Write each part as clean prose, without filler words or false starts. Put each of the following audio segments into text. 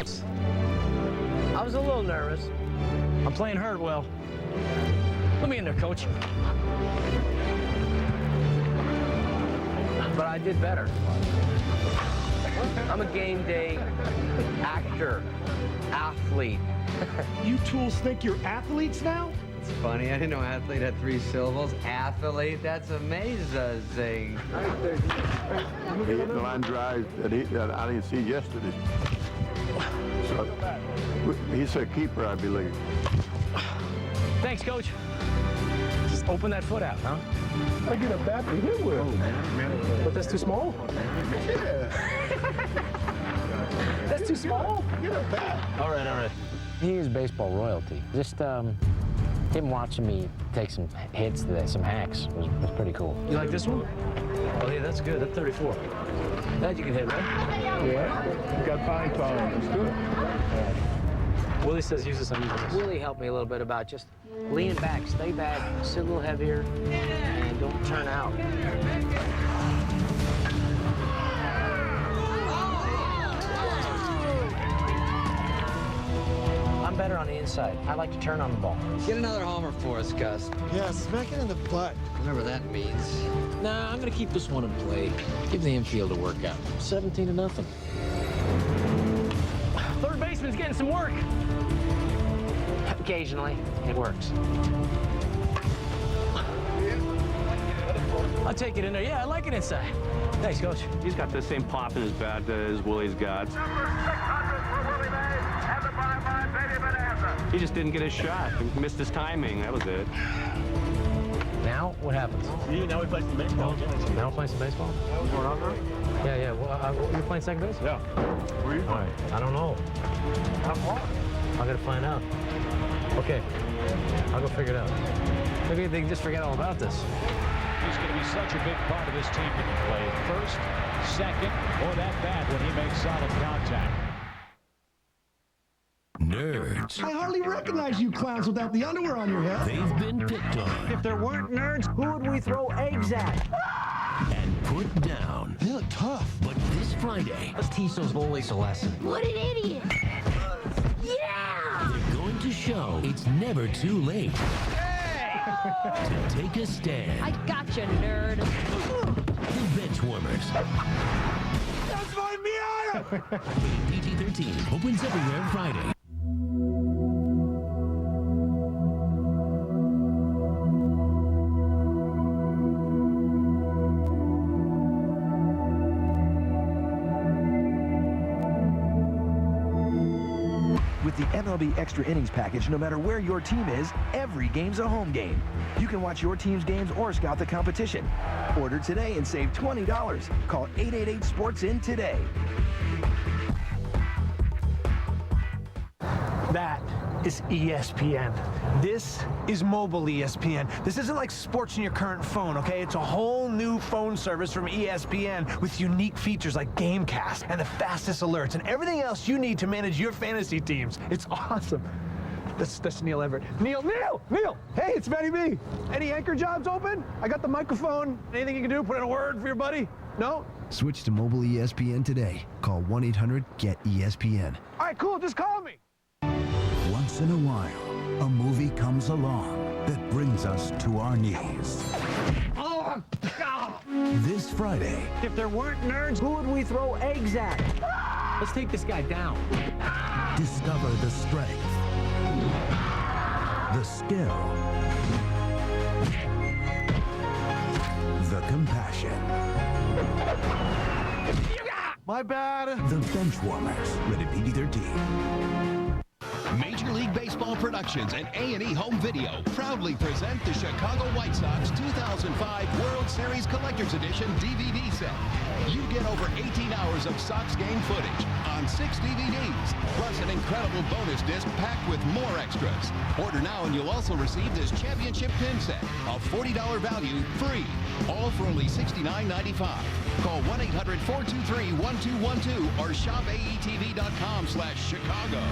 I was a little nervous. I'm playing hurt well. Let me in there, coach. But I did better. I'm a game day actor, athlete. You tools think you're athletes now? It's funny, I didn't know athlete had 3 syllables. Athlete, that's amazing. He hit the line drive that I didn't see yesterday. So, he's a keeper, I believe. Thanks, coach. Just open that foot out, huh? I get a bat to hit with. Oh, man. But that's too small? Yeah. That's too small? Get a bat. All right. He is baseball royalty. Just him watching me take some hits, some hacks was pretty cool. You like this one? Oh, yeah, that's good. That's 34. That you can hit, right? Yeah. You got fine power. That's good. Willie says use this on you. Willie helped me a little bit about just leaning back, stay back, sit a little heavier, and don't turn out. I'm better on the inside. I like to turn on the ball. Get another homer for us, Gus. Yeah, smack it in the butt. Whatever that means. Nah, I'm gonna keep this one in play. Give the infield a workout. 17-0. Third baseman's getting some work. Occasionally, it works. I'll take it in there. Yeah, I like it inside. Thanks, coach. He's got the same pop in his bat as Willie's got. He just didn't get his shot. He missed his timing. That was it. Now, what happens? See, now we play some baseball. Now we're playing some baseball? Yeah. Well, you're playing second base? Yeah. Where are you All right. I don't know. How far? I gotta find out. Okay. I'll go figure it out. Maybe they can just forget all about this. He's going to be such a big part of this team when he plays first, second, or that bat when he makes solid contact. Nerds. I hardly recognize you clowns without the underwear on your head. They've been picked on If there weren't nerds, who would we throw eggs at? and put down. They look tough. But this Friday, Let's teach those bullies a lesson. What an idiot! Yeah! they're going to show it's never too late to take a stand. I gotcha, nerd. The Benchwarmers. That's my Miata! PG-13 opens everywhere Friday. With the MLB Extra Innings package, no matter where your team is, every game's a home game. You can watch your team's games or scout the competition. Order today and save $20. Call 888-SPORTS-IN today. That is ESPN. This is mobile ESPN. This isn't like sports in your current phone, okay? It's a whole new phone service from ESPN with unique features like Gamecast and the fastest alerts and everything else you need to manage your fantasy teams. It's awesome. That's Neil Everett. Neil! Hey, it's Benny B. Any anchor jobs open? I got the microphone. Anything you can do? Put in a word for your buddy? No? Switch to mobile ESPN today. Call 1-800-GET-ESPN. All right, cool. Just call me. Once in a while, a movie comes along that brings us to our knees. Oh, God. This Friday, If there weren't nerds, who would we throw eggs at? Let's take this guy down. discover the strength, the skill, the compassion. My bad. The Benchwarmers. Rated PG-13. Major League Baseball Productions and A&E Home Video proudly present the Chicago White Sox 2005 World Series Collector's Edition DVD set. You get over 18 hours of Sox game footage on 6 DVDs, plus an incredible bonus disc packed with more extras. Order now and you'll also receive this championship pin set, a $40 value, free, all for only $69.95. Call 1-800-423-1212 or shop aetv.com/Chicago.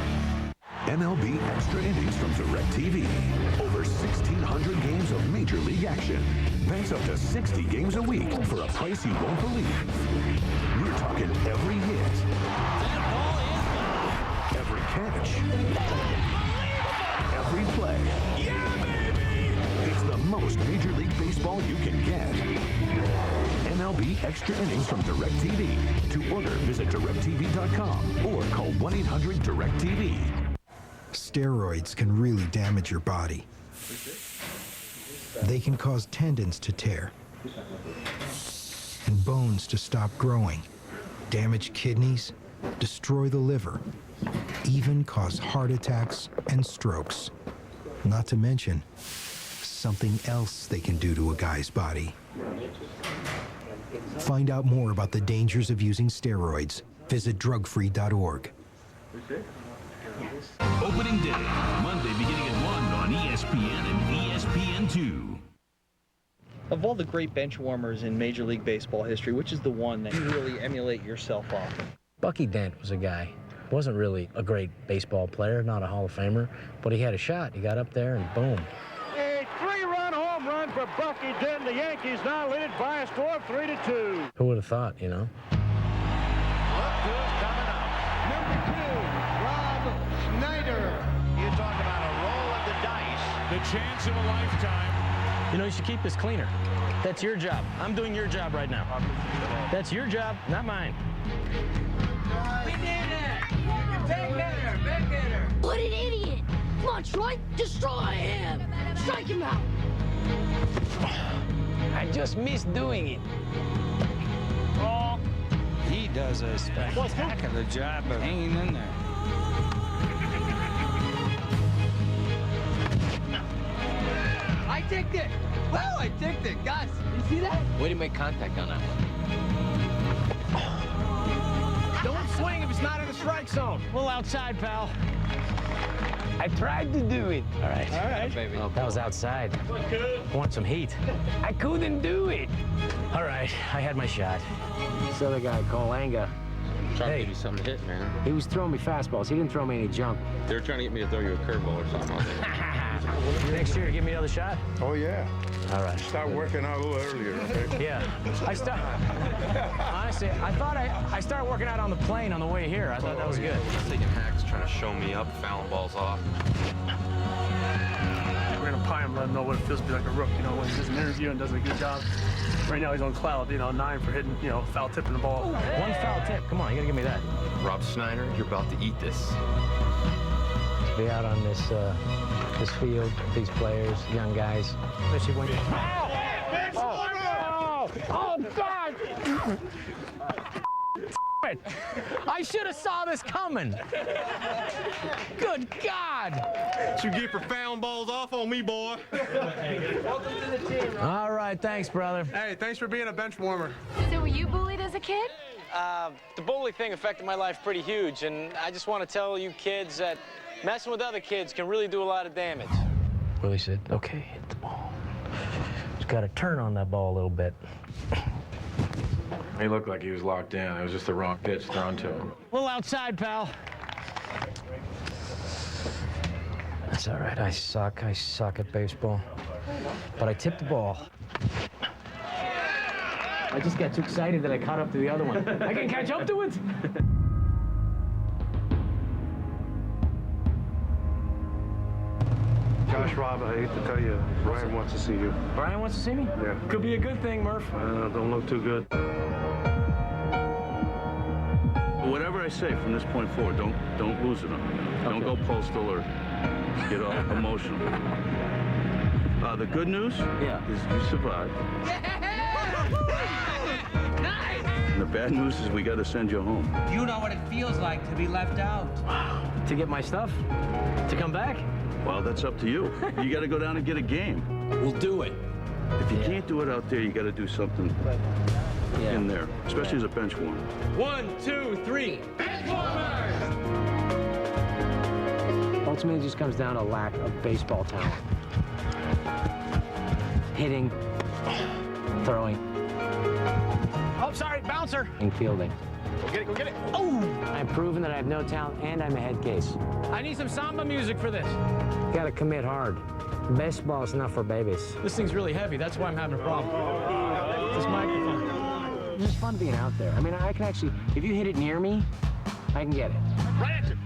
MLB Extra Innings from DirecTV. Over 1,600 games of Major League action. Thanks up to 60 games a week for a price you won't believe. We're talking every hit, pitch, every play. It's the most Major League Baseball you can get. MLB Extra Innings from DirecTV. To order, visit directtv.com or call 1-800-DIRECTV. Steroids can really damage your body. They can cause tendons to tear and bones to stop growing, damage kidneys, destroy the liver, even cause heart attacks and strokes. Not to mention something else they can do to a guy's body. Find out more about the dangers of using steroids. Visit drugfree.org. Opening day, Monday beginning at 1 on ESPN and ESPN2. Of all the great bench warmers in Major League Baseball history, which is the one that you really emulate yourself off of? Bucky Dent was a guy. Wasn't really a great baseball player, not a Hall of Famer, but he had a shot. He got up there and boom. A 3-run home run for Bucky Dent. The Yankees now lead it by a score of 3-2. Who would have thought, you know? Look who's coming up. Number 2, Rob Schneider. You talk about a roll of the dice. The chance of a lifetime. You know, you should keep this cleaner. That's your job. I'm doing your job right now. That's your job, not mine. We did it! Big hitter! Big hitter! What an idiot! Come on, Troy! Destroy him! Strike him out! I just missed doing it. Oh, he does a spectacular job of hanging in there. I ticked it. Wow, I ticked it. Gus, you see that? Way to make contact on that one. Don't swing if it's not in the strike zone. A little outside, pal. I tried to do it. All right. All right, baby. Oh, that was outside. I want some heat. I couldn't do it. All right, I had my shot. This other guy, Cole Anga. Trying to give you something to hit, man. He was throwing me fastballs. He didn't throw me any junk. They were trying to get me to throw you a curveball or something. Next year, give me another shot? Oh, yeah. All right. Start working out a little earlier, okay? Yeah. Honestly, I thought I started working out on the plane on the way here. I thought that was good. Thinking Hack's trying to show me up, fouling balls off. We're going to pie him, let him know what it feels to be like a rook, you know, when he does an interview and does a good job. Right now he's on cloud, 9 for hitting, foul tipping the ball. One foul tip. Come on, you got to give me that. Rob Schneider, you're about to eat this. Be out on this field, these players, young guys. Especially when Oh, God! I should have saw this coming. Good God! What you get for fouling balls off on me, boy? Welcome to the team, Rob. All right, thanks, brother. Hey, thanks for being a bench warmer. So were you bullied as a kid? The bully thing affected my life pretty huge, and I just want to tell you kids that messing with other kids can really do a lot of damage. Willie said, okay, hit the ball. Just got to turn on that ball a little bit. He looked like he was locked in. It was just the wrong pitch thrown to him. A little outside, pal. That's all right. I suck at baseball. But I tipped the ball. I just got too excited that I caught up to the other one. I can catch up to it! Gosh, Rob, I hate to tell you, Brian wants to see you. Brian wants to see me? Yeah. Could be a good thing, Murph. Don't look too good. Whatever I say from this point forward, don't lose it on me. Don't go postal or get all emotional. The good news is you survived. Nice! And the bad news is we got to send you home. You know what it feels like to be left out. To get my stuff? To come back? Well, that's up to you. You got to go down and get a game. We'll do it. If you can't do it out there, you got to do something in there, especially as a bench warmer. 1, 2, 3. Bench warmers! Ultimately, it just comes down to lack of baseball talent. Hitting, throwing. Oh, sorry, bouncer. And fielding. Go get it, go get it. Oh! I've proven that I have no talent and I'm a head case. I need some samba music for this. Gotta commit hard. Baseball is not for babies. This thing's really heavy. That's why I'm having a problem. This microphone. It's just fun being out there. I mean, I can actually, if you hit it near me, I can get it. Right at you.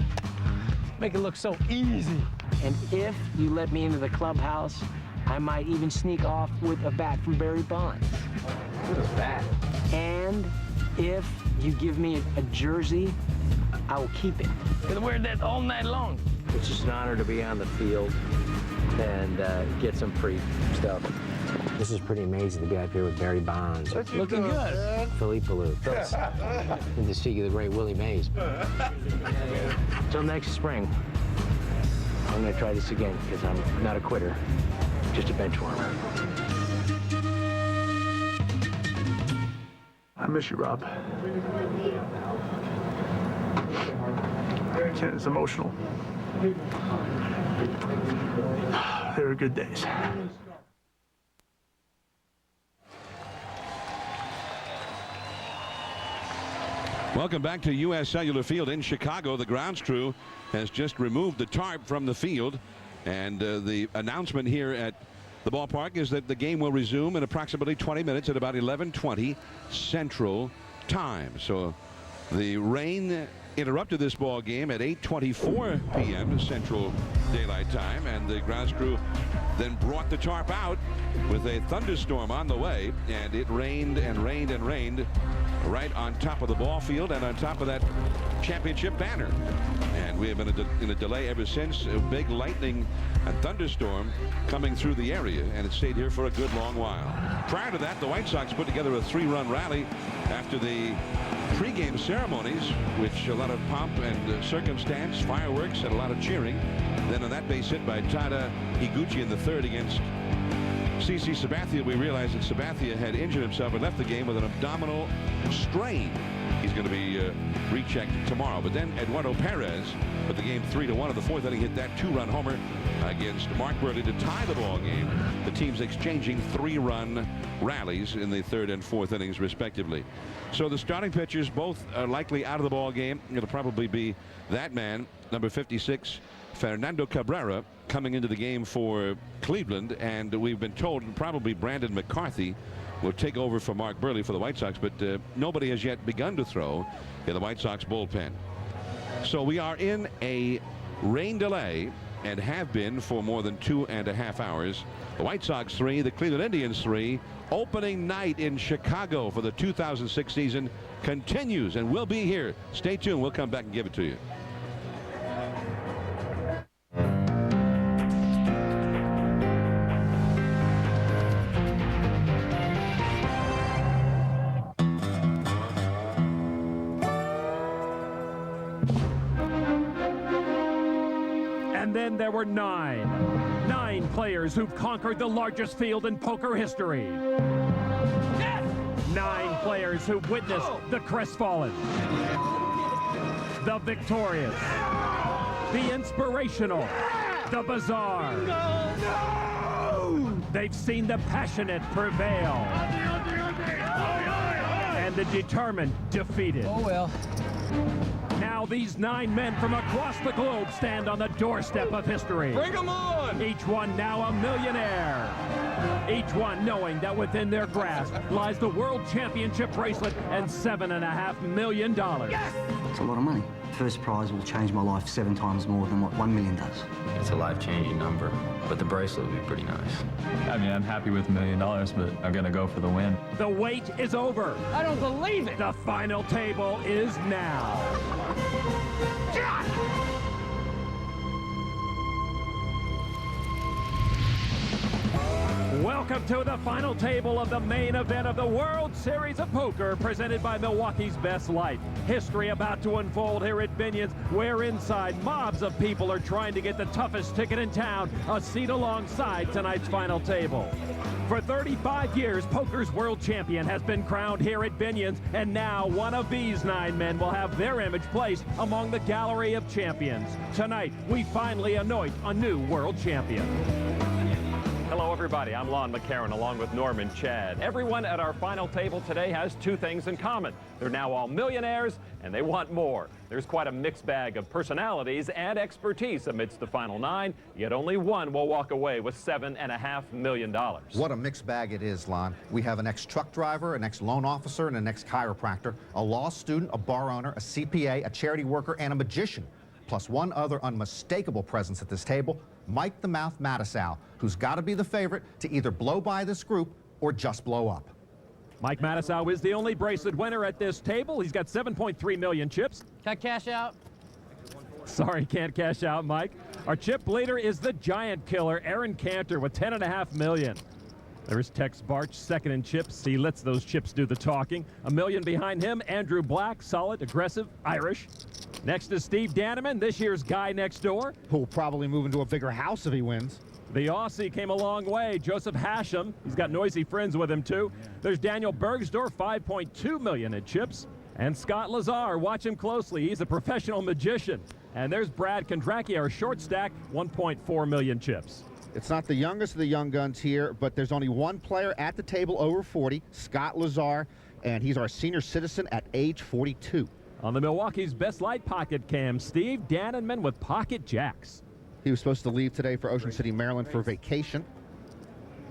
Make it look so easy. And if you let me into the clubhouse, I might even sneak off with a bat from Barry Bonds. What is that? And if you give me a jersey, I will keep it. Gonna wear that all night long. It's just an honor to be on the field and get some free stuff. This is pretty amazing to be up here with Barry Bonds. Looking good. Philippe Alou. And to see the great Willie Mays. Till next spring, I'm gonna try this again because I'm not a quitter, just a bench warmer. I miss you, Rob. It's emotional. They were good days. Welcome back to U.S. Cellular Field in Chicago. The grounds crew has just removed the tarp from the field, and the announcement here at the ballpark is that the game will resume in approximately 20 minutes at about 11:20 Central Time. So the rain interrupted this ball game at 8:24 p.m. Central Daylight Time, and the grounds crew then brought the tarp out with a thunderstorm on the way, and it rained and rained and rained right on top of the ball field and on top of that championship banner. And we have been in a delay ever since. A big lightning and thunderstorm coming through the area, and it stayed here for a good long while. Prior to that, the White Sox put together a 3-run rally after the pregame ceremonies, which a lot of pomp and circumstance, fireworks, and a lot of cheering. Then on that base hit by Tada Higuchi in the third against CC Sabathia, we realized that Sabathia had injured himself and left the game with an abdominal strain. He's going to be rechecked tomorrow. But then Eduardo Perez put the game 3-1 in the fourth inning, hit that 2-run homer against Mark Burley to tie the ball game. The teams exchanging 3-run rallies in the third and fourth innings, respectively. So the starting pitchers both are likely out of the ball game. It'll probably be that man, number 56, Fernando Cabrera, coming into the game for Cleveland, and we've been told probably Brandon McCarthy will take over for Mark Burley for the White Sox, but nobody has yet begun to throw in the White Sox bullpen. So we are in a rain delay and have been for more than 2.5 hours. The White Sox 3, the Cleveland Indians 3. Opening night in Chicago for the 2006 season continues, and we'll be here. Stay tuned. We'll come back and give it to you. And then there were nine players who've conquered the largest field in poker history. 9 players who've witnessed the crestfallen, the victorious, the inspirational, the bizarre. They've seen the passionate prevail and the determined defeated. Oh, well. Now these 9 men from across the globe stand on the doorstep of history. Bring 'em on! Each one now a millionaire. Each one knowing that within their grasp lies the World Championship bracelet and $7.5 million. Yes! It's a lot of money. First prize will change my life 7 times more than what $1 million does. It's a life-changing number, but the bracelet would be pretty nice. I mean, I'm happy with $1 million, but I'm gonna go for the win. The wait is over. I don't believe it. The final table is now. Welcome to the final table of the main event of the World Series of Poker, presented by Milwaukee's Best Light. History about to unfold here at Binion's, where inside mobs of people are trying to get the toughest ticket in town, a seat alongside tonight's final table. For 35 years, poker's world champion has been crowned here at Binion's, and now one of these 9 men will have their image placed among the gallery of champions. Tonight, we finally anoint a new world champion. Hello, everybody. I'm Lon McCarron, along with Norman Chad. Everyone at our final table today has 2 things in common. They're now all millionaires, and they want more. There's quite a mixed bag of personalities and expertise amidst the final 9, yet only one will walk away with $7.5 million. What a mixed bag it is, Lon. We have an ex-truck driver, an ex-loan officer, and an ex-chiropractor, a law student, a bar owner, a CPA, a charity worker, and a magician. plus one other unmistakable presence at this table, Mike the Mouth Matusow, who's got to be the favorite to either blow by this group or just blow up. Mike Matusow is the only bracelet winner at this table. He's got 7.3 million chips. Can I cash out? Sorry, can't cash out, Mike. Our chip leader is the giant killer, Aaron Cantor, with 10.5 million. There's Tex Barch, second in chips. He lets those chips do the talking. 1 million behind him, Andrew Black, solid, aggressive, Irish. Next is Steve Danneman, this year's guy next door. Who'll probably move into a bigger house if he wins. The Aussie came a long way. Joseph Hashem, he's got noisy friends with him too. There's Daniel Bergsdorf, 5.2 million in chips. And Scott Lazar, watch him closely. He's a professional magician. And there's Brad Kondracki, our short stack, 1.4 million chips. It's not the youngest of the young guns here, but there's only one player at the table over 40, Scott Lazar, and he's our senior citizen at age 42. On the Milwaukee's Best Light Pocket Cam, Steve Danneman with Pocket Jacks. He was supposed to leave today for Ocean City, Maryland for vacation.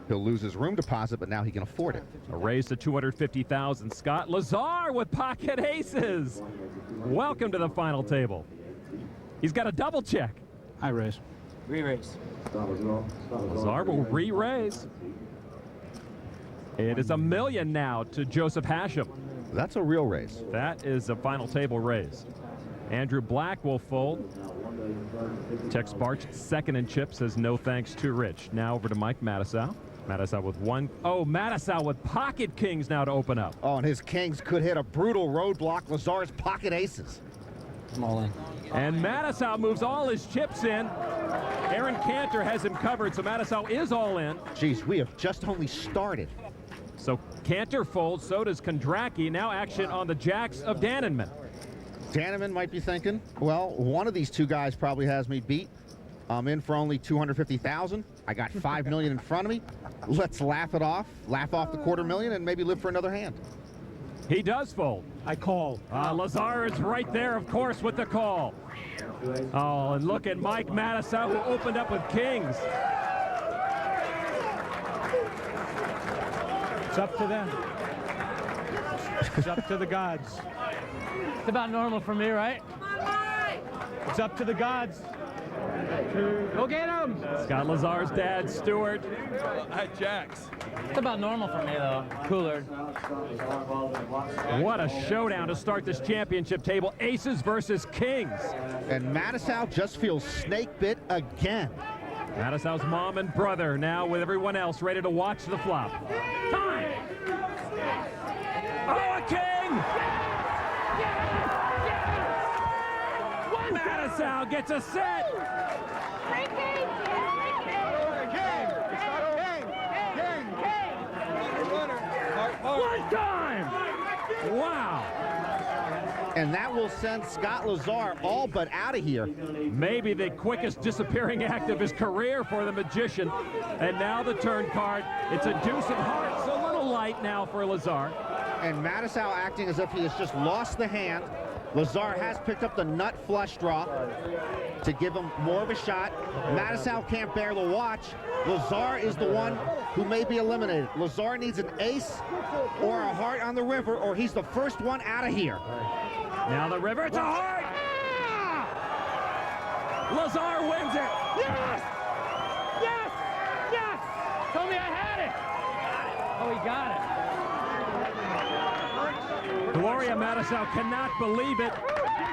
He'll lose his room deposit, but now he can afford it. A raise to 250,000. Scott Lazar with Pocket Aces. Welcome to the final table. He's got a double check. I raise. Re-raise. Lazar will re-raise. It is $1 million now to Joseph Hashem. That's a real raise. That is a final table raise. Andrew Black will fold. Tex Barch, second in chips, says no thanks, too rich. Now over to Mike Matusow. Matusow with one. Oh, Matusow with pocket kings now to open up. Oh, and his kings could hit a brutal roadblock. Lazar's pocket aces. I'm all in. And Matusow moves all his chips in. Aaron Cantor has him covered, so Matusow is all in. Geez, we have just only started. So Cantor folds, so does Kondracki. Now action on the jacks of Danneman. Danneman might be thinking, well, one of these two guys probably has me beat. I'm in for only 250,000. I got 5 million in front of me. Let's laugh it off, laugh off the $250,000, and maybe live for another hand. He does fold. I call. Lazar is right there, of course, with the call. Oh, and look at Mike Matusow, who opened up with kings. It's up to them. It's up to the gods. It's about normal for me, right? It's up to the gods. Go get him! Scott Lazar's dad, Stuart. At Jax. It's about normal for me, though. Cooler. What a showdown to start this championship table. Aces versus kings. And Matusow just feels snake bit again. Matusow's mom and brother now with everyone else ready to watch the flop. Time! Oh, a king! Matusow gets a set! One time! Wow! And that will send Scott Lazar all but out of here. Maybe the quickest disappearing act of his career for the magician. And now the turn card. It's a deuce of hearts, a little light now for Lazar. And Matusow acting as if he has just lost the hand. Lazar has picked up the nut flush draw to give him more of a shot. Matusow can't bear the watch. Lazar is the one who may be eliminated. Lazar needs an ace or a heart on the river, or he's the first one out of here. Now the river, it's a heart! Lazar wins it! Yes! Yes! Yes! Told me I had it! Oh, he got it. Gloria Matusow cannot believe it,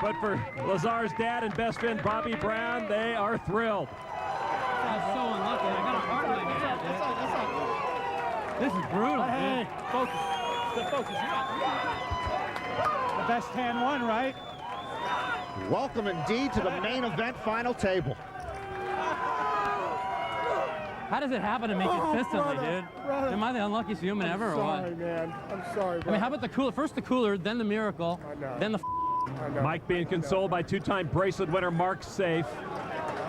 but for Lazar's dad and best friend Bobby Brown, they are thrilled. I'm so unlucky. I got a heart in my hand. This is brutal. Hey, Focus. Stay focused. the best hand won, right? Welcome indeed to the main event final table. How does it happen to me consistently, dude? Am I the unluckiest human ever, or what? Sorry, man. I'm sorry, bro. I mean, how about the cooler? First the cooler, then the miracle, then the Mike being consoled by two-time bracelet winner Mark Safe.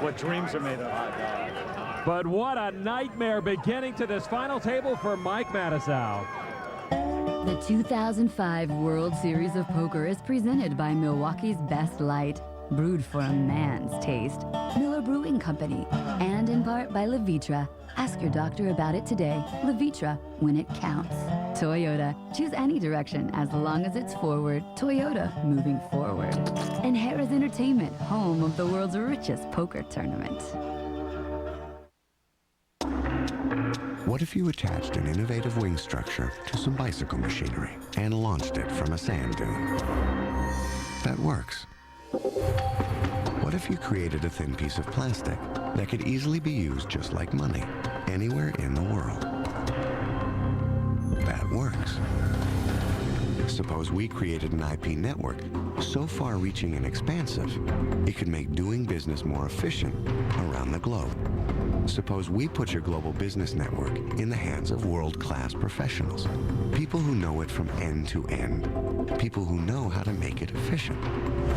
What dreams are made of. But what a nightmare beginning to this final table for Mike Matusow. The 2005 World Series of Poker is presented by Milwaukee's Best Light. brewed for a man's taste. Miller Brewing Company, and in part by Levitra. Ask your doctor about it today. Levitra, when it counts. Toyota, choose any direction as long as it's forward. Toyota, moving forward. And Harrah's Entertainment, home of the world's richest poker tournament. What if you attached an innovative wing structure to some bicycle machinery and launched it from a sand dune? That works. What if you created a thin piece of plastic that could easily be used just like money anywhere in the world? That works. Suppose we created an IP network so far-reaching and expansive, it could make doing business more efficient around the globe. Suppose we put your global business network in the hands of world-class professionals, people who know it from end to end, people who know how to make it efficient.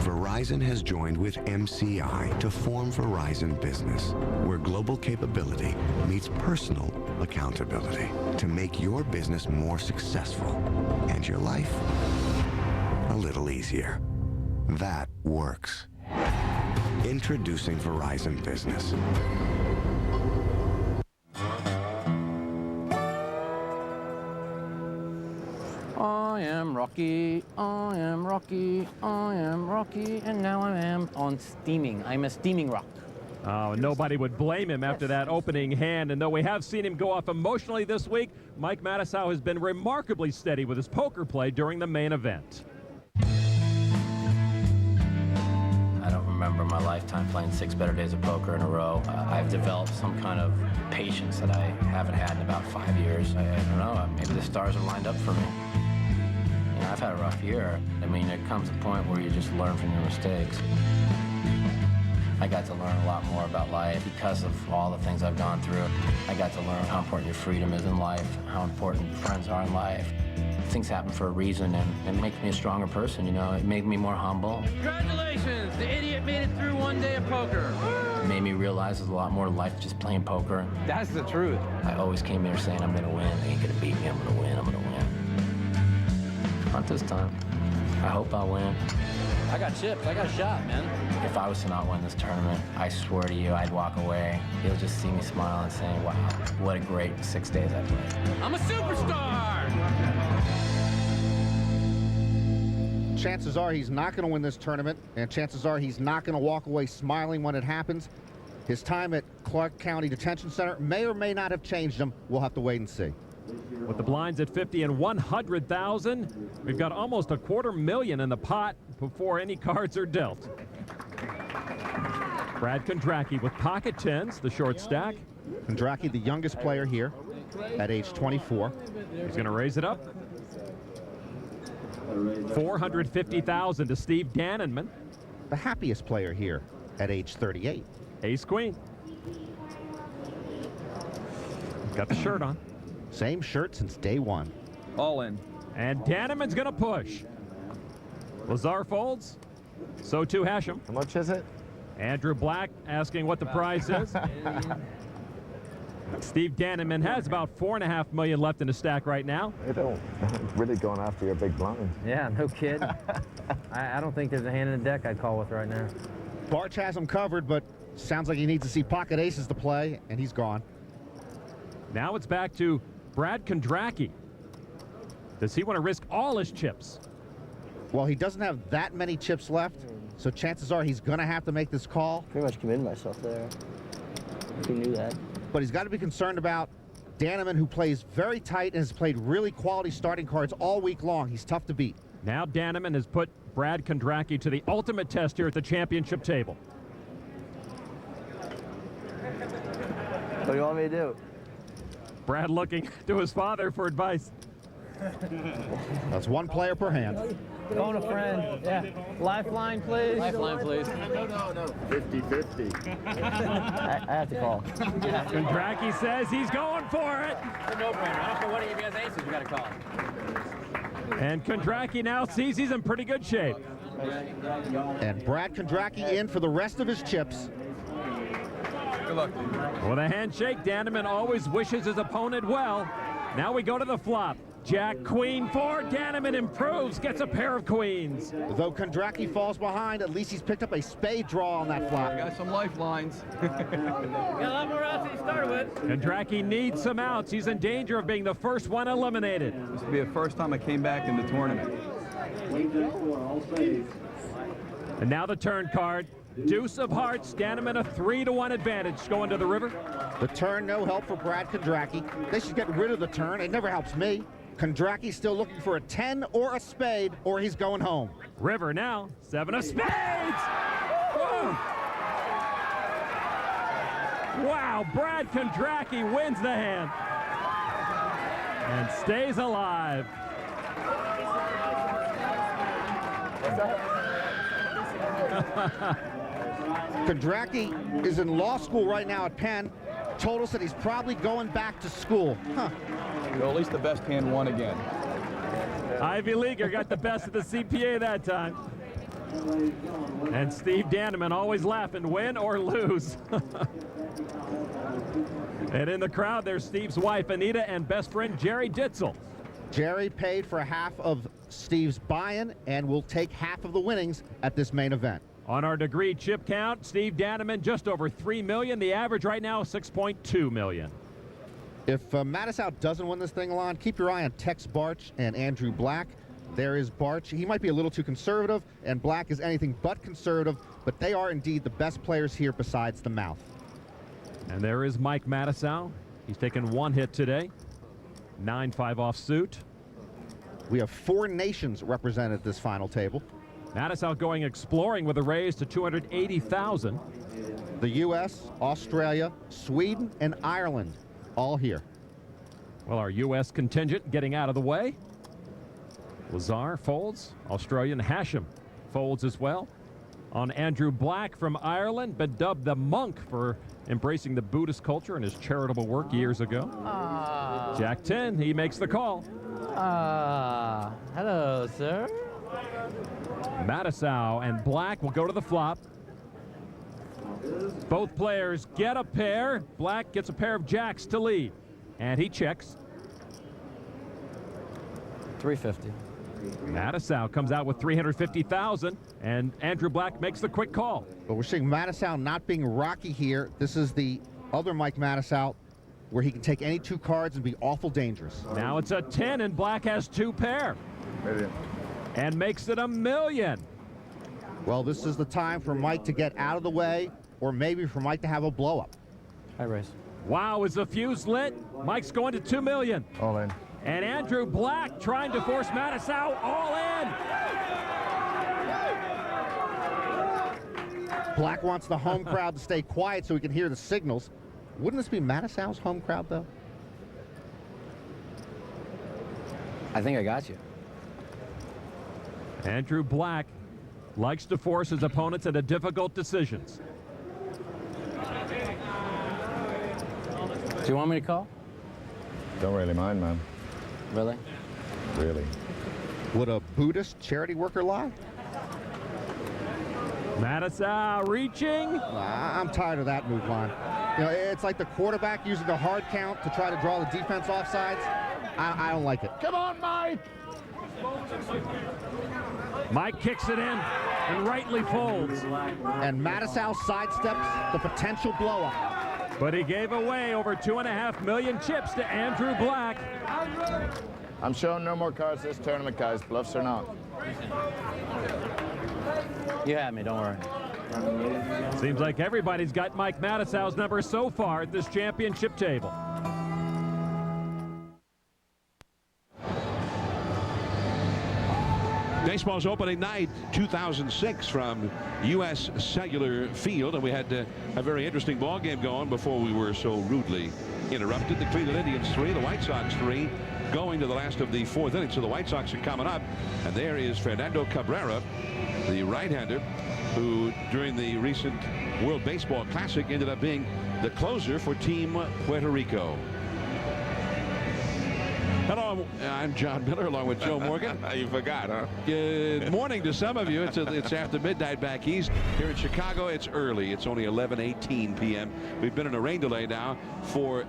Verizon has joined with MCI to form Verizon Business, where global capability meets personal accountability to make your business more successful and your life a little easier. That works. Introducing Verizon Business. I am Rocky, I am Rocky, I am Rocky, and now I am on steaming. I'm a steaming rock. Oh, nobody would blame him after that opening hand, and though we have seen him go off emotionally this week, Mike Matusow has been remarkably steady with his poker play during the main event. I don't remember my lifetime playing 6 better days of poker in a row. I've developed some kind of patience that I haven't had in about 5 years. I don't know, maybe the stars are lined up for me. You know, I've had a rough year. I mean, there comes a point where you just learn from your mistakes. I got to learn a lot more about life because of all the things I've gone through. I got to learn how important your freedom is in life, how important friends are in life. Things happen for a reason, and it makes me a stronger person, you know? It made me more humble. Congratulations! The idiot made it through one day of poker. It made me realize there's a lot more to life than just playing poker. That's the truth. I always came here saying, I'm gonna win. They ain't gonna beat me. I'm gonna win. I'm gonna win. Not this time. I hope I win. I got chips. I got a shot, man. If I was to not win this tournament, I swear to you, I'd walk away. You'll just see me smiling and saying, wow, what a great 6 days I played. I'm a superstar! Chances are he's not going to win this tournament, and chances are he's not going to walk away smiling when it happens. His time at Clark County Detention Center may or may not have changed him. We'll have to wait and see. With the blinds at 50 and 100,000, we've got almost $250,000 in the pot before any cards are dealt. Brad Kondracki with pocket tens, the short stack. Kondracki, the youngest player here at age 24. He's going to raise it up. 450,000 to Steve Danenman. The happiest player here at age 38. Ace Queen. Got the shirt on. Same shirt since day one. All in. And Danneman's going to push. Lazar folds. So too Hashem. How much is it? Andrew Black asking what the price is. Steve Danneman has about $4.5 million left in the stack right now. They don't really going after your big blind. Yeah, no kid. I don't think there's a hand in the deck I'd call with right now. Barch has him covered, but sounds like he needs to see pocket aces to play, and he's gone. Now it's back to Brad Kondracki. Does he want to risk all his chips? Well, he doesn't have that many chips left, so chances are he's going to have to make this call. Pretty much committed myself there. He knew that. But he's got to be concerned about Danneman, who plays very tight and has played really quality starting cards all week long. He's tough to beat. Now Danneman has put Brad Kondracki to the ultimate test here at the championship table. What do you want me to do? Brad looking to his father for advice. That's one player per hand. Phone a friend. Yeah. Lifeline, please. Lifeline, please. No. 50-50. I have to call. Kondracki says he's going for it. It's a no-brainer. I don't care what he has aces, you got to call. And Kondracki now sees he's in pretty good shape. And Brad Kondracki in for the rest of his chips. Good luck, dude. With a handshake, Danneman always wishes his opponent well. Now we go to the flop. Jack, queen, 4. Daneman improves, gets a pair of queens. Though Kondracki falls behind, at least he's picked up a spade draw on that flop. Got some lifelines. Got a lot more outs than he started with. Kondracki needs some outs. He's in danger of being the first one eliminated. This will be the first time I came back in the tournament. And now the turn card. Deuce of hearts, Daneman a 3-1 advantage going to the river. The turn, no help for Brad Kondracki. They should get rid of the turn. It never helps me. Kondracki's still looking for a 10 or a spade, or he's going home. River now, 7 of spades. Whoa. Wow, Brad Kondracki wins the hand and stays alive. Kondracki is in law school right now at Penn. Told us that he's probably going back to school. Huh. Well, at least the best hand won again. Ivy Leaguer got the best of the CPA that time. And Steve Daneman always laughing, win or lose. And in the crowd, there's Steve's wife, Anita, and best friend, Jerry Ditzel. Jerry paid for half of Steve's buy-in and will take half of the winnings at this main event. On our degree chip count, Steve Daneman just over $3 million. The average right now, $6.2 million. If Matisow doesn't win this thing, Alon, keep your eye on Tex Barch and Andrew Black. There is Barch. He might be a little too conservative, and Black is anything but conservative, but they are indeed the best players here besides the mouth. And there is Mike Matisow. He's taken 1 hit today. 9-5 off suit. We have 4 nations represented at this final table. Matisow going exploring with a raise to $280,000. The U.S., Australia, Sweden, and Ireland all here. Well, our U.S. contingent getting out of the way. Lazar folds. Australian Hashem folds as well. On Andrew Black from Ireland, been dubbed the monk for embracing the Buddhist culture in his charitable work years ago. Jack 10, he makes the call. Hello, sir. Matisow and Black will go to the flop. Both players get a pair. Black gets a pair of jacks to lead. And he checks. 350. Matisow comes out with $350,000, and Andrew Black makes the quick call. But we're seeing Matisow not being rocky here. This is the other Mike Matisow, where he can take any 2 cards and be awful dangerous. Now it's a 10, and Black has 2 pair. And makes it $1 million. Well, this is the time for Mike to get out of the way, or maybe for Mike to have a blow-up. High raise. Wow, is the fuse lit? Mike's going to $2 million. All in. And Andrew Black trying to force Matisow all in. Black wants the home crowd to stay quiet so he can hear the signals. Wouldn't this be Matisow's home crowd, though? I think I got you. Andrew Black likes to force his opponents into difficult decisions. Do you want me to call? Don't really mind, man. Really? Really. Would a Buddhist charity worker lie? Matisow reaching. I'm tired of that move, Lon. You know, it's like the quarterback using the hard count to try to draw the defense offsides. I don't like it. Come on, Mike! Mike kicks it in and rightly folds. And Matisow sidesteps the potential blow-up. But he gave away over 2.5 million chips to Andrew Black. I'm showing no more cards this tournament, guys, bluffs or not. You have me, don't worry. Seems like everybody's got Mike Matisow's number so far at this championship table. Baseball's opening night 2006 from U.S. Cellular Field, and we had a very interesting ball game going before we were so rudely interrupted. The Cleveland Indians 3, the White Sox 3, going to the last of the 4th inning. So the White Sox are coming up, and there is Fernando Cabrera, the right-hander, who during the recent World Baseball Classic ended up being the closer for Team Puerto Rico. Hello, I'm John Miller along with Joe Morgan. You forgot, huh? Good morning to some of you. It's after midnight back east. Here in Chicago, it's early. It's only 11:18 p.m. We've been in a rain delay now for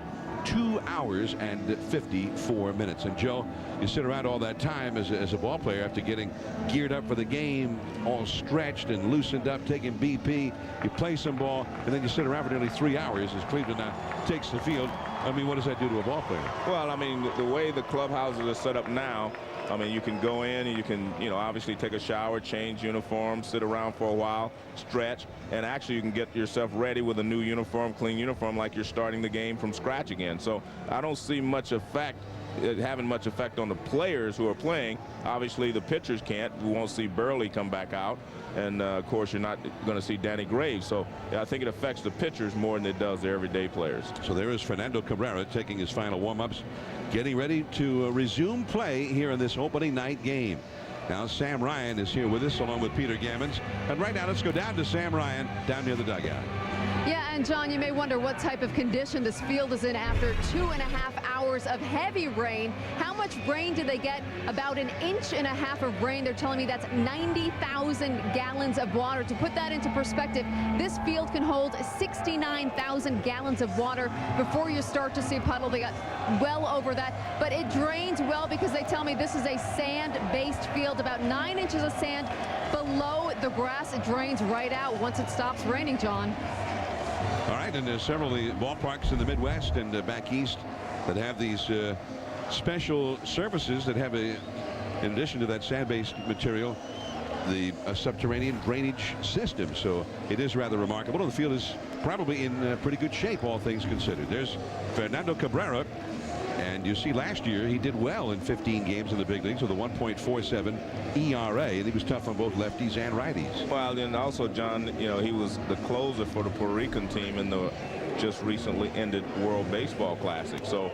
2 hours and 54 minutes. And Joe, you sit around all that time as a ball player after getting geared up for the game, all stretched and loosened up, taking BP. You play some ball, and then you sit around for nearly 3 hours as Cleveland now takes the field. I mean, what does that do to a ball player? Well, I mean, the way the clubhouses are set up now, I mean, you can go in and you can, obviously take a shower, change uniform, sit around for a while, stretch, and actually you can get yourself ready with a new uniform, clean uniform, like you're starting the game from scratch again. So I don't see much effect, having much effect on the players who are playing. Obviously, the pitchers can't. We won't see Burley come back out. And, of course, you're not going to see Danny Graves. So I think it affects the pitchers more than it does the everyday players. So there is Fernando Cabrera taking his final warm-ups, getting ready to resume play here in this opening night game. Now Sam Ryan is here with us along with Peter Gammons. And right now, let's go down to Sam Ryan down near the dugout. Yeah, and John, you may wonder what type of condition this field is in after 2.5 hours of heavy rain. How much rain did they get? About 1.5 inches of rain. They're telling me that's 90,000 gallons of water. To put that into perspective, this field can hold 69,000 gallons of water before you start to see a puddle. They got well over that, but it drains well because they tell me this is a sand-based field, about 9 inches of sand below the grass. It drains right out once it stops raining, John. All right, and there's several of the ballparks in the Midwest and back east that have these special surfaces that have in addition to that sand-based material, the subterranean drainage system. So it is rather remarkable. The field is probably in pretty good shape, all things considered. There's Fernando Cabrera. And you see last year he did well in 15 games in the big leagues with a 1.47 ERA. And he was tough on both lefties and righties. Well, and also, John, he was the closer for the Puerto Rican team in the just recently ended World Baseball Classic. So,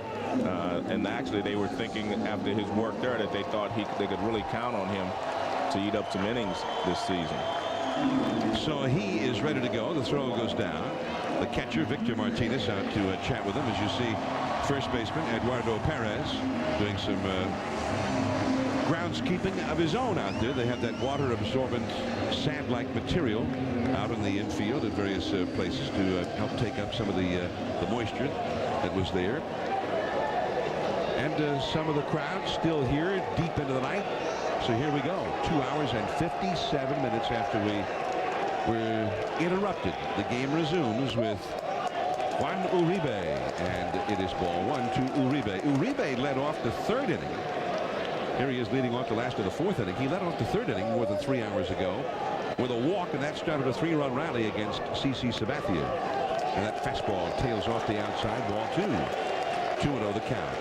and actually they were thinking after his work there that they thought they could really count on him to eat up some innings this season. So he is ready to go. The throw goes down. The catcher, Victor Martinez, out to chat with him. As you see, first baseman Eduardo Perez doing some groundskeeping of his own out there. They have that water absorbent sand-like material out in the infield at various places to help take up some of the moisture that was there. And some of the crowd still here deep into the night. So here we go, 2 hours and 57 minutes after we were interrupted. The game resumes with Juan Uribe, and it is ball one to Uribe. Uribe led off the third inning. Here he is leading off the last of the fourth inning. He led off the third inning more than 3 hours ago with a walk, and that started a 3-run rally against CC Sabathia. And that fastball tails off the outside, ball two. 2-0 the count.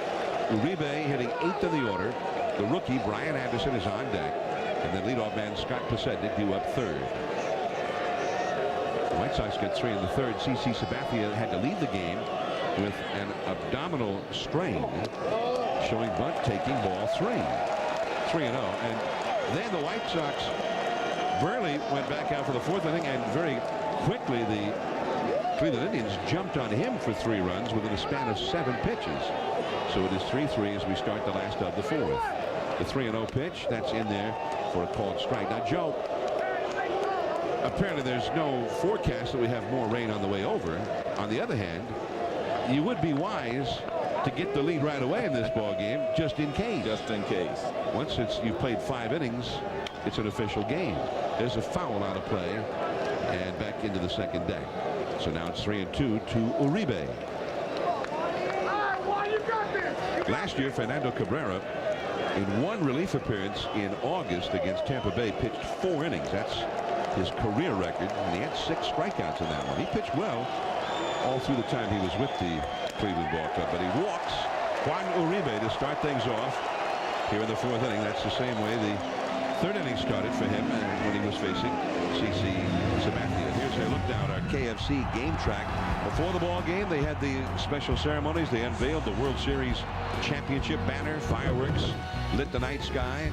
Uribe hitting 8th in the order. The rookie, Brian Anderson, is on deck. And then leadoff man Scott Posednik due up third. The White Sox get 3 in the third. CC Sabathia had to leave the game with an abdominal strain, showing bunt taking ball 3. 3-0. And then the White Sox, Burley went back out for the fourth inning, and very quickly the Cleveland Indians jumped on him for 3 runs within a span of 7 pitches. So it is 3-3 as we start the last of the fourth. The 3-0 pitch, that's in there for a called strike. Now, Joe, apparently there's no forecast that we have more rain on the way over. On the other hand, you would be wise to get the lead right away in this ball game, just in case. Just in case. Once you've played 5 innings, it's an official game. There's a foul out of play, and back into the second deck. So now it's 3-2 to Uribe. Last year, Fernando Cabrera, in one relief appearance in August against Tampa Bay, pitched 4 innings. That's his career record, and he had 6 strikeouts in that one. He pitched well all through the time he was with the Cleveland Ball Club, but he walks Juan Uribe to start things off here in the 4th inning. That's the same way the 3rd inning started for him when he was facing CC Sabathia. Here's a look down our KFC game track. Before the ball game, they had the special ceremonies. They unveiled the World Series championship banner, fireworks, lit the night sky.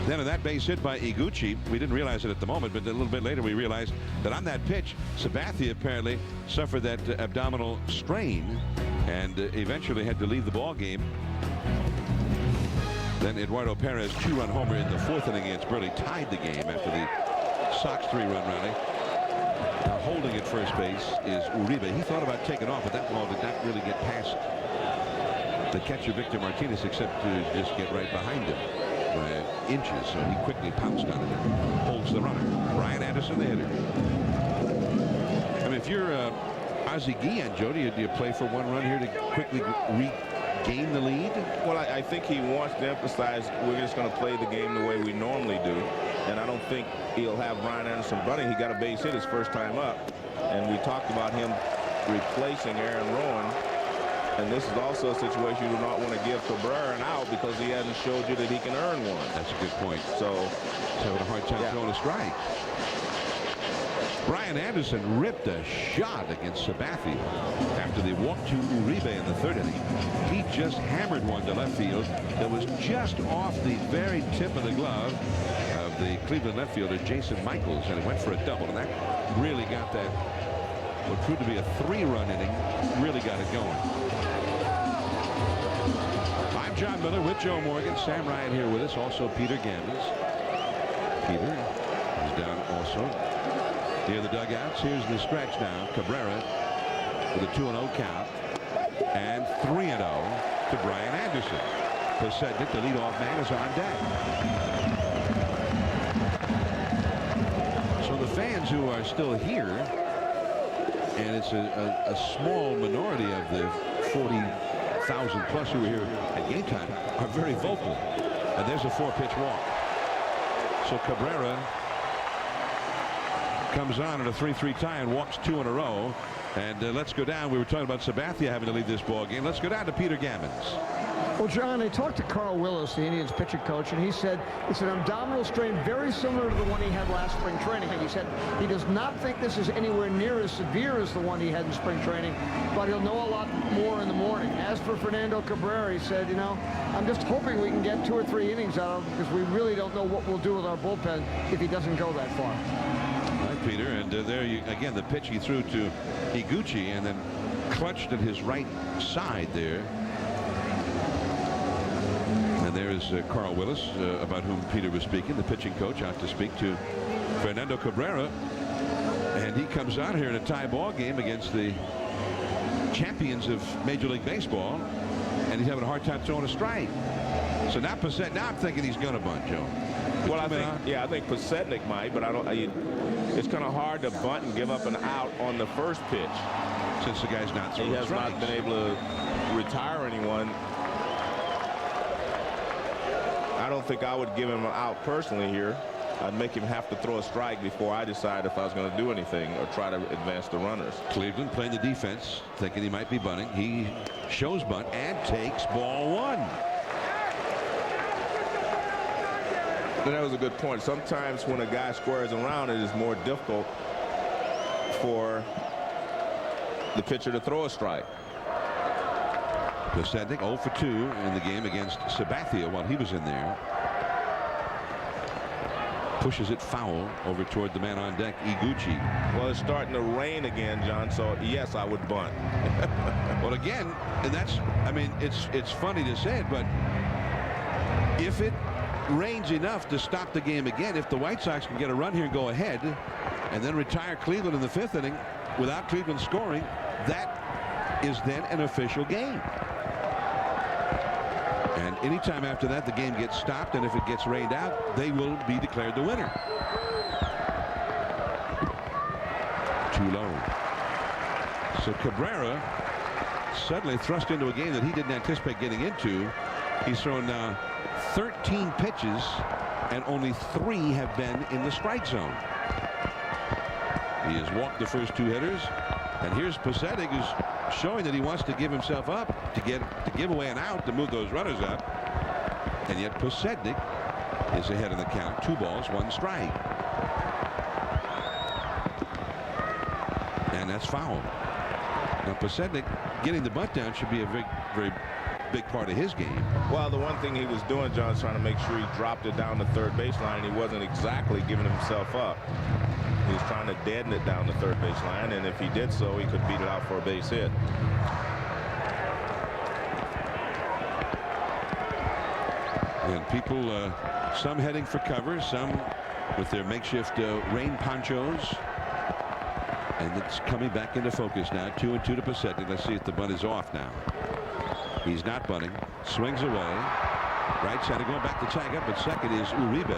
Then on that base hit by Iguchi, we didn't realize it at the moment, but a little bit later we realized that on that pitch, Sabathia apparently suffered that abdominal strain and eventually had to leave the ball game. Then Eduardo Perez, 2-run homer in the 4th inning against Burley, tied the game after the Sox 3-run rally. Now holding at first base is Uribe. He thought about taking off, but that ball did not really get past the catcher Victor Martinez, except to just get right behind him by inches. So he quickly pounced on it and holds the runner. Brian Anderson, the hitter. I mean, if you're Ozzie Guillen, Joe, do you play for one run here to quickly regain the lead? Well, I think he wants to emphasize we're just going to play the game the way we normally do. And I don't think he'll have Brian Anderson bunting. He got a base hit his first time up. And we talked about him replacing Aaron Rowan. And this is also a situation you do not want to give Cabrera an out because he hasn't showed you that he can earn one. That's a good point. So he's having a hard time throwing a strike. Brian Anderson ripped a shot against Sabathia after they walked to Uribe in the third inning. He just hammered one to left field that was just off the very tip of the glove of the Cleveland left fielder Jason Michaels, and it went for a double, and that really got that, what proved to be a 3-run inning, really got it going. I'm John Miller with Joe Morgan. Sam Ryan here with us, also Peter Gambis. Peter is down also near the dugouts. Here's the stretch now. Cabrera with a 2-0 count and 3-0 to Brian Anderson. Posednik, the leadoff man, is on deck. So the fans who are still here, and it's a small minority of the 40,000 plus who are here at game time, are very vocal. And there's a 4-pitch walk. So Cabrera comes on at a 3-3 tie and walks 2 in a row. And let's go down. We were talking about Sabathia having to lead this ball game. Let's go down to Peter Gammons. Well, John, I talked to Carl Willis, the Indians pitching coach, and he said it's an abdominal strain very similar to the one he had last spring training. And he said he does not think this is anywhere near as severe as the one he had in spring training, but he'll know a lot more in the morning. As for Fernando Cabrera, he said, you know, I'm just hoping we can get 2 or 3 innings out of him because we really don't know what we'll do with our bullpen if he doesn't go that far. Peter, and there you again the pitch he threw to Higuchi and then clutched at his right side there. And there is Carl Willis, about whom Peter was speaking, the pitching coach, out to speak to Fernando Cabrera, and he comes out here in a tie ball game against the champions of Major League Baseball, and he's having a hard time throwing a strike. So now I'm thinking he's going to bunt, Joe. Well, I think Posednik might, but it's kind of hard to bunt and give up an out on the first pitch. Since the guy's not throwing strikes. He has not been able to retire anyone. I don't think I would give him an out personally here. I'd make him have to throw a strike before I decide if I was going to do anything or try to advance the runners. Cleveland playing the defense, thinking he might be bunting. He shows bunt and takes ball 1. And that was a good point. Sometimes when a guy squares around, it is more difficult for the pitcher to throw a strike. Posednik 0 for 2 in the game against Sabathia while he was in there. Pushes it foul over toward the man on deck, Higuchi. Well, it's starting to rain again, John, so yes, I would bunt. Well, again, and that's, I mean, it's funny to say it, but if it rains enough to stop the game again, if the White Sox can get a run here and go ahead and then retire Cleveland in the 5th inning without Cleveland scoring, that is then an official game. And anytime after that the game gets stopped, and if it gets rained out, they will be declared the winner. Too low. So Cabrera suddenly thrust into a game that he didn't anticipate getting into. He's thrown now 13 pitches and only 3 have been in the strike zone. He has walked the first 2 hitters, and here's Posednik, who's showing that he wants to give himself up to give away an out to move those runners up, and yet Posednik is ahead in the count. 2 balls, 1 strike, and that's foul. Now Posednik getting the bunt down should be a very big part of his game. Well, the one thing he was doing, John, is trying to make sure he dropped it down the third baseline, and he wasn't exactly giving himself up. He was trying to deaden it down the third baseline, and if he did so, he could beat it out for a base hit. And people, some heading for cover, some with their makeshift rain ponchos. And it's coming back into focus now. 2-2 to Pasetnik. Let's see if the bunt is off now. He's not bunting. Swings away. Right center going back to tag up, but second is Uribe.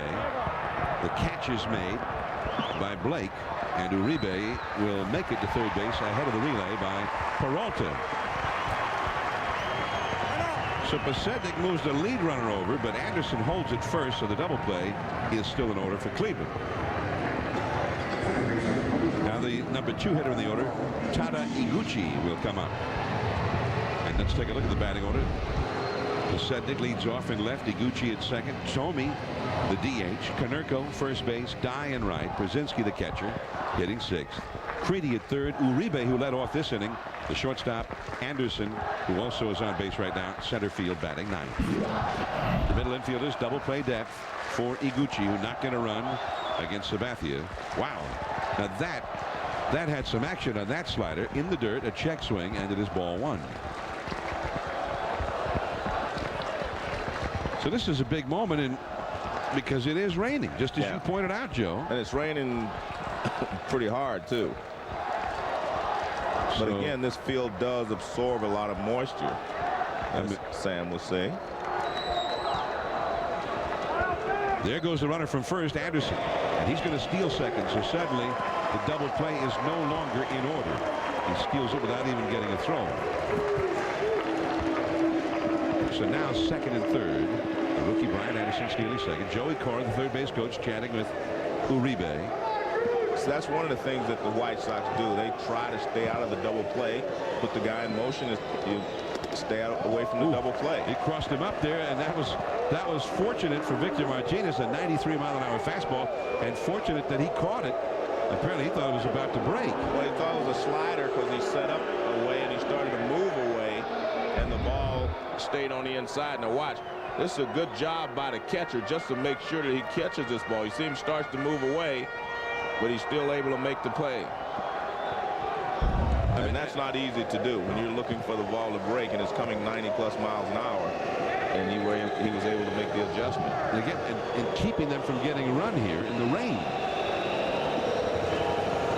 The catch is made by Blake, and Uribe will make it to third base ahead of the relay by Peralta. So Pasetnik moves the lead runner over, but Anderson holds it first, so the double play is still in order for Cleveland. Now the number 2 hitter in the order, Tada Iguchi, will come up. And let's take a look at the batting order. Pasetnik leads off in left, Iguchi at second, Tomey the DH, Konerko first base, Dye in right, Brzezinski the catcher, hitting 6th. Creedy at third, Uribe, who led off this inning, the shortstop, Anderson, who also is on base right now, center field batting 9th. The middle infielders double play depth for Iguchi, who not going to run against Sabathia. Wow. Now that had some action on that slider in the dirt, a check swing, and it is ball 1. So this is a big moment because it is raining, just as you pointed out, Joe. And it's raining pretty hard too. But again, this field does absorb a lot of moisture, as Sam was saying. There goes the runner from first, Anderson, and he's going to steal second. So suddenly the double play is no longer in order. He steals it without even getting a throw. So now second and third. The rookie Brian Anderson stealing second. Joey Cora, the third base coach, chatting with Uribe. So that's one of the things that the White Sox do. They try to stay out of the double play. Put the guy in motion. You stay out away from the double play. He crossed him up there, and that was fortunate for Victor Martinez, a 93-mile-an-hour fastball, and fortunate that he caught it. Apparently he thought it was about to break. Well, he thought it was a slider because he set up away and he started to move away, and the ball stayed on the inside. Now watch. This is a good job by the catcher just to make sure that he catches this ball. You see him starts to move away, but he's still able to make the play. I mean, that's not easy to do when you're looking for the ball to break and it's coming 90-plus miles an hour, and he was able to make the adjustment. And again, and keeping them from getting a run here in the rain.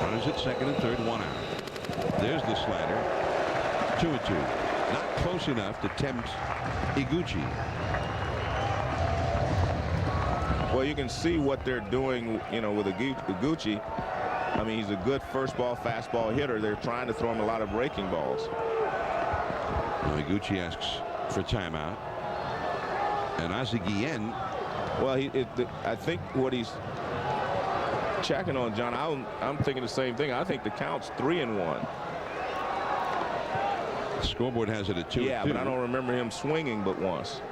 Runners at second and third, 1 out. There's the slider. 2-2. Not close enough to tempt Iguchi. Well, you can see what they're doing, with Iguchi. I mean, he's a good first ball, fastball hitter. They're trying to throw him a lot of breaking balls. Well, Iguchi asks for timeout. And Aziguien. Well, I think what he's checking on, John, I'm thinking the same thing. I think the count's 3-1. The scoreboard has it at 2-2. Yeah, but I don't remember him swinging but once.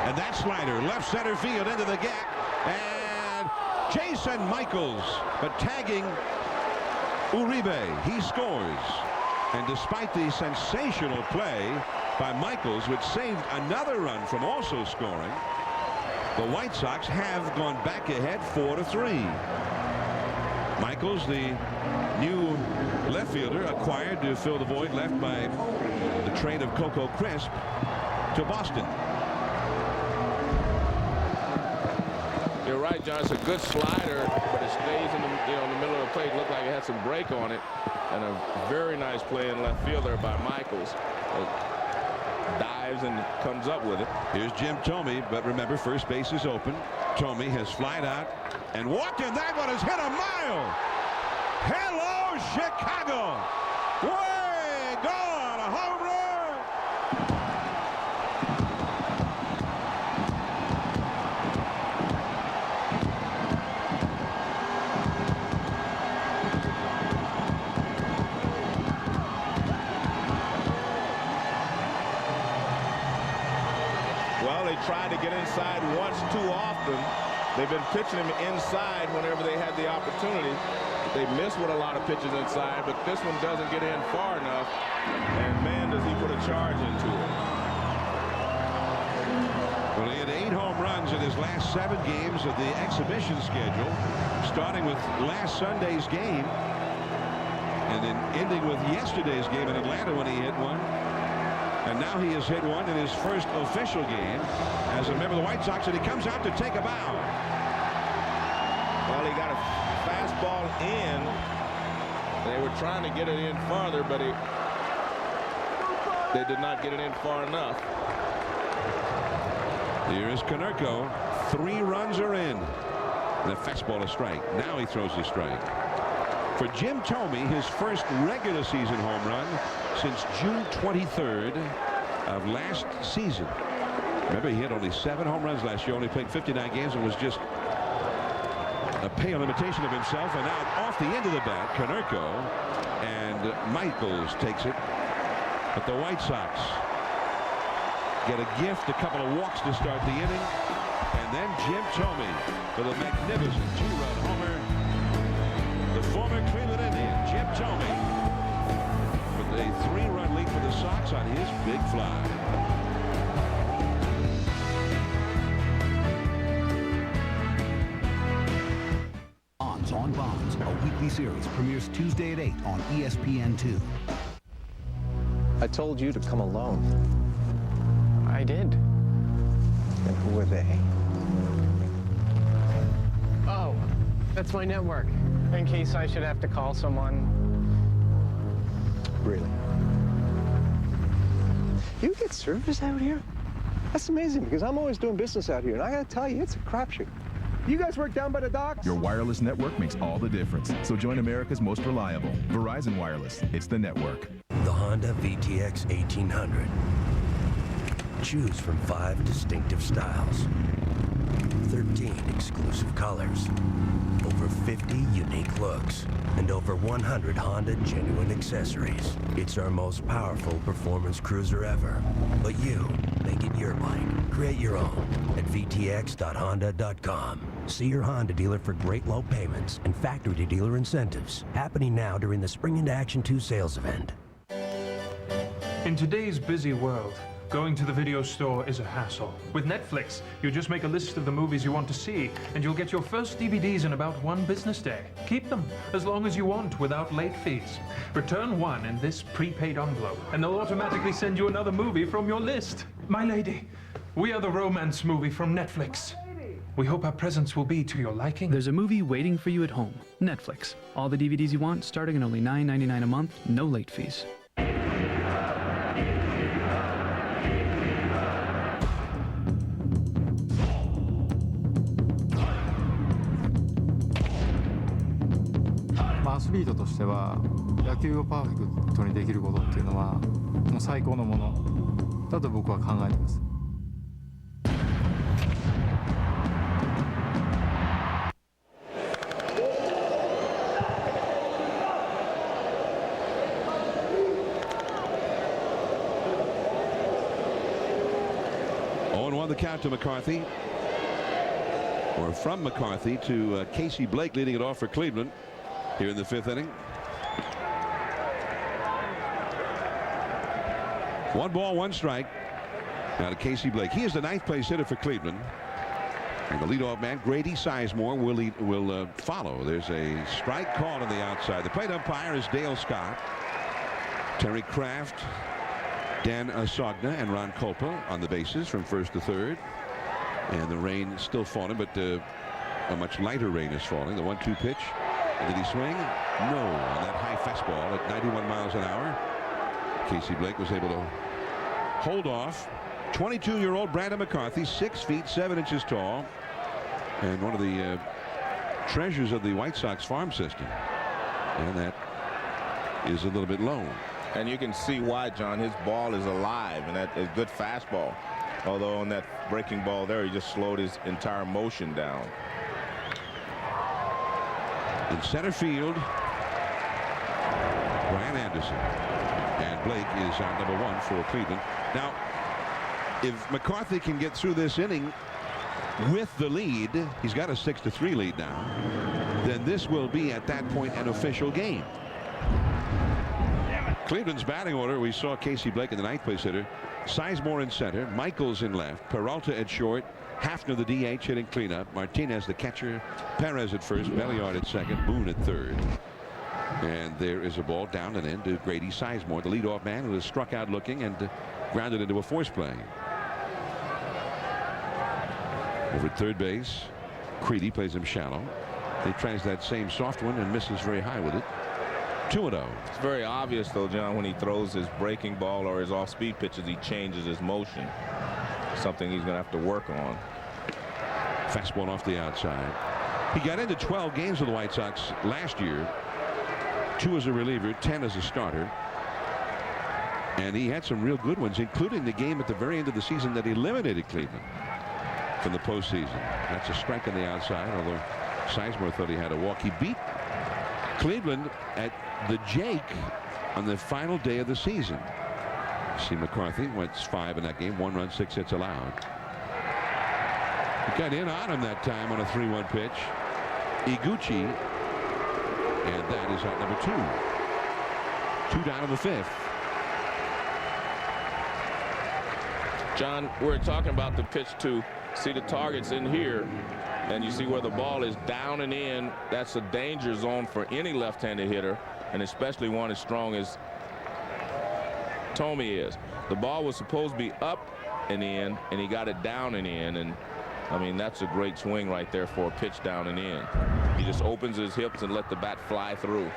And that slider left center field into the gap, and Jason Michaels, but tagging Uribe. He scores, and despite the sensational play by Michaels, which saved another run from also scoring, the White Sox have gone back ahead 4-3. Michaels, the new left fielder, acquired to fill the void left by the trade of Coco Crisp to Boston. You're right, John. It's a good slider, but it stays in the middle of the plate. It looked like it had some break on it, and a very nice play in left field there by Michaels. Dives and comes up with it. Here's Jim Tomey, but remember, first base is open. Tomey has flied out and walked in. That one has hit a mile. Hello, Chicago. Way gone, a home run. Tried to get inside once too often. They've been pitching him inside whenever they had the opportunity. They miss with a lot of pitches inside, but this one doesn't get in far enough. And man, does he put a charge into it. Well, he had 8 home runs in his last 7 games of the exhibition schedule, starting with last Sunday's game and then ending with yesterday's game in Atlanta when he hit one. And now he has hit one in his first official game as a member of the White Sox, and he comes out to take a bow. he got a fastball in. They were trying to get it in farther, but they did not get it in far enough. Here is Konerko. 3 runs are in. The fastball a strike. Now he throws a strike. For Jim Thome, his first regular season home run since June 23rd of last season. Remember, he had only 7 home runs last year, only played 59 games, and was just a pale imitation of himself. And now off the end of the bat, Konerko, and Michaels takes it. But the White Sox get a gift, a couple of walks to start the inning, and then Jim Thome with a magnificent 2-run homer. The former Cleveland Indian, Jim Thome, with a 3-run lead for the Sox on his big fly. On Bonds, a weekly series, premieres Tuesday at 8 on ESPN2. I told you to come alone. I did. And who were they? Oh, that's my network. In case I should have to call someone. Really? You get service out here? That's amazing, because I'm always doing business out here, and I gotta tell you, it's a crapshoot. You guys work down by the docks? Your wireless network makes all the difference. So join America's most reliable. Verizon Wireless. It's the network. The Honda VTX 1800. Choose from 5 distinctive styles, 13 exclusive colors, over 50 unique looks, and over 100 Honda genuine accessories. It's our most powerful performance cruiser ever. But you, make it your bike. Create your own at vtx.honda.com. See your Honda dealer for great low payments and factory dealer incentives. Happening now during the Spring Into Action 2 sales event. In today's busy world, going to the video store is a hassle. With Netflix, you just make a list of the movies you want to see, and you'll get your first DVDs in about 1 business day. Keep them as long as you want without late fees. Return one in this prepaid envelope, and they'll automatically send you another movie from your list. My lady, we are the romance movie from Netflix. We hope our presents will be to your liking. There's a movie waiting for you at home. Netflix. All the DVDs you want, starting at only $9.99 a month, no late fees.アスリートとしては野球をパーフェクトにできることっていうのはもう最高のものだと僕は考えてます。0-1 the count to McCarthy. Or from McCarthy to Casey Blake leading it off for Cleveland here in the 5th inning. 1 ball, 1 strike. Now to Casey Blake. He is the 9th place hitter for Cleveland. And the leadoff man, Grady Sizemore, will follow. There's a strike called on the outside. The plate umpire is Dale Scott. Terry Kraft, Dan Asogna, and Ron Kulpa on the bases from 1st to 3rd. And the rain still falling, but a much lighter rain is falling. The 1-2 pitch. Did he swing? No, on that high fastball at 91 miles an hour. Casey Blake was able to hold off 22-year-old Brandon McCarthy, 6 feet 7 inches tall, and one of the treasures of the White Sox farm system. And that is a little bit low. And you can see why, John. His ball is alive, and that is good fastball. Although on that breaking ball there, he just slowed his entire motion down. In center field, Brian Anderson. And Blake is on number 1 for Cleveland. Now, if McCarthy can get through this inning with the lead, he's got a 6-3 lead now, then this will be at that point an official game. Cleveland's batting order, we saw Casey Blake in the 9th place hitter, Sizemore in center, Michaels in left, Peralta at short, Hafner the DH hitting cleanup, Martinez the catcher, Perez at first, Belliard at second, Boone at third. And there is a ball down and in to Grady Sizemore, the leadoff man who is struck out looking and grounded into a force play. Over at third base, Creedy plays him shallow. He tries that same soft one and misses very high with it. 2-0. It's very obvious, though, John, when he throws his breaking ball or his off-speed pitches, he changes his motion. Something he's going to have to work on. Fastball off the outside. He got into 12 games with the White Sox last year. 2 as a reliever, 10 as a starter. And he had some real good ones, including the game at the very end of the season that eliminated Cleveland from the postseason. That's a strike on the outside, although Sizemore thought he had a walk. He beat Cleveland at the Jake on the final day of the season. See, McCarthy went 5 in that game, 1 run, 6 hits allowed. He got in on him that time on a 3-1 pitch. Iguchi, and that is out number 2. 2 down in the 5th. John, we're talking about the pitch to see the targets in here, and you see where the ball is down and in. That's a danger zone for any left-handed hitter, and especially one as strong as Thome is. The ball was supposed to be up and in, and he got it down and in, and I mean, that's a great swing right there for a pitch down and in. He just opens his hips and let the bat fly through.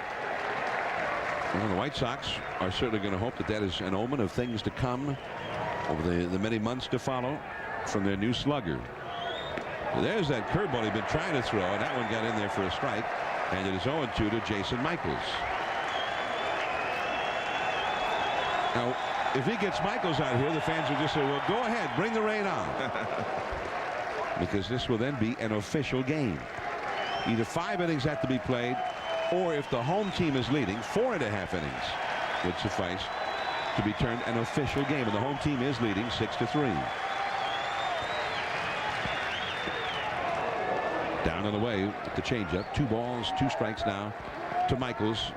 Well, the White Sox are certainly going to hope that that is an omen of things to come over the many months to follow from their new slugger. There's that curveball he'd been trying to throw, and that one got in there for a strike, and it is 0-2 to Jason Michaels. Now, if he gets Michaels out here, the fans will just say, well, go ahead, bring the rain on. Because this will then be an official game. Either 5 innings have to be played, or if the home team is leading, 4.5 innings would suffice to be turned an official game, and the home team is leading 6-3. Down and away with the changeup. 2 balls, 2 strikes now to Michaels,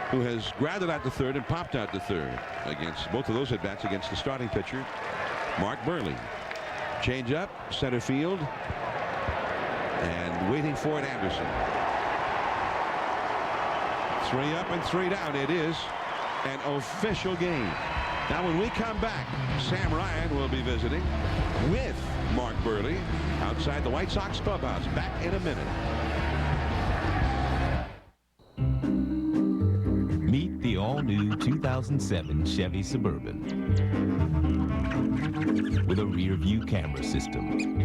who has grounded out to third and popped out to third against both of those at bats against the starting pitcher, Mark Burley. Changeup, center field, and waiting for it, Anderson. 3 up and 3 down. It is an official game. Now, when we come back, Sam Ryan will be visiting with Mark Burley outside the White Sox clubhouse. Back in a minute. Meet the all-new 2007 Chevy Suburban with a rear-view camera system,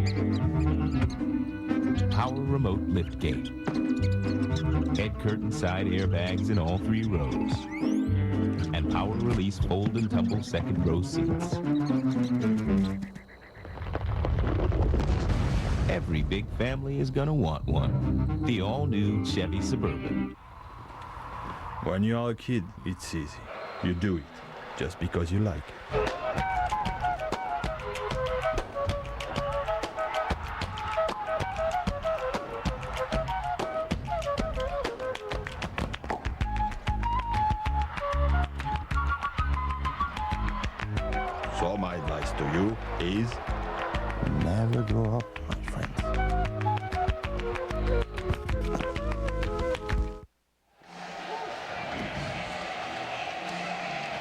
power remote liftgate, head curtain side airbags in all 3 rows, and power release fold and tumble second row seats. Every big family is gonna want one. The all-new Chevy Suburban. When you're a kid, it's easy. You do it just because you like it. So my advice to you is never grow up, my friend.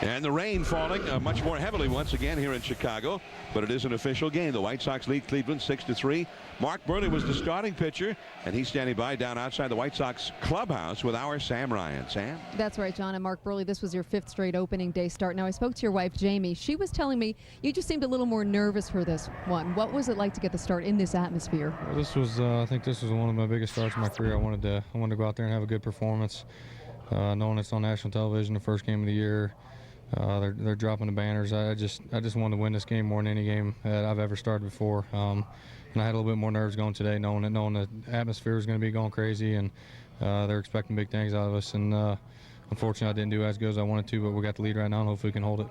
And the rain falling much more heavily once again here in Chicago, but it is an official game. The White Sox lead Cleveland 6-3. Mark Burley was the starting pitcher, and he's standing by down outside the White Sox clubhouse with our Sam Ryan. Sam? That's right, John. And Mark Burley, this was your 5th straight opening day start. Now, I spoke to your wife, Jamie. She was telling me you just seemed a little more nervous for this one. What was it like to get the start in this atmosphere? Well, this was, I think this was one of my biggest starts in my career. I wanted to go out there and have a good performance, knowing it's on national television, the first game of the year. They're dropping the banners. I just wanted to win this game more than any game that I've ever started before. And I had a little bit more nerves going today, knowing the atmosphere was going to be going crazy, and they're expecting big things out of us. And unfortunately, I didn't do as good as I wanted to, but we got the lead right now, and hopefully we can hold it.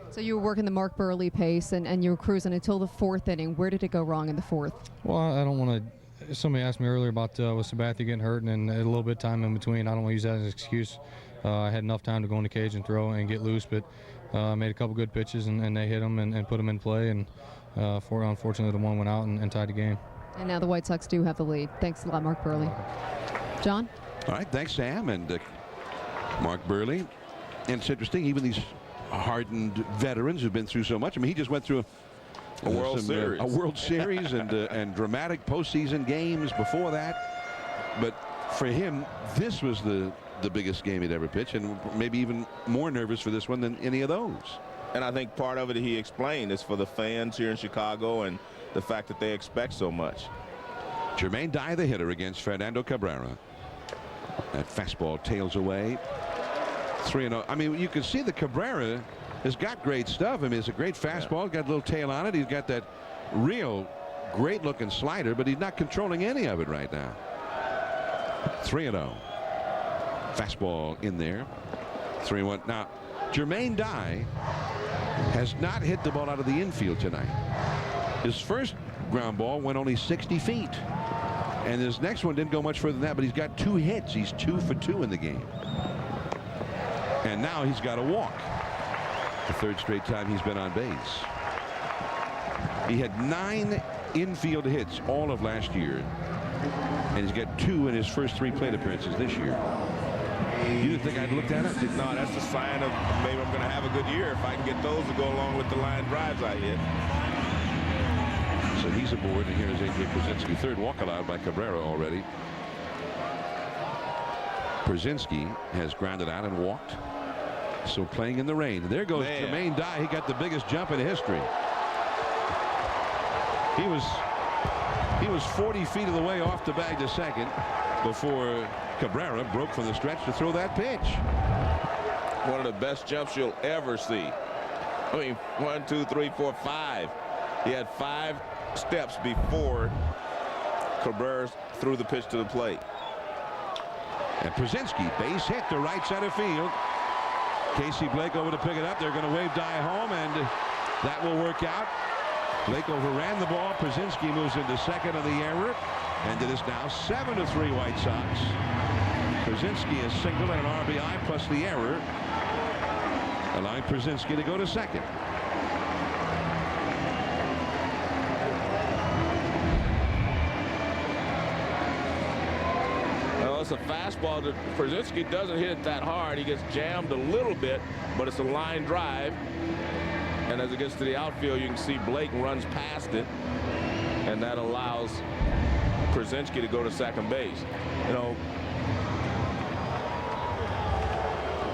So you were working the Mark Burley pace, and you were cruising until the 4th inning. Where did it go wrong in the 4th? Well, I don't want to. Somebody asked me earlier about with Sabathia getting hurt and a little bit of time in between. I don't want to use that as an excuse. I had enough time to go in the cage and throw and get loose, but made a couple good pitches, and they hit them and put them in play. And unfortunately, the one went out and tied the game. And now the White Sox do have the lead. Thanks a lot, Mark Burley. John? All right, thanks, Sam. And Mark Burley. And it's interesting, even these hardened veterans who've been through so much. I mean, he just went through a World Series. A World Series and dramatic postseason games before that. But for him, this was the biggest game he'd ever pitched, and maybe even more nervous for this one than any of those. And I think part of it he explained is for the fans here in Chicago and the fact that they expect so much. Jermaine Dye, the hitter, against Fernando Cabrera. That fastball tails away. 3-0. I mean, you can see that Cabrera has got great stuff. I mean, it's a great fastball. Got a little tail on it. He's got that real great looking slider, but he's not controlling any of it right now. 3-0. Fastball in there. 3-1. Now, Jermaine Dye has not hit the ball out of the infield tonight. His first ground ball went only 60 feet. And his next one didn't go much further than that, but he's got 2 hits. He's 2 for 2 in the game. And now he's got a walk. The third straight time he's been on base. He had 9 infield hits all of last year. And he's got 2 in his first 3 plate appearances this year. You didn't think I'd looked at it? No, that's a sign of maybe I'm going to have a good year if I can get those to go along with the line drives I hit. So he's aboard, and here's A.J. Pierzynski. Third walk allowed by Cabrera already. Pierzynski has grounded out and walked. So playing in the rain. There goes Jermaine Dye. He got the biggest jump in history. He was 40 feet of the way off the bag to second before Cabrera broke from the stretch to throw that pitch. One of the best jumps you'll ever see. I mean, 1, 2, 3, 4, 5. He had 5 steps before Cabrera threw the pitch to the plate. And Pierzynski, base hit to right center field. Casey Blake over to pick it up. They're going to wave Dye home, and that will work out. Blake overran the ball. Pierzynski moves into second on the error, and it is now 7-3 White Sox. Pierzynski is singled and an RBI plus the error, allowing Pierzynski to go to second. Well, it's a fastball that Pierzynski doesn't hit it that hard. He gets jammed a little bit, but it's a line drive. And as it gets to the outfield, you can see Blake runs past it, and that allows Pierzynski to go to second base. You know,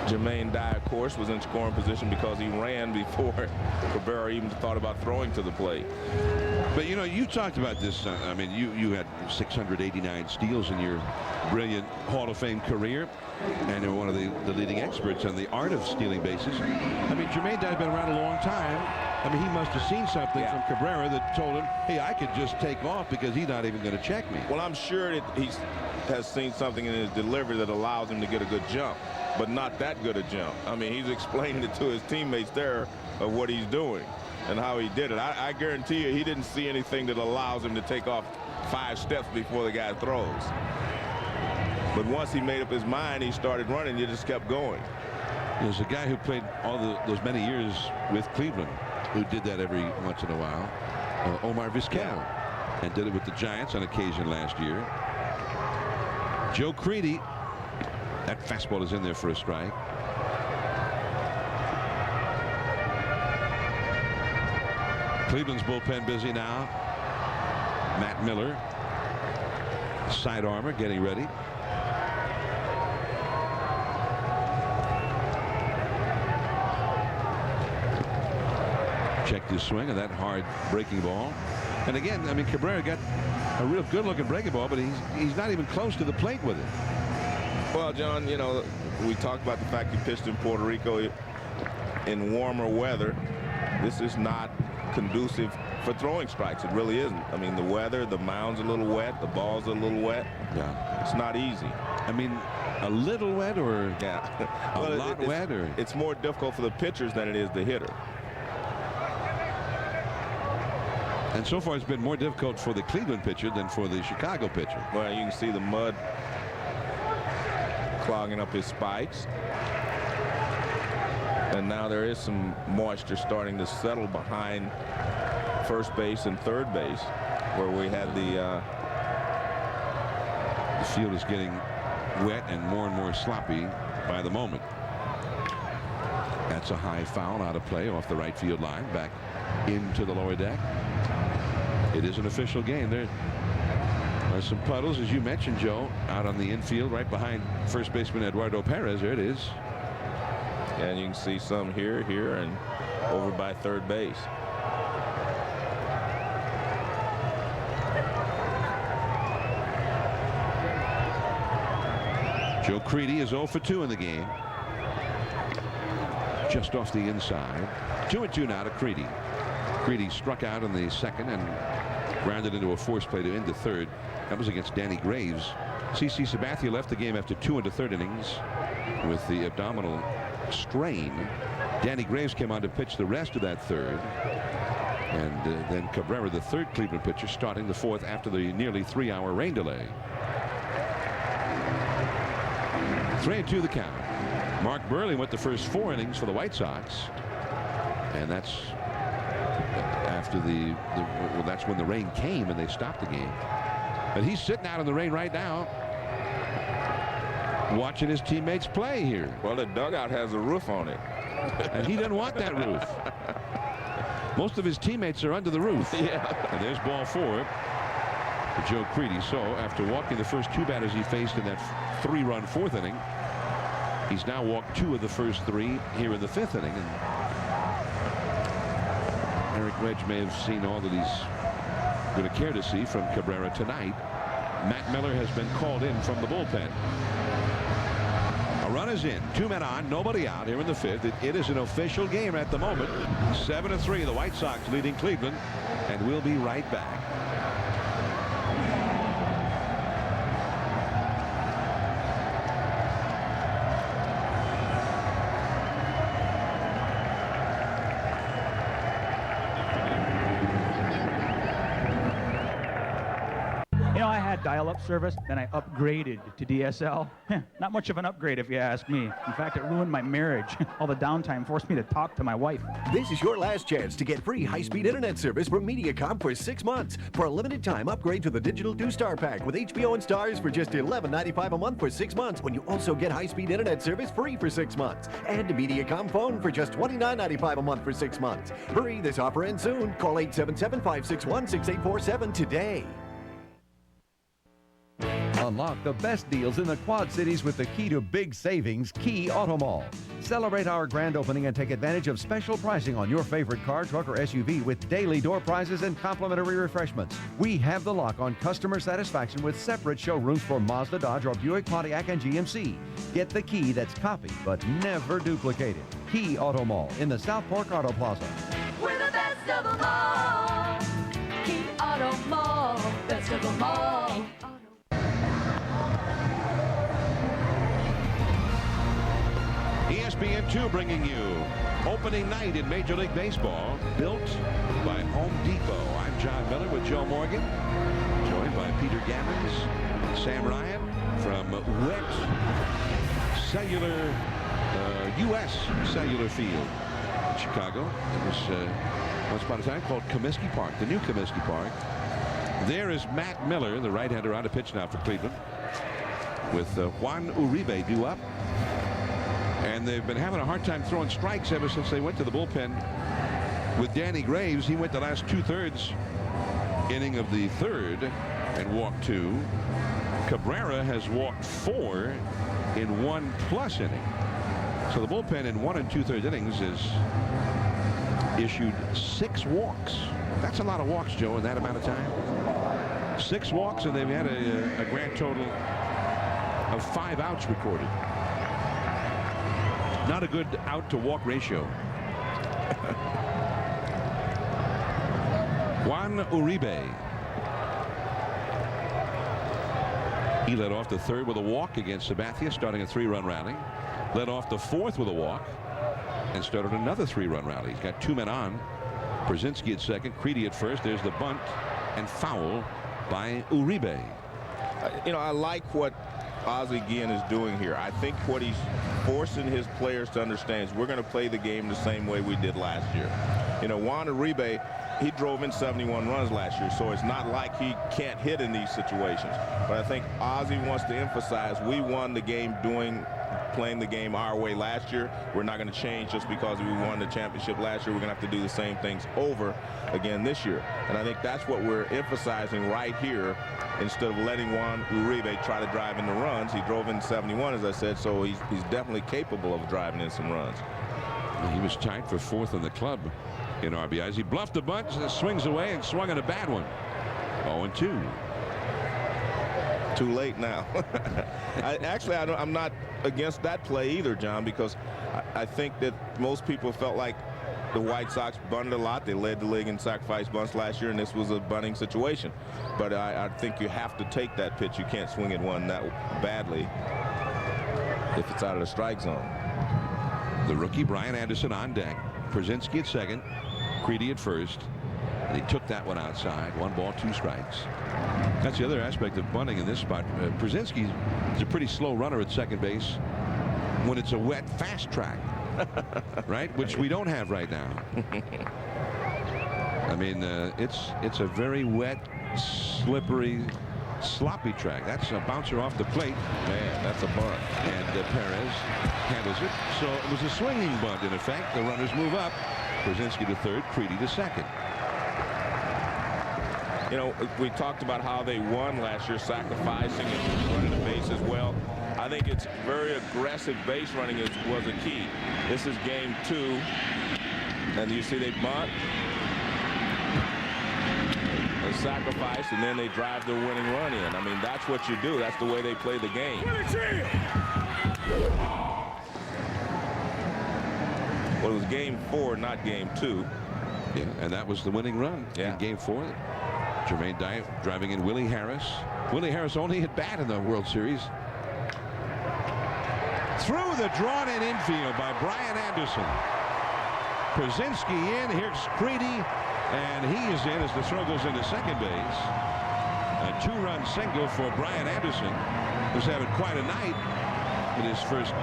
Jermaine Dye, of course, was in scoring position because he ran before Cabrera even thought about throwing to the plate. But, you know, you talked about this. I mean, you had 689 steals in your brilliant Hall of Fame career, and you're one of the leading experts on the art of stealing bases. I mean, Jermaine Dye's been around a long time. I mean, he must have seen something from Cabrera that told him, hey, I could just take off because he's not even going to check me. Well, I'm sure that he has seen something in his delivery that allows him to get a good jump, but not that good a jump. I mean, he's explaining it to his teammates there of what he's doing and how he did it. I guarantee you he didn't see anything that allows him to take off 5 steps before the guy throws. But once he made up his mind, he started running. He just kept going. There's a guy who played all those many years with Cleveland who did that every once in a while, Omar Vizquel, and did it with the Giants on occasion last year. Joe Creedy, that fastball is in there for a strike. Cleveland's bullpen busy now. Matt Miller, side armor, getting ready. Checked his swing of that hard breaking ball. And again, I mean, Cabrera got a real good looking breaking ball, but he's not even close to the plate with it. Well, John, you know, we talked about the fact he pitched in Puerto Rico in warmer weather. This is not conducive for throwing strikes. It really isn't. I mean, the weather, the mound's a little wet, the ball's a little wet. Yeah. It's not easy. I mean, a little wet or a lot wet? Or it's more difficult for the pitchers than it is the hitter. And so far, it's been more difficult for the Cleveland pitcher than for the Chicago pitcher. Well, you can see the mud clogging up his spikes. And now there is some moisture starting to settle behind first base and third base, where we had the field is getting wet and more sloppy by the moment. That's a high foul out of play off the right field line, back into the lower deck. It is an official game. There, Some puddles, as you mentioned, Joe, out on the infield right behind first baseman Eduardo Perez. There it is. And you can see some here, and over by third base. Joe Creedy is 0 for 2 in the game. Just off the inside. 2-2 now to Creedy. Creedy struck out in the second and grounded into a force play to end the third. That was against Danny Graves. CC Sabathia left the game after 2 1/3 innings with the abdominal strain. Danny Graves came on to pitch the rest of that third. And then Cabrera, the third Cleveland pitcher, starting the fourth after the nearly 3-hour rain delay. 3-2 the count. Mark Burley went the first 4 innings for the White Sox. And that's after well, that's when the rain came and they stopped the game. But he's sitting out in the rain right now, watching his teammates play here. Well, the dugout has a roof on it. And he doesn't want that roof. Most of his teammates are under the roof. Yeah. And there's ball 4 for Joe Creedy. So after walking the first 2 batters he faced in that 3-run 4th inning, he's now walked 2 of the first 3 here in the 5th inning. And Eric Wedge may have seen all that he's going to care to see from Cabrera tonight. Matt Miller has been called in from the bullpen. A run is in, 2 men on, nobody out here in the 5th. It is an official game at the moment. 7-3, the White Sox leading Cleveland, and we'll be right back. Dial-up service, then I upgraded to DSL. Not much of an upgrade if you ask me. In fact, it ruined my marriage. All the downtime forced me to talk to my wife. This is your last chance to get free high-speed internet service from Mediacom for 6 months. For a limited time, upgrade to the digital 2-star pack with HBO and Stars for just $11.95 a month for 6 months, when you also get high-speed internet service free for 6 months. And a Mediacom phone for just $29.95 a month for 6 months. Hurry, this offer ends soon. Call 877-561-6847 today. Unlock the best deals in the Quad Cities with the key to big savings, Key Auto Mall. Celebrate our grand opening and take advantage of special pricing on your favorite car, truck, or SUV with daily door prizes and complimentary refreshments. We have the lock on customer satisfaction with separate showrooms for Mazda, Dodge, or Buick, Pontiac, and GMC. Get the key that's copied but never duplicated. Key Auto Mall in the South Fork Auto Plaza. We're the best of them all. Key Auto Mall, best of them all. ESPN2 bringing you opening night in Major League Baseball, built by Home Depot. I'm John Miller with Joe Morgan, joined by Peter Gammons and Sam Ryan from wet cellular, U.S. Cellular Field in Chicago. It was once upon a time called Comiskey Park, the new Comiskey Park. There is Matt Miller, the right-hander, on to pitch now for Cleveland, with Juan Uribe due up. And they've been having a hard time throwing strikes ever since they went to the bullpen with Danny Graves. He went the last 2/3 inning of the 3rd and walked 2. Cabrera has walked 4 in 1+ inning. So the bullpen in 1 2/3 innings has issued 6 walks. That's a lot of walks, Joe, in that amount of time. 6 walks, and they've had a grand total of 5 outs recorded. Not a good out-to-walk ratio. Juan Uribe. He led off the 3rd with a walk against Sabathia, starting a 3-run rally. Led off the 4th with a walk and started another 3-run rally. He's got 2 men on. Brzezinski at second, Creedy at first. There's the bunt and foul by Uribe. I like what Ozzie Guillen is doing here. I think what he's forcing his players to understand is we're going to play the game the same way we did last year. Juan Uribe he drove in 71 runs last year, so it's not like he can't hit in these situations. But I think Ozzie wants to emphasize we won the game playing the game our way last year. We're not going to change just because we won the championship last year. We're going to have to do the same things over again this year. And I think that's what we're emphasizing right here. Instead of letting Juan Uribe try to drive in the runs, he drove in 71, as I said, so he's definitely capable of driving in some runs. He was tied for 4th in the club in RBIs. He bluffed a bunch, swings away, and swung on a bad one. 0-2. Too late now. I'm not against that play either, John, because I think that most people felt like the White Sox bunted a lot. They led the league in sacrifice bunts last year, and this was a bunting situation. But I think you have to take that pitch. You can't swing at one that badly if it's out of the strike zone. The rookie Brian Anderson on deck. Przinsky at second. Creedy at first. And he took that one outside. 1 ball, 2 strikes. That's the other aspect of bunting in this spot. Przinsky is a pretty slow runner at second base when it's a wet fast track. Right? Which we don't have right now. I mean, it's a very wet, slippery, sloppy track. That's a bouncer off the plate. Man, that's a bunt. And Perez handles it. So it was a swinging bunt in effect. The runners move up. Przinsky to third, Creedy to second. You know, we talked about how they won last year, sacrificing and running the base as well. I think it's very aggressive base running was a key. This is game 2. And you see they bunt. They sacrifice, and then they drive their winning run in. I mean, that's what you do. That's the way they play the game. Well, it was game 4, not game 2. Yeah, and that was the winning run in game 4. Jermaine Dye driving in Willie Harris. Willie Harris only hit bat in the World Series. Through the drawn-in infield by Brian Anderson. Przinsky in. Here's Creedy. And he is in as the throw goes into second base. A 2-run single for Brian Anderson, who's having quite a night in his first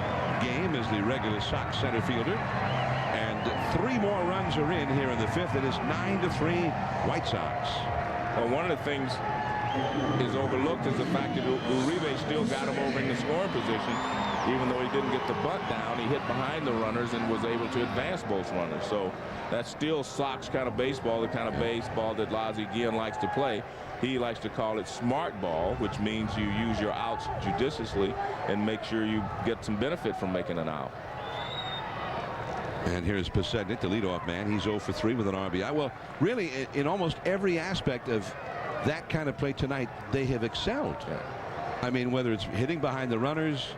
game as the regular Sox center fielder. And 3 more runs are in here in the 5th. It is 9-3 White Sox. Well, one of the things is overlooked is the fact that Uribe still got him over in the scoring position. Even though he didn't get the bunt down, he hit behind the runners and was able to advance both runners. So that's still Sox kind of baseball, the kind of baseball that Ozzie Guillen likes to play. He likes to call it smart ball, which means you use your outs judiciously and make sure you get some benefit from making an out. And here's Posednik, the leadoff man. He's 0 for 3 with an RBI. Well, really, in almost every aspect of that kind of play tonight, they have excelled. I mean, whether it's hitting behind the runners,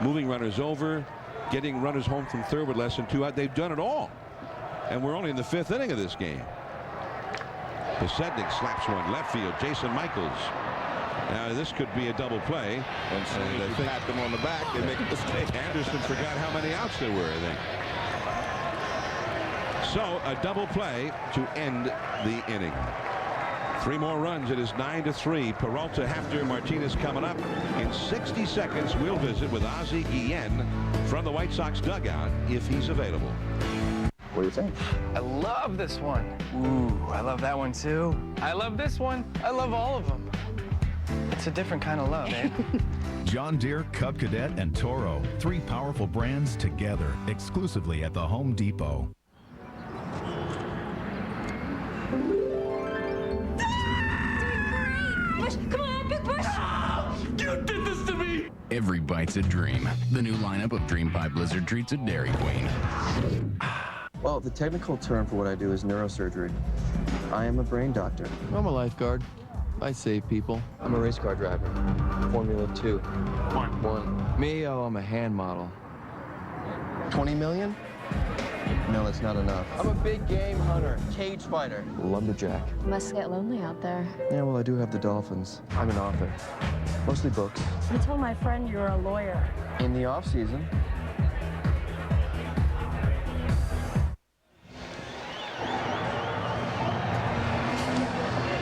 moving runners over, getting runners home from third with less than 2 out, they've done it all. And we're only in the 5th inning of this game. Posednik slaps one left field. Jason Michaels. Now this could be a double play. And so if you pat them on the back, they make a mistake. Anderson forgot how many outs there were, I think. So a double play to end the inning. 3 more runs. It is 9-3. Peralta, Hafter, Martinez coming up. In 60 seconds, we'll visit with Ozzie Guillen from the White Sox dugout if he's available. What do you think? I love this one. Ooh, I love that one too. I love this one. I love all of them. It's a different kind of love, eh? John Deere, Cub Cadet, and Toro. 3 powerful brands together, exclusively at the Home Depot. Come on, Big Bush! You did this to me! Every bite's a dream. The new lineup of Dream Pie Blizzard treats at Dairy Queen. Well, the technical term for what I do is neurosurgery. I am a brain doctor. I'm a lifeguard. I save people. I'm a race car driver. Formula 2. One. Me, oh, I'm a hand model. 20 million? No, that's not enough. I'm a big game hunter, cage fighter, lumberjack. Must get lonely out there. Yeah, well, I do have the dolphins. I'm an author. Mostly books. I told my friend you were a lawyer. In the off season.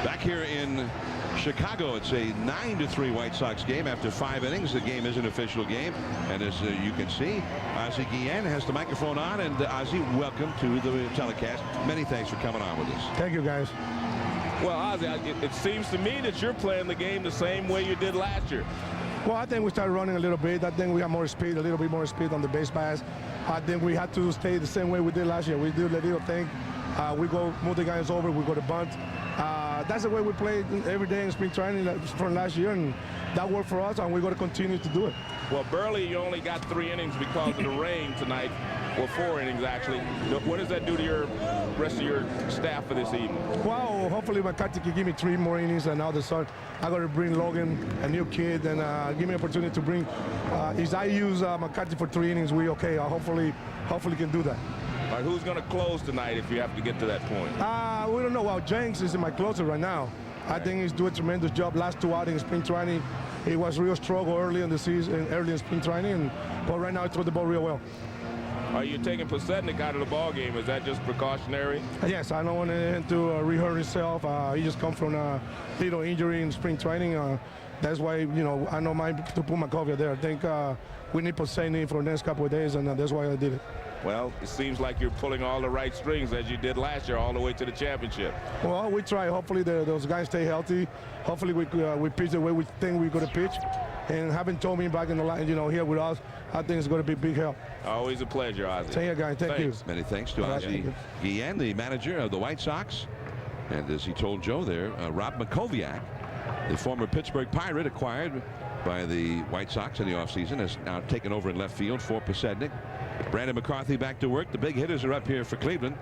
Back here in Chicago. It's a 9-3 White Sox game after 5 innings. The game is an official game. And as you can see, Untitled has the microphone on. And Ozzie, welcome to the telecast. Many thanks for coming on with us. Thank you, guys. Well, Ozzie, it seems to me that you're playing the game the same way you did last year. Well, I think we started running a little bit. I think we got more speed, a little bit more speed on the base pass. I think we had to stay the same way we did last year. We do the little thing. We go move the guys over. We go to bunt. That's the way we played every day in spring training from last year, and that worked for us, and we're going to continue to do it. Well, Burley, you only got 3 innings because of the rain tonight. Well, 4 innings, actually. What does that do to your rest of your staff for this evening? Well, hopefully McCarthy can give me 3 more innings, and now the son. I got to bring Logan, a new kid, and give me an opportunity to bring. If I use McCarthy for 3 innings, we okay. Hopefully can do that. All right, who's going to close tonight if you have to get to that point? We don't know. Well, Jenks is in my closer right now. I think he's doing a tremendous job. Last 2 outings in spring training, it was real struggle early in the season, early in spring training, but right now he threw the ball real well. Are you taking Posednik out of the ball game? Is that just precautionary? Yes, I don't want him to rehurt himself. He just come from a little injury in spring training. That's why, you know, I don't mind to put McCovey there. I think we need Posednik for the next couple of days, and that's why I did it. Well, it seems like you're pulling all the right strings as you did last year all the way to the championship. Well, we try. Hopefully those guys stay healthy. Hopefully we pitch the way we think we're going to pitch. And having Tommy back in the line, you know, here with us, I think it's going to be big help. Always a pleasure, Ozzie. Thank you, guys. Thank you. Many thanks to Ozzie Guillen, the manager of the White Sox. And as he told Joe there, Rob Makoviak, the former Pittsburgh Pirate acquired by the White Sox in the offseason, has now taken over in left field for Posednik. Brandon McCarthy back to work. The big hitters are up here for Cleveland.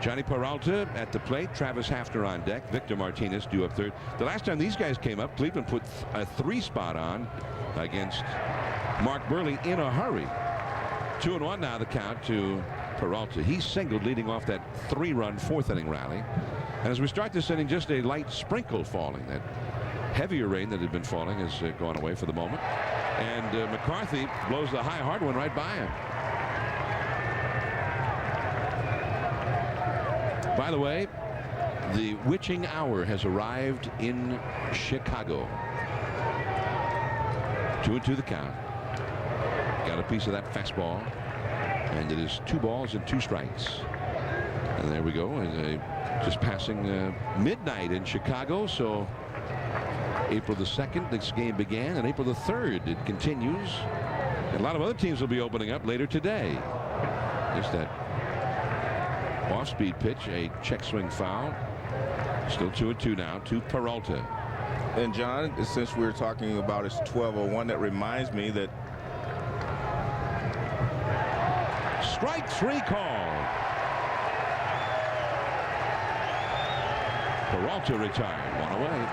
Johnny Peralta at the plate. Travis Hafner on deck. Victor Martinez due up third. The last time these guys came up, Cleveland put a 3-spot on against Mark Burley in a hurry. 2-1 now the count to Peralta. He singled leading off that 3-run 4th inning rally. And as we start this inning, just a light sprinkle falling. That heavier rain that had been falling has gone away for the moment. And McCarthy blows the high hard one right by him. By the way, the witching hour has arrived in Chicago. 2-2 the count. Got a piece of that fastball, and it is 2 balls and 2 strikes. And there we go. Just passing midnight in Chicago. So April the 2nd, this game began, and April the 3rd it continues. And a lot of other teams will be opening up later today. Just that off-speed pitch, a check swing foul. Still 2-2 now to Peralta. And John, since we're talking about it's 12:01, that reminds me that strike 3 called. Peralta retired, 1 away.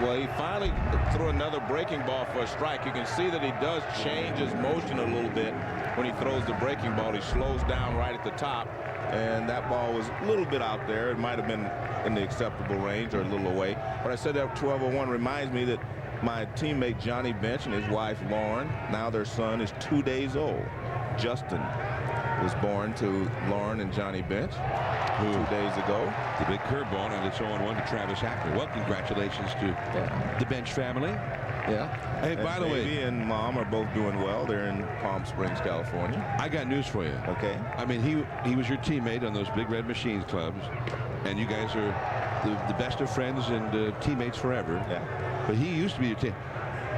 Well, he finally threw another breaking ball for a strike. You can see that he does change his motion a little bit when he throws the breaking ball. He slows down right at the top, and that ball was a little bit out there. It might have been in the acceptable range or a little away. But I said that 12:01 reminds me that my teammate Johnny Bench and his wife Lauren, now their son is 2 days old. Justin was born to Lauren and Johnny Bench 2 days ago. The big curveball, and it's 0-1 to Travis Hafner. Well, congratulations to the Bench family. Yeah. Hey, by the way, baby and mom are both doing well. They're in Palm Springs, California. I got news for you. Okay. I mean, he was your teammate on those Big Red Machines clubs, and you guys are the best of friends and teammates forever. Yeah. But he used to be your team.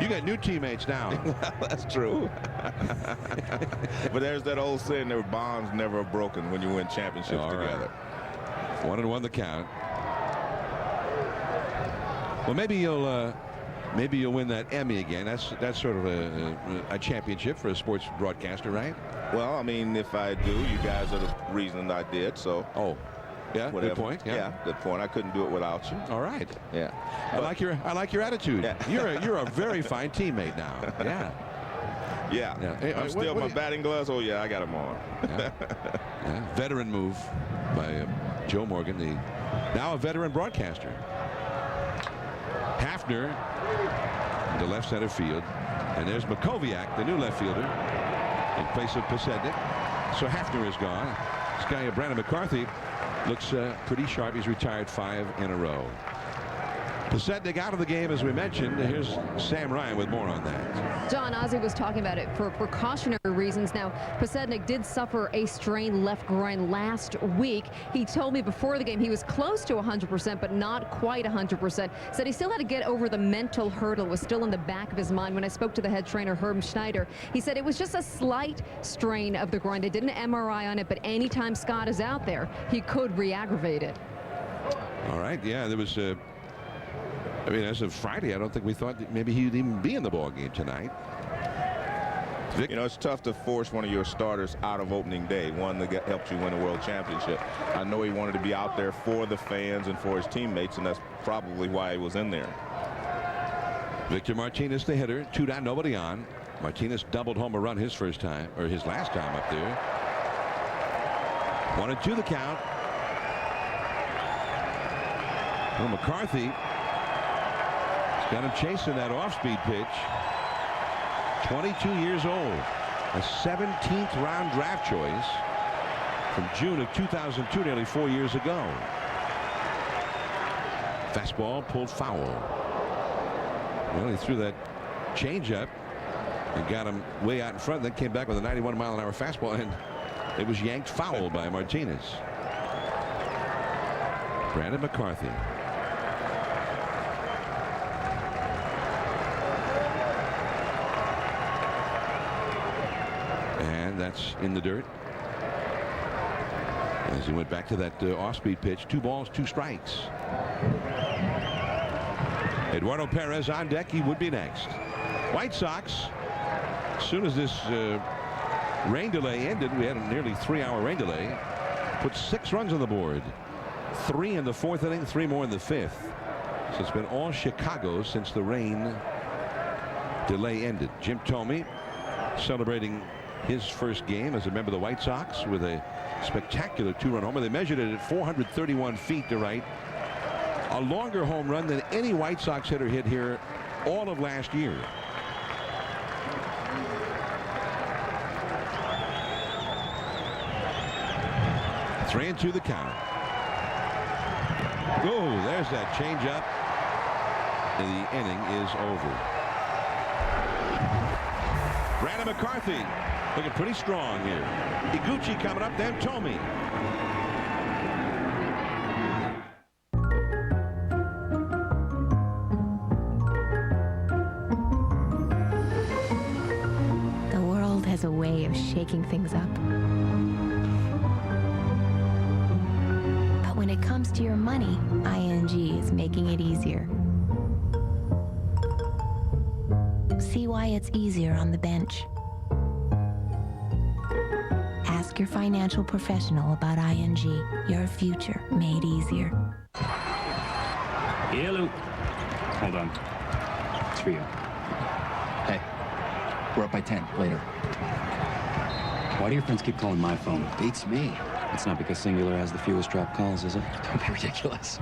You got new teammates now. Well, that's true. But there's that old saying, their bonds never are broken when you win championships together. 1-1 the count. Well, maybe you'll win that Emmy again. That's sort of a championship for a sports broadcaster, right? Well, I mean, if I do, you guys are the reason I did. So. Oh. Yeah, whatever. Good point. Yeah, good point. I couldn't do it without you. All right. Yeah. I like your attitude. Yeah. You're a very fine teammate now. Yeah. Yeah. Hey, I'm still my batting gloves. Oh yeah, I got them on. Yeah. Veteran move by Joe Morgan, now a veteran broadcaster. Hafner to left center field, and there's Makoviak, the new left fielder, in place of Posednik. So Hafner is gone. This guy Brandon McCarthy looks pretty sharp. He's retired 5 in a row. Pasetnik out of the game, as we mentioned. Here's Sam Ryan with more on that. John, Ozzie was talking about it for precautionary reasons. Now, Pasetnik did suffer a strained left groin last week. He told me before the game he was close to 100%, but not quite 100%. Said he still had to get over the mental hurdle. It was still in the back of his mind. When I spoke to the head trainer, Herm Schneider, he said it was just a slight strain of the groin. They did an MRI on it, but anytime Scott is out there, he could re-aggravate it. All right, yeah, there was I mean, as of Friday, I don't think we thought that maybe he'd even be in the ball game tonight. Vic? You know, it's tough to force one of your starters out of opening day, one that helped you win a world championship. I know he wanted to be out there for the fans and for his teammates, and that's probably why he was in there. Victor Martinez, the hitter, 2 down, nobody on. Martinez doubled home a run his first time, or his last time up there. 1-2 the count. Well, McCarthy got him chasing that off-speed pitch. 22 years old. A 17th round draft choice from June of 2002, nearly 4 years ago. Fastball pulled foul. Well, he threw that changeup and got him way out in front, then came back with a 91-mile-an-hour fastball, and it was yanked foul by Martinez. Brandon McCarthy. And that's in the dirt. As he went back to that off-speed pitch. 2 balls, 2 strikes. Eduardo Perez on deck. He would be next. White Sox, as soon as this rain delay ended, we had a nearly 3-hour rain delay, put 6 runs on the board. 3 in the 4th inning, 3 more in the 5th. So it's been all Chicago since the rain delay ended. Jim Thome celebrating his first game as a member of the White Sox with a spectacular 2-run homer. They measured it at 431 feet to right. A longer home run than any White Sox hitter hit here all of last year. Three and 2 the count. Oh, there's that changeup. And the inning is over. Brandon McCarthy looking pretty strong here. Iguchi coming up, then Thome. The world has a way of shaking things up. But when it comes to your money, ING is making it easier. See why it's easier on the bench. Ask your financial professional about ING, your future made easier. Hello. Hold on. It's for you. Hey, we're up by 10. Later. Why do your friends keep calling my phone? Beats me. It's not because Singular has the fewest dropped calls, is it? Don't be ridiculous.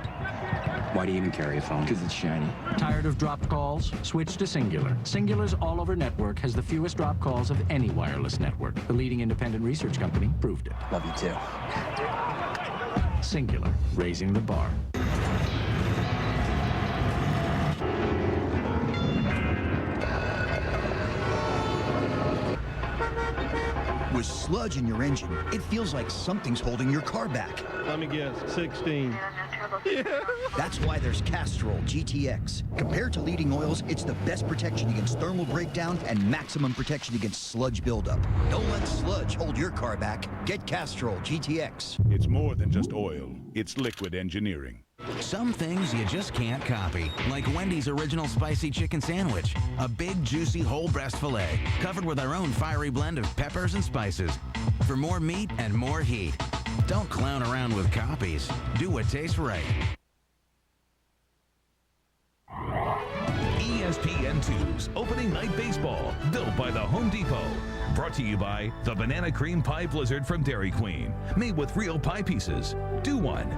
Why do you even carry a phone? Because it's shiny. Tired of dropped calls? Switch to Singular. Singular's all-over network has the fewest dropped calls of any wireless network. The leading independent research company proved it. Love you too. Singular, raising the bar. With sludge in your engine, it feels like something's holding your car back. Let me guess, 16. Yeah. That's why there's Castrol GTX. Compared to leading oils, it's the best protection against thermal breakdown and maximum protection against sludge buildup. Don't let sludge hold your car back. Get Castrol GTX. It's more than just oil. It's liquid engineering. Some things you just can't copy, like Wendy's original spicy chicken sandwich. A big, juicy whole breast filet, covered with our own fiery blend of peppers and spices. For more meat and more heat. Don't clown around with copies. Do what tastes right. ESPN2's opening night baseball, built by the Home Depot. Brought to you by the Banana Cream Pie Blizzard from Dairy Queen. Made with real pie pieces. Do one.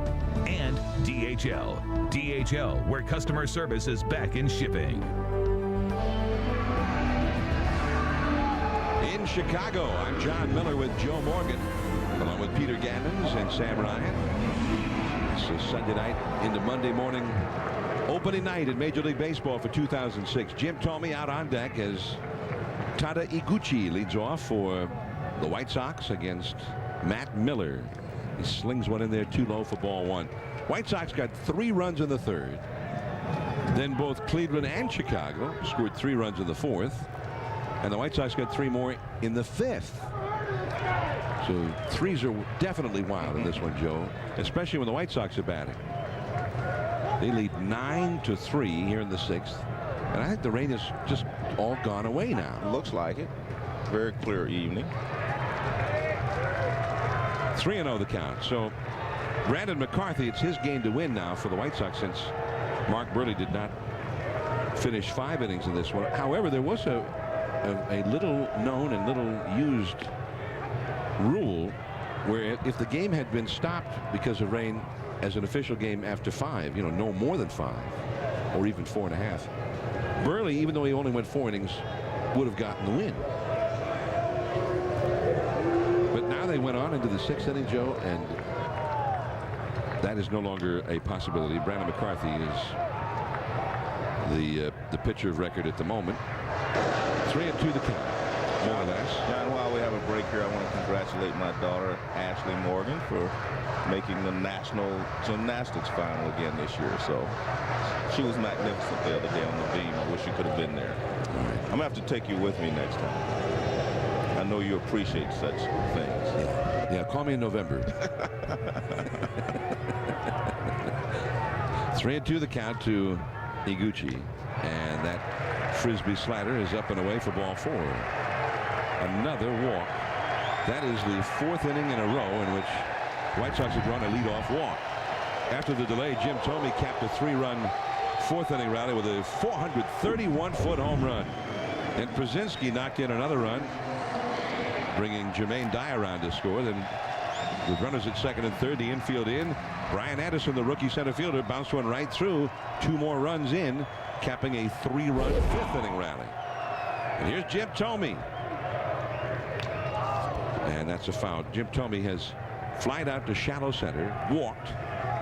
And DHL. DHL, where customer service is back in shipping. In Chicago, I'm John Miller with Joe Morgan, along with Peter Gammons and Sam Ryan. It's a Sunday night into Monday morning Opening night in Major League Baseball for 2006. Jim Thome out on deck as Tada Iguchi leads off for the White Sox against Matt Miller. He slings one in there too low for ball one. White Sox got 3 runs in the 3rd. Then both Cleveland and Chicago scored 3 runs in the 4th. And the White Sox got 3 more in the 5th. So 3s are definitely wild in this one, Joe, especially when the White Sox are batting. They lead 9-3 here in the 6th. And I think the rain has just all gone away now. Looks like it. Very clear evening. 3-0 the count. So Brandon McCarthy, it's his game to win now for the White Sox, since Mark Buehrle did not finish 5 innings in this one. However, there was a little known and little used rule where if the game had been stopped because of rain as an official game after 5, you know, no more than 5 or even 4.5, Buehrle, even though he only went 4 innings, would have gotten the win. But now they went on into the 6th inning, Joe, and that is no longer a possibility. Brandon McCarthy is the pitcher of record at the moment. 3-2 the count, more or less. John, while we have a break here, I want to congratulate my daughter, Ashley Morgan, for making the national gymnastics final again this year. So she was magnificent the other day on the beam. I wish you could have been there. I'm going to have to take you with me next time. I know you appreciate such things. Yeah, call me in November. 3-2 the count to Iguchi, and that frisbee slider is up and away for ball 4. Another walk. That is the 4th inning in a row in which White Sox have run a leadoff walk. After the delay, Jim Thome capped a 3-run 4th inning rally with a 431-foot home run. And Przinsky knocked in another run, bringing Jermaine Dye around to score. Then with runners at 2nd and 3rd, the infield in. Brian Anderson, the rookie center fielder, bounced one right through. 2 more runs in, capping a 3-run 5th inning rally. And here's Jim Thome. And that's a foul. Jim Thome has flied out to shallow center, walked,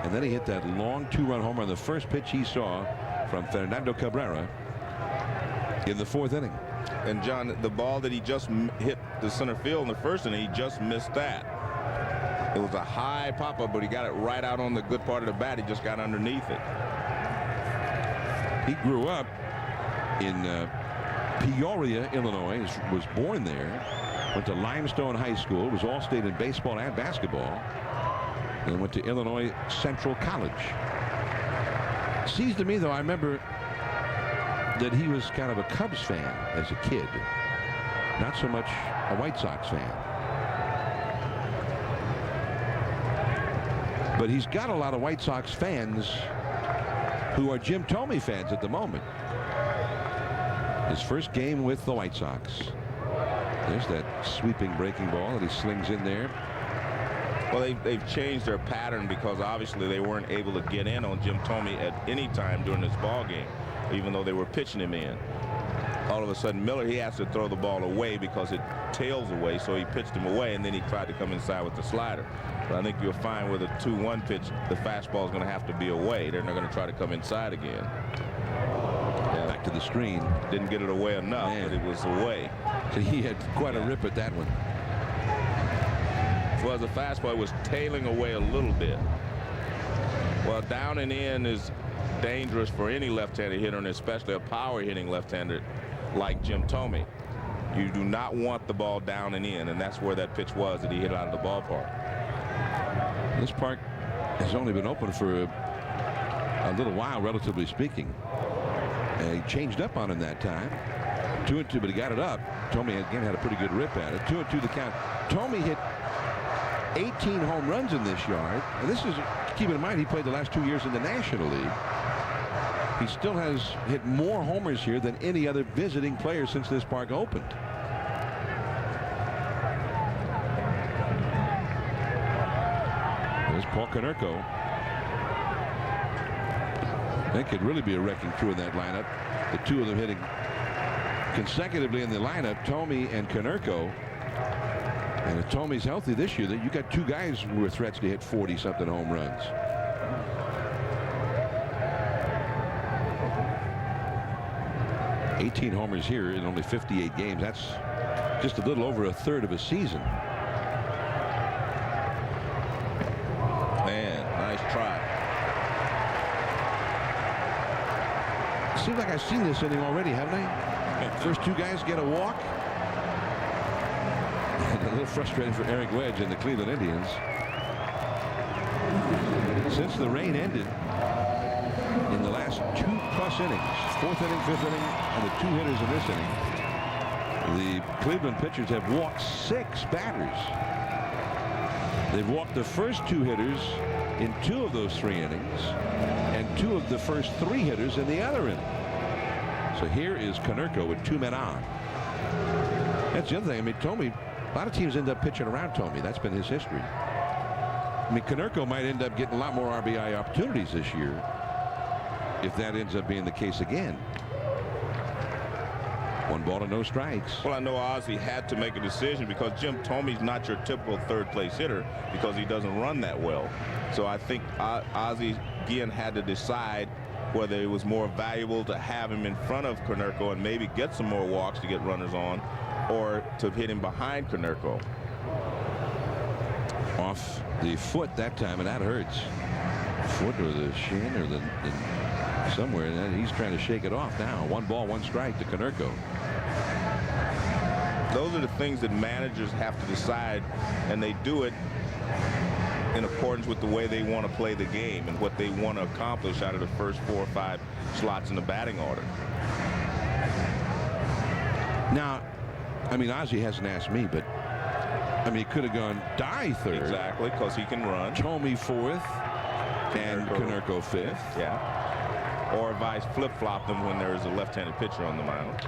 and then he hit that long 2-run homer on the first pitch he saw from Fernando Cabrera in the 4th inning. And John, the ball that he just hit the center field in the 1st inning, he just missed that. It was a high pop-up, but he got it right out on the good part of the bat. He just got underneath it. He grew up in Peoria, Illinois, was born there, went to Limestone High School, was All-State in baseball and basketball, and went to Illinois Central College. Seems to me, though, I remember that he was kind of a Cubs fan as a kid, not so much a White Sox fan. But he's got a lot of White Sox fans who are Jim Thome fans at the moment. His first game with the White Sox. There's that sweeping breaking ball that he slings in there. Well, they've changed their pattern because obviously they weren't able to get in on Jim Thome at any time during this ball game, even though they were pitching him in. All of a sudden, Miller, he has to throw the ball away because it tails away, so he pitched him away, and then he tried to come inside with the slider. But I think you'll find with a 2-1 pitch, the fastball is going to have to be away. They're not going to try to come inside again. Yeah. Back to the screen. Didn't get it away enough, but it was away. So he had quite a rip at that one. Well, the fastball was tailing away a little bit. Well, down and in is dangerous for any left-handed hitter, and especially a power-hitting left-hander like Jim Thome. You do not want the ball down and in, and that's where that pitch was that he hit out of the ballpark. This park has only been open for a little while, relatively speaking. He changed up on him that time. 2-2, but he got it up. Thome again had a pretty good rip at it. 2-2 the count. Thome hit 18 home runs in this yard. And this is, keep in mind, he played the last 2 years in the National League. He still has hit more homers here than any other visiting player since this park opened. There's Paul Konerko. That could really be a wrecking crew in that lineup. The two of them hitting consecutively in the lineup, Thome and Konerko. And if Thome's healthy this year, you got 2 guys who are threats to hit 40-something home runs. 18 homers here in only 58 games. That's just a little over a third of a season. Man, nice try. Seems like I've seen this inning already, haven't I? First two guys get a walk. And a little frustrating for Eric Wedge and the Cleveland Indians. Since the rain ended in the last 2+ innings, 4th inning, 5th inning, and the 2 hitters in this inning, the Cleveland pitchers have walked 6 batters. They've walked the first 2 hitters in 2 of those 3 innings and 2 of the first 3 hitters in the other inning. So here is Konerko with 2 men on. That's the other thing. I mean, Tomey, a lot of teams end up pitching around Tomey. That's been his history. I mean, Konerko might end up getting a lot more RBI opportunities this year if that ends up being the case again. 1 ball and no strikes. Well, I know Ozzie had to make a decision because Jim Tomey's not your typical third-place hitter because he doesn't run that well. So I think Ozzie again had to decide whether it was more valuable to have him in front of Konerko and maybe get some more walks to get runners on, or to hit him behind Konerko. Off the foot that time, and that hurts. Foot or the shin or the somewhere, and he's trying to shake it off now. 1 ball, 1 strike to Konerko. Those are the things that managers have to decide, and they do it in accordance with the way they want to play the game and what they want to accomplish out of the first 4 or 5 slots in the batting order. Now, I mean, Ozzie hasn't asked me, but I mean, he could have gone Dye 3rd. Exactly, because he can run. Tomey 4th and Konerko 5th. Yeah. Or vice flip-flop them when there's a left-handed pitcher on the mound.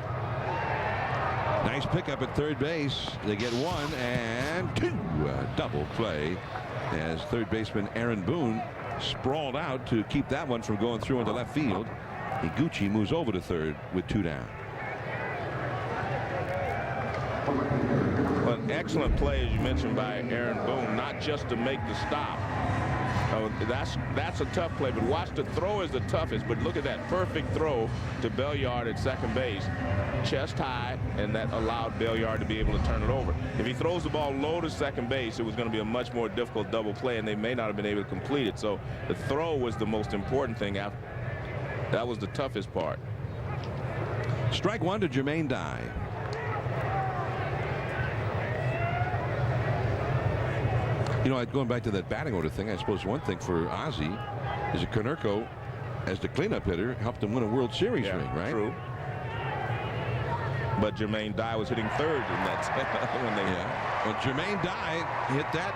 Nice pickup at third base. They get 1 and 2. Double play as third baseman Aaron Boone sprawled out to keep that one from going through into left field. Higuchi moves over to third with 2 down. Well, an excellent play, as you mentioned, by Aaron Boone, not just to make the stop. That's a tough play, but watch, the throw is the toughest. But look at that perfect throw to Belliard at second base, chest high, and that allowed Belliard to be able to turn it over. If he throws the ball low to second base, it was going to be a much more difficult double play, and they may not have been able to complete it. So the throw was the most important thing. That was the toughest part. Strike 1 to Jermaine Dye. You know, going back to that batting order thing, I suppose one thing for Ozzie is that Konerko, as the cleanup hitter, helped him win a World Series ring, right? True. But Jermaine Dye was hitting 3rd in that when they Well, Jermaine Dye hit that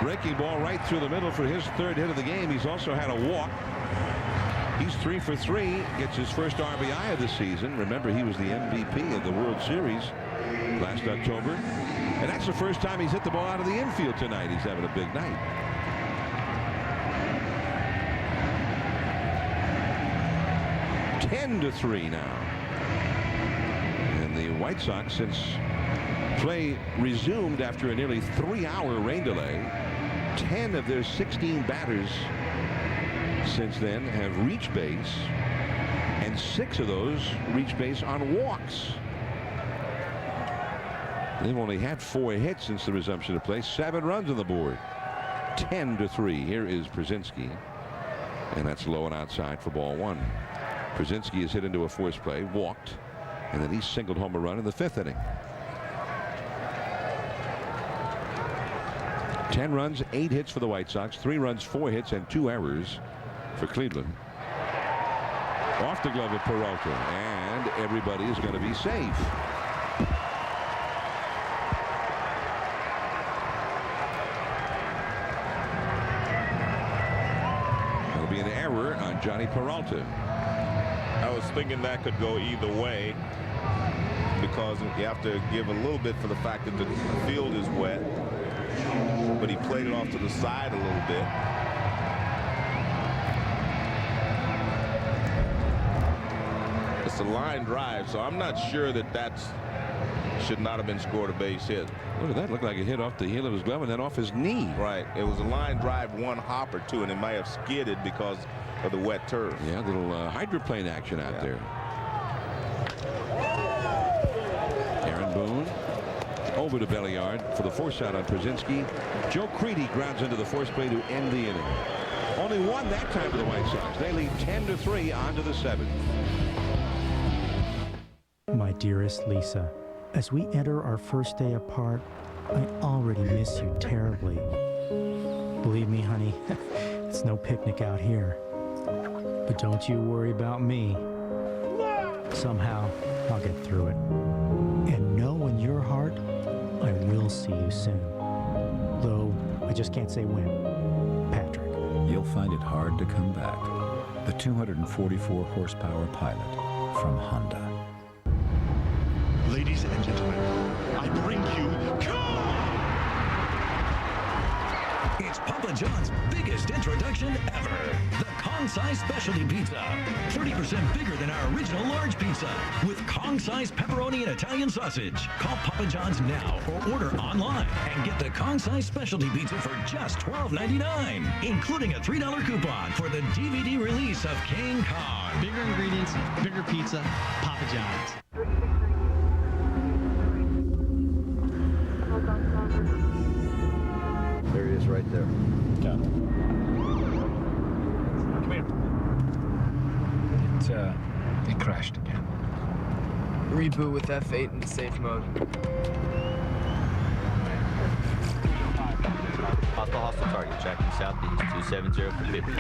breaking ball right through the middle for his 3rd hit of the game. He's also had a walk. He's 3 for 3, gets his first RBI of the season. Remember, he was the MVP of the World Series last October. And that's the first time he's hit the ball out of the infield tonight. He's having a big night. (10-3) now. And the White Sox, since play resumed after a nearly 3-hour rain delay, 10 of their 16 batters since then have reached base, and 6 of those reached base on walks. They've only had 4 hits since the resumption of play. 7 runs on the board. 10-3. Here is Przinsky, and that's low and outside for ball 1. Przinsky is hit into a force play, walked, and then he singled home a run in the 5th inning. 10 runs, 8 hits for the White Sox, 3 runs, 4 hits, and 2 errors for Cleveland. Off the glove of Peralta, and everybody is going to be safe. Be an error on Johnny Peralta. I was thinking that could go either way because you have to give a little bit for the fact that the field is wet, but he played it off to the side a little bit. It's a line drive, so I'm not sure that that's should not have been scored a base hit. Look at that. Looked like it hit off the heel of his glove and then off his knee. Right. It was a line drive, 1 hopper too, and it might have skidded because of the wet turf. Yeah, a little hydroplane action out there. over to Belliard for the force out on Przinski. Joe Creedy grounds into the force play to end the inning. Only one that time for the White Sox. They lead 10-3 on to the 7th. My dearest Lisa, as we enter our first day apart, I already miss you terribly. Believe me, honey, it's no picnic out here. But don't you worry about me. Somehow, I'll get through it. And know in your heart, I will see you soon. Though, I just can't say when. Patrick. You'll find it hard to come back. The 244 horsepower Pilot from Honda. Ladies and gentlemen, I bring you It's Papa John's biggest introduction ever. The Kong-size specialty pizza. 30% bigger than our original large pizza. With Kong-size pepperoni and Italian sausage. Call Papa John's now or order online and get the Kong-size specialty pizza for just $12.99, including a $3 coupon for the DVD release of King Kong. Bigger ingredients, bigger pizza, Papa John's. There he is right there. Come here. It crashed again. Reboot with F8 in safe mode. Hostile target. Tracking southeast 270 for 50.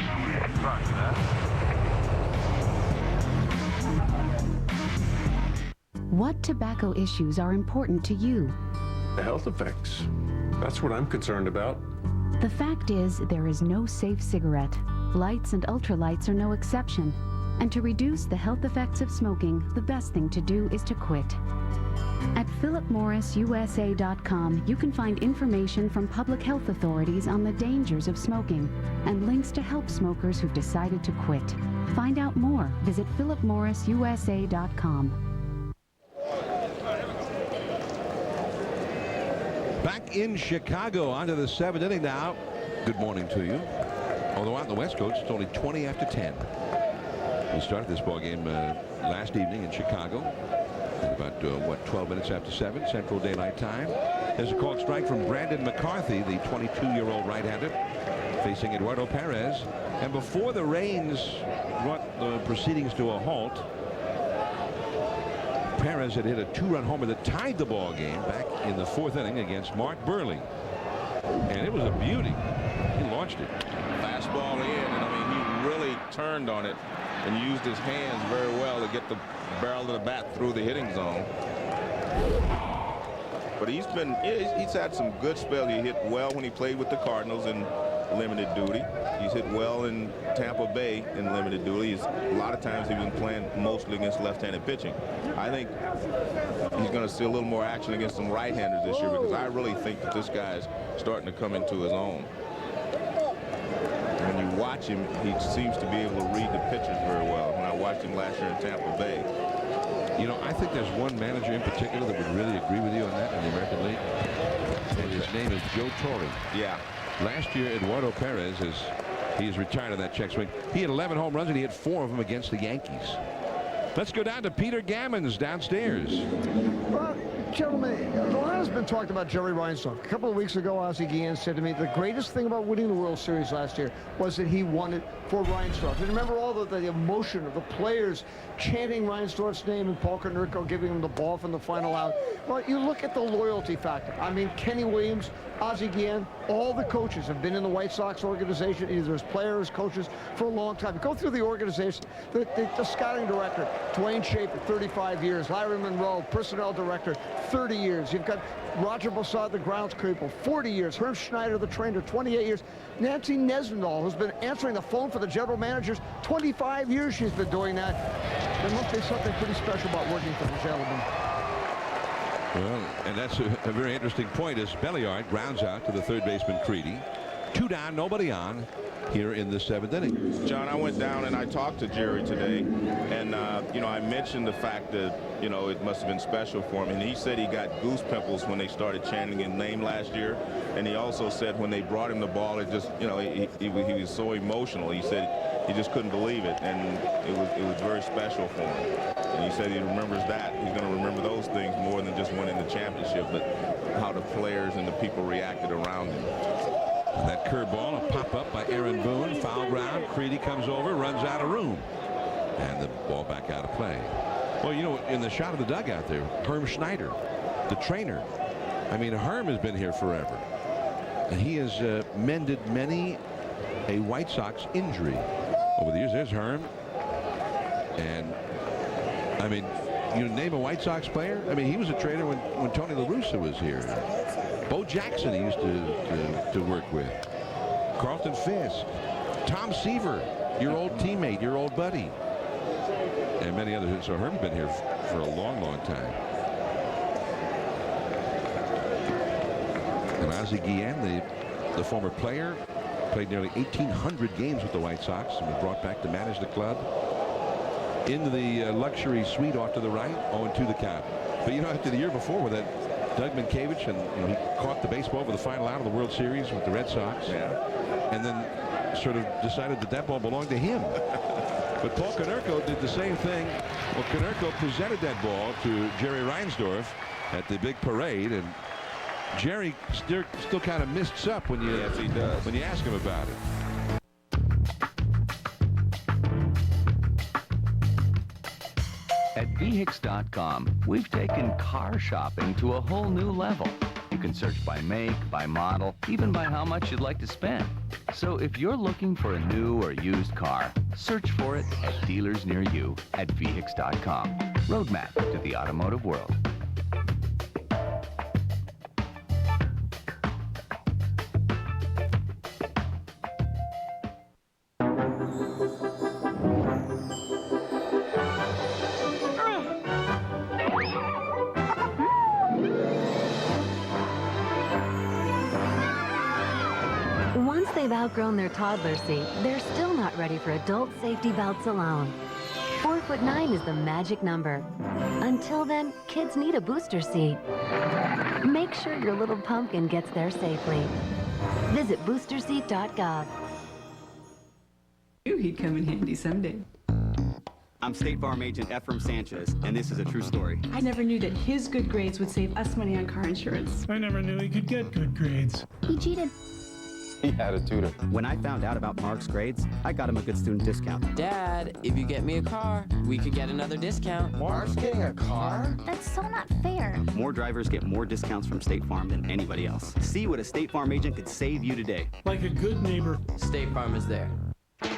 Roger that. What tobacco issues are important to you? The health effects. That's what I'm concerned about. The fact is, there is no safe cigarette. Lights and ultralights are no exception. And to reduce the health effects of smoking, the best thing to do is to quit. At philipmorrisusa.com, you can find information from public health authorities on the dangers of smoking and links to help smokers who've decided to quit. Find out more. Visit philipmorrisusa.com. Back in Chicago, onto the 7th inning now. Good morning to you. Although out on the West Coast, it's only 20 after 10. We started this ball game last evening in Chicago at about 12 minutes after 7 Central Daylight Time. There's a called strike from Brandon McCarthy, the 22-year-old right-hander, facing Eduardo Perez. And before the rains brought the proceedings to a halt, Perez had hit a 2-run homer that tied the ball game back in the 4th inning against Mark Burley. And it was a beauty. He launched it. Fastball in, and I mean, he really turned on it and used his hands very well to get the barrel of the bat through the hitting zone. But he's had some good spells. He hit well when he played with the Cardinals in limited duty. He's hit well in Tampa Bay in limited duty. A lot of times he's been playing mostly against left-handed pitching. I think he's going to see a little more action against some right-handers this year, because I really think that this guy's starting to come into his own. When you watch him, he seems to be able to read the pitchers very well. When I watched him last year in Tampa Bay. You know, I think there's one manager in particular that would really agree with you on that in the American League. And his name is Joe Torre. Yeah. Last year, Eduardo Perez he's retired on that check swing. He had 11 home runs and he had 4 of them against the Yankees. Let's go down to Peter Gammons downstairs. Well, gentlemen, a lot has been talked about Jerry Reinsdorf. A couple of weeks ago, Ozzie Guillen said to me the greatest thing about winning the World Series last year was that he won it for Reinsdorf. And remember all the emotion of the players chanting Reinsdorf's name and Paul Konerko giving him the ball from the final out. Well, you look at the loyalty factor. I mean, Kenny Williams, Ozzie Guillen, all the coaches have been in the White Sox organization, either as players, coaches, for a long time. Go through the organization, the scouting director, Dwayne Schaefer, 35 years. Larry Monroe, personnel director, 30 years. You've got Roger Bosad, the groundskeeper, 40 years. Herm Schneider, the trainer, 28 years. Nancy Nesvendal, who's been answering the phone for the general managers, 25 years she's been doing that. There must be something pretty special about working for the gentleman. Well, and that's a very interesting point as Belliard grounds out to the third baseman Creedy. 2 down, nobody on here in the 7th inning. John, I went down and I talked to Jerry today, and you know, I mentioned the fact that, you know, it must have been special for him, and he said he got goose pimples when they started chanting his name last year, and he also said when they brought him the ball, it just, you know, he was so emotional. He said he just couldn't believe it, and it was very special for him. And he said he remembers that. He's going to remember those things more than just winning winning the championship, but how the players and the people reacted around him. And that curveball, a pop-up by Aaron Boone, foul ground. Creedy comes over, runs out of room. And the ball back out of play. Well, you know, in the shot of the dugout there, Herm Schneider, the trainer. I mean, Herm has been here forever. And he has mended many a White Sox injury over the years. There's Herm. And, I mean, you name a White Sox player? I mean, he was a trainer when Tony La Russa was here. Bo Jackson he used to work with. Carlton Fisk. Tom Seaver, your old teammate, your old buddy. And many others. So Herm's been here for a long, long time. And Ozzie Guillen, the former player, played nearly 1,800 games with the White Sox and was brought back to manage the club. Into the luxury suite off to the right, 0-2 the count. But you know, after the year before with that Doug Minkiewicz, and you know, he caught the baseball for the final out of the World Series with the Red Sox, and then sort of decided that ball belonged to him. But Paul Konerko did the same thing. Well, Konerko presented that ball to Jerry Reinsdorf at the big parade, and Jerry still kind of mists up when you when you ask him about it. At VHIX.com, we've taken car shopping to a whole new level. You can search by make, by model, even by how much you'd like to spend. So if you're looking for a new or used car, search for it at dealers near you at VHIX.com. Roadmap to the automotive world. Once they've outgrown their toddler seat, they're still not ready for adult safety belts alone. 4'9" is the magic number. Until then, kids need a booster seat. Make sure your little pumpkin gets there safely. Visit boosterseat.gov. Knew he'd come in handy someday. I'm State Farm Agent Ephraim Sanchez, and this is a true story. I never knew that his good grades would save us money on car insurance. I never knew he could get good grades. He cheated. He had a tutor. When I found out about Mark's grades, I got him a good student discount. Dad, if you get me a car, we could get another discount. Mark's getting a car? That's so not fair. More drivers get more discounts from State Farm than anybody else. See what a State Farm agent could save you today. Like a good neighbor. State Farm is there.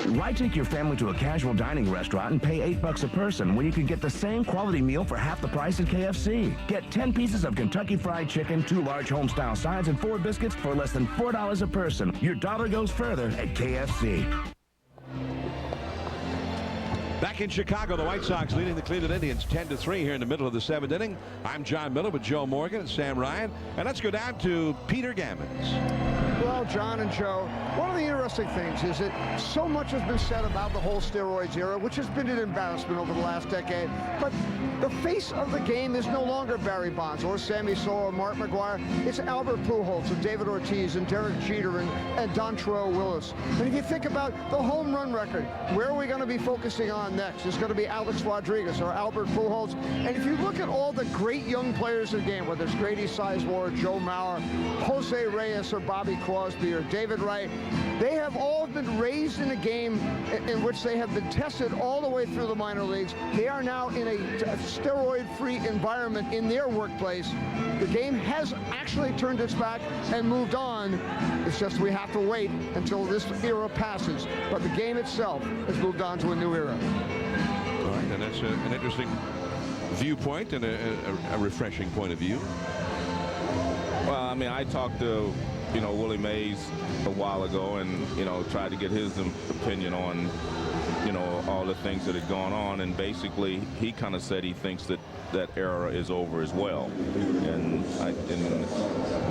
Why take your family to a casual dining restaurant and pay $8 a person when you can get the same quality meal for half the price at KFC? Get 10 pieces of Kentucky Fried Chicken, 2 large home-style sides, and 4 biscuits for less than $4 a person. Your dollar goes further at KFC. Back in Chicago, the White Sox leading the Cleveland Indians 10-3 here in the middle of the 7th inning. I'm John Miller with Joe Morgan and Sam Ryan. And let's go down to Peter Gammons. Well, John and Joe, one of the interesting things is that so much has been said about the whole steroids era, which has been an embarrassment over the last decade. But the face of the game is no longer Barry Bonds or Sammy Sosa or Mark McGwire. It's Albert Pujols and David Ortiz and Derek Jeter and Dontrelle Willis. And if you think about the home run record, where are we going to be focusing on next? It's going to be Alex Rodriguez or Albert Pujols. And if you look at all the great young players in the game, whether it's Grady Sizemore, Joe Mauer, Jose Reyes or Bobby Crosby or David Wright, they have all been raised in a game in which they have been tested all the way through the minor leagues. They are now in a steroid-free environment in their workplace. The game has actually turned its back and moved on. It's just we have to wait until this era passes. But the game itself has moved on to a new era. All right, and that's an interesting viewpoint and a refreshing point of view. Well, I mean, I talked to, Willie Mays a while ago and, tried to get his opinion on, all the things that had gone on. And basically, he kind of said he thinks that era is over as well. And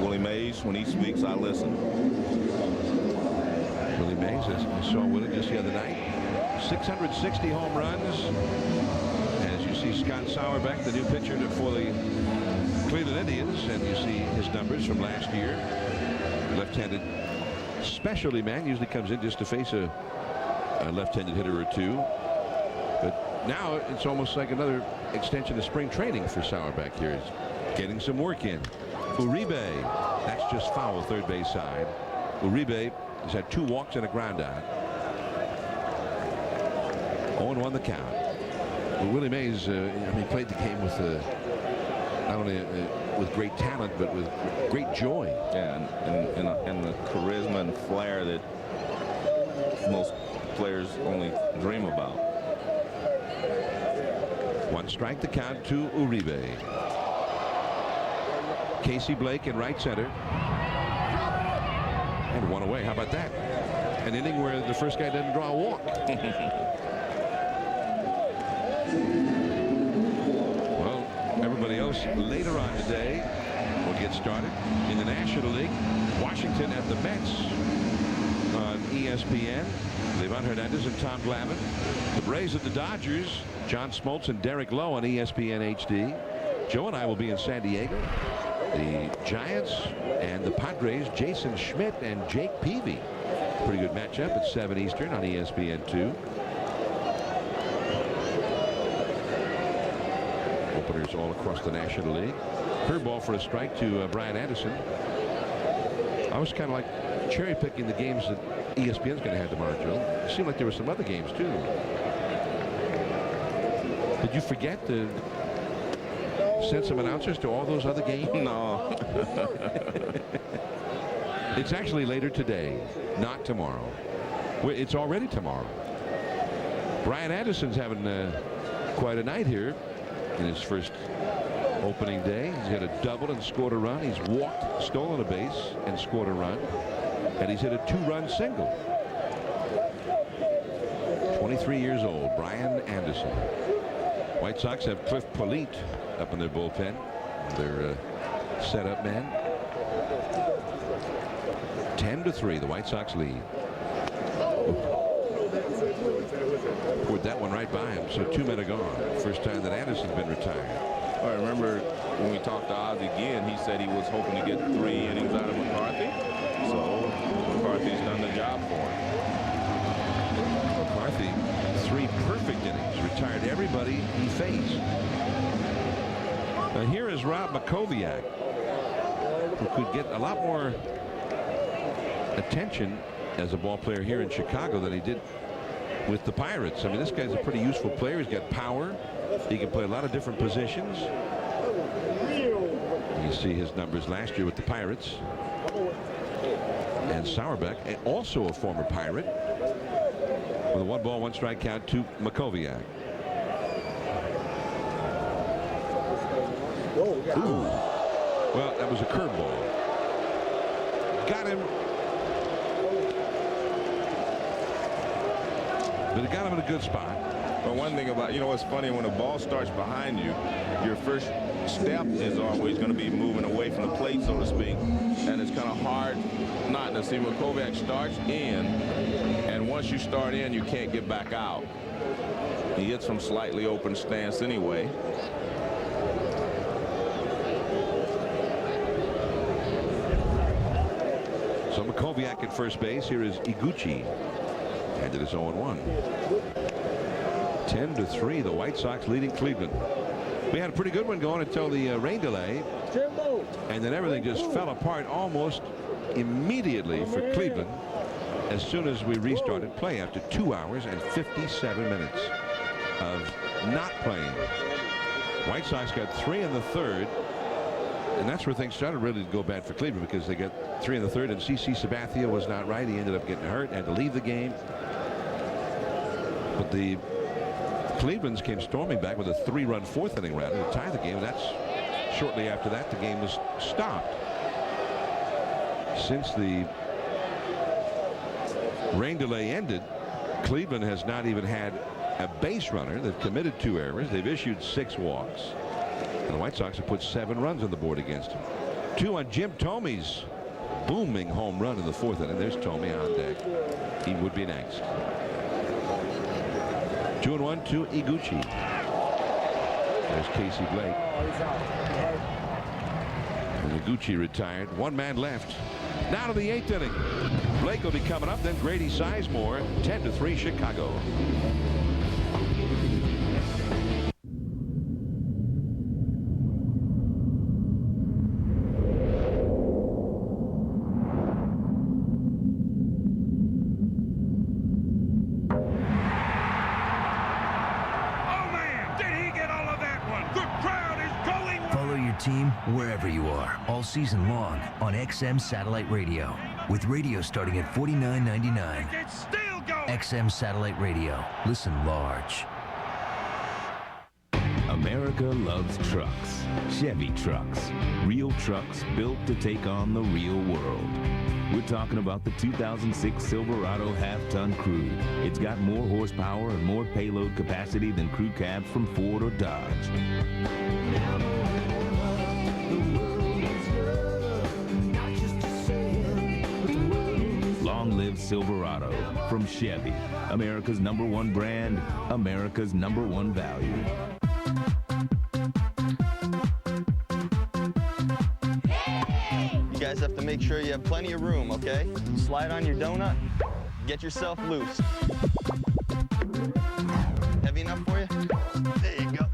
Willie Mays, when he speaks, I listen. Willie Mays, as we saw Willie just the other night, 660 home runs. As you see Scott Sauerbeck, the new pitcher for the Cleveland Indians, and you see his numbers from last year. Left-handed specialty man, usually comes in just to face a left-handed hitter or two. But now it's almost like another extension of spring training for Sauerbeck here. getting some work in. Uribe, that's just foul, third base side. Uribe has had 2 walks and a ground out. 0-1 the count. Well, Willie Mays, played the game with not only with great talent, but with great joy. Yeah, and the charisma and flair that most players only dream about. 1 strike, the count to Uribe. Casey Blake in right center. And 1 away. How about that? An inning where the first guy didn't draw a walk. Well, everybody else later on today will get started in the National League. Washington at the Mets on ESPN. Levan Hernandez and Tom Glavine. The Braves at the Dodgers. John Smoltz and Derek Lowe on ESPN HD. Joe and I will be in San Diego. The Giants and the Padres, Jason Schmidt and Jake Peavy. Pretty good matchup at 7 Eastern on ESPN2. Openers all across the National League. Curveball for a strike to Brian Anderson. I was kind of like cherry picking the games that ESPN's going to have tomorrow, Joe. It seemed like there were some other games too. Did you forget to send some announcers to all those other games? No. It's actually later today, not tomorrow. It's already tomorrow. Brian Anderson's having quite a night here in his first opening day. He's hit a double and scored a run. He's walked, stolen a base, and scored a run. And he's hit a 2-run single. 23 years old, Brian Anderson. White Sox have Cliff Polite up in their bullpen, their setup man. 10-3, the White Sox lead. Poured that one right by him, so 2 men are gone. First time that Anderson's been retired. I remember when we talked to Ozzie again, he said he was hoping to get 3 innings out of McCarthy. So McCarthy's done the job for him. McCarthy, 3 perfect innings, retired everybody he faced. Now here is Rob Makoviak, who could get a lot more attention as a ball player here in Chicago than he did with the Pirates. I mean, this guy's a pretty useful player. He's got power. He can play a lot of different positions. You see his numbers last year with the Pirates. And Sauerbeck, also a former Pirate, with a 1-ball, 1-strike count to Makoviak. Ooh. Well, that was a curveball. Got him. But it got him in a good spot. But one thing about, what's funny, when a ball starts behind you, your first step is always going to be moving away from the plate, so to speak. And it's kind of hard not to see. Makoviak starts in, and once you start in, you can't get back out. He hits from slightly open stance anyway. So Makoviak at first base. Here is Iguchi. And it is 0-1. 10-3, the White Sox leading Cleveland. We had a pretty good one going until the rain delay. And then everything just fell apart almost immediately for Cleveland as soon as we restarted play after 2 hours and 57 minutes of not playing. White Sox got 3 in the 3rd. And that's where things started really to go bad for Cleveland, because they got 3 in the 3rd, and CC Sabathia was not right. He ended up getting hurt, had to leave the game. But the Cleveland's came storming back with a 3-run 4th inning round to tie the game. And that's shortly after that the game was stopped. Since the rain delay ended, Cleveland has not even had a base runner. They've committed 2 errors. They've issued 6 walks. And the White Sox have put 7 runs on the board against him. 2 on Jim Thome's booming home run in the 4th inning. There's Thome on deck. He would be next. 2-1 to Iguchi. There's Casey Blake. And Iguchi retired. 1 man left. Now to the 8th inning. Blake will be coming up. Then Grady Sizemore. 10-3 Chicago. team wherever you are, all season long on XM Satellite Radio. With radio starting at $49.99. It's still going! XM Satellite Radio. Listen large. America loves trucks. Chevy trucks. Real trucks built to take on the real world. We're talking about the 2006 Silverado half-ton Crew. It's got more horsepower and more payload capacity than crew cabs from Ford or Dodge. Long live Silverado from Chevy. America's #1 brand, America's #1 value. You guys have to make sure you have plenty of room, okay? Slide on your donut, get yourself loose. Heavy enough for you? There you go.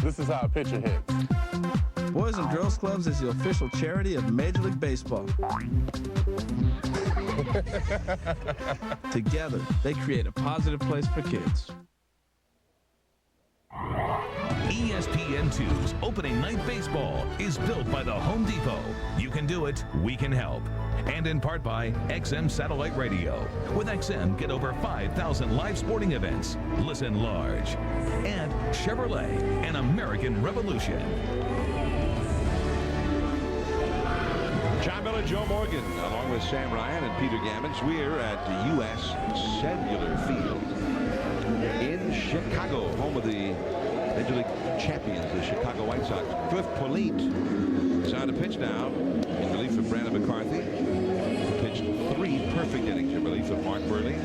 This is how a pitcher hits. Boys and Girls Clubs is the official charity of Major League Baseball. Together, they create a positive place for kids. ESPN2's opening night baseball is built by the Home Depot. You can do it, we can help. And in part by XM Satellite Radio. With XM, get over 5,000 live sporting events. Listen large. And Chevrolet, an American revolution. John Miller, Joe Morgan, along with Sam Ryan and Peter Gammons. We're at the U.S. Cellular Field in Chicago, home of the Major League champions, the Chicago White Sox. Cliff Polite is on to pitch now in relief of Brandon McCarthy. Pitched 3 perfect innings in relief of Mark Burley.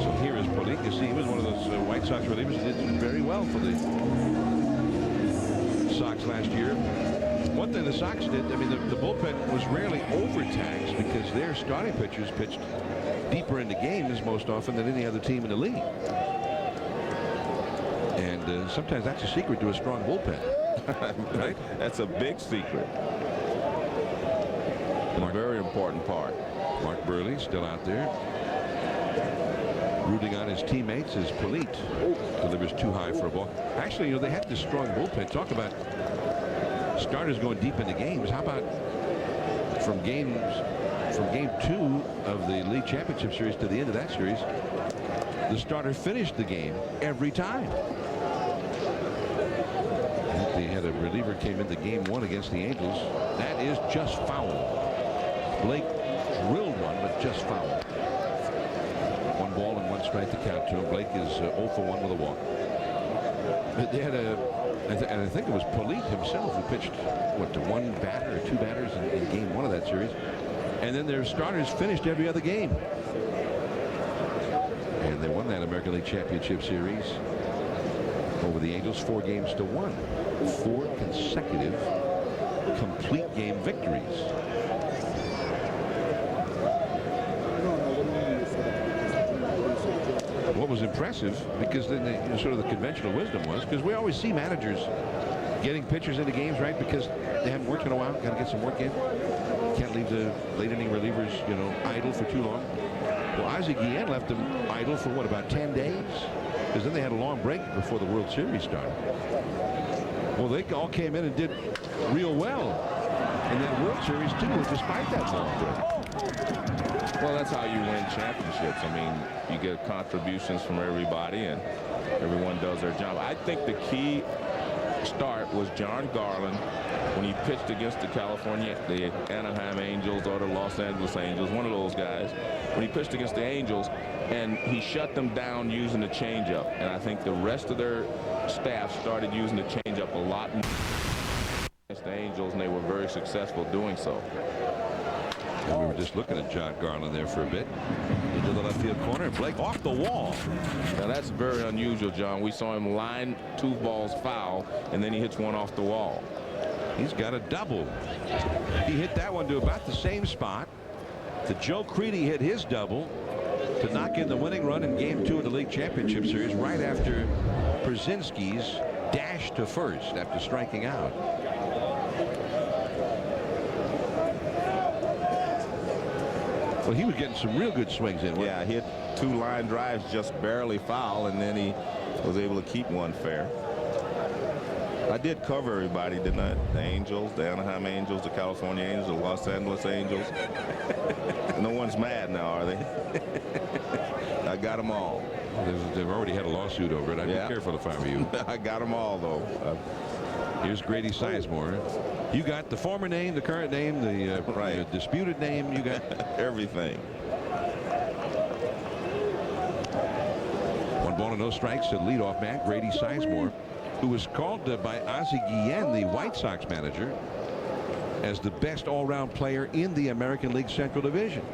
So here is Polite. You see, he was one of those White Sox relievers who did very well for the Sox last year. One thing the Sox did, I mean, the bullpen was rarely overtaxed because their starting pitchers pitched deeper into games most often than any other team in the league. And sometimes that's a secret to a strong bullpen. Right? That's a big secret. And a very important part. Mark Burley still out there, rooting on his teammates as Polite delivers too high for a ball. Actually, you know, they had this strong bullpen. Talk about starters going deep into games. How about from game 2 of the league championship series to the end of that series, the starter finished the game every time. They had a reliever came into game 1 against the Angels. That is just foul. Blake drilled one, but just foul. 1 ball and 1 strike to count to him. Blake is 0 for 1 with a walk. But they had and I think it was Polite himself who pitched, what, to 1 batter or 2 batters in game 1 of that series. And then their starters finished every other game. And they won that American League Championship Series over the Angels 4-1. 4 consecutive complete game victories. What was impressive, because then sort of the conventional wisdom was, because we always see managers getting pitchers into games, right, because they haven't worked in a while, got to get some work in. Can't leave the late inning relievers, you know, idle for too long. Well, SNB-Gm1 left them idle for what, about 10 days? Because then they had a long break before the World Series started. Well, they all came in and did real well in that World Series too, despite that long break. Well, that's how you win championships. I mean, you get contributions from everybody, and everyone does their job. I think the key start was John Garland when he pitched against the Anaheim Angels or the Los Angeles Angels, one of those guys. When he pitched against the Angels, and he shut them down using the changeup. And I think the rest of their staff started using the changeup a lot more against the Angels, and they were very successful doing so. And we were just looking at John Garland there for a bit. Into the left field corner, and Blake off the wall. Now that's very unusual, John. We saw him line 2 balls foul, and then he hits 1 off the wall. He's got a double. He hit that one to about the same spot. The Joe Creedy hit his double to knock in the winning run in game 2 of the league championship series right after Brzezinski's dash to first after striking out. Well, he was getting some real good swings in. Yeah, he hit 2 line drives just barely foul, and then he was able to keep 1 fair. I did cover everybody, didn't I? The Angels, the Anaheim Angels, the California Angels, the Los Angeles Angels. No one's mad now, are they? I got them all. They've already had a lawsuit over it. I'd be careful if I were you. I got them all, though. Here's Grady Sizemore. You got the former name, the current name, the disputed name. You got everything. 1 ball and no strikes to leadoff man Grady Sizemore, who was called by Ozzie Guillen, the White Sox manager, as the best all-round player in the American League Central Division.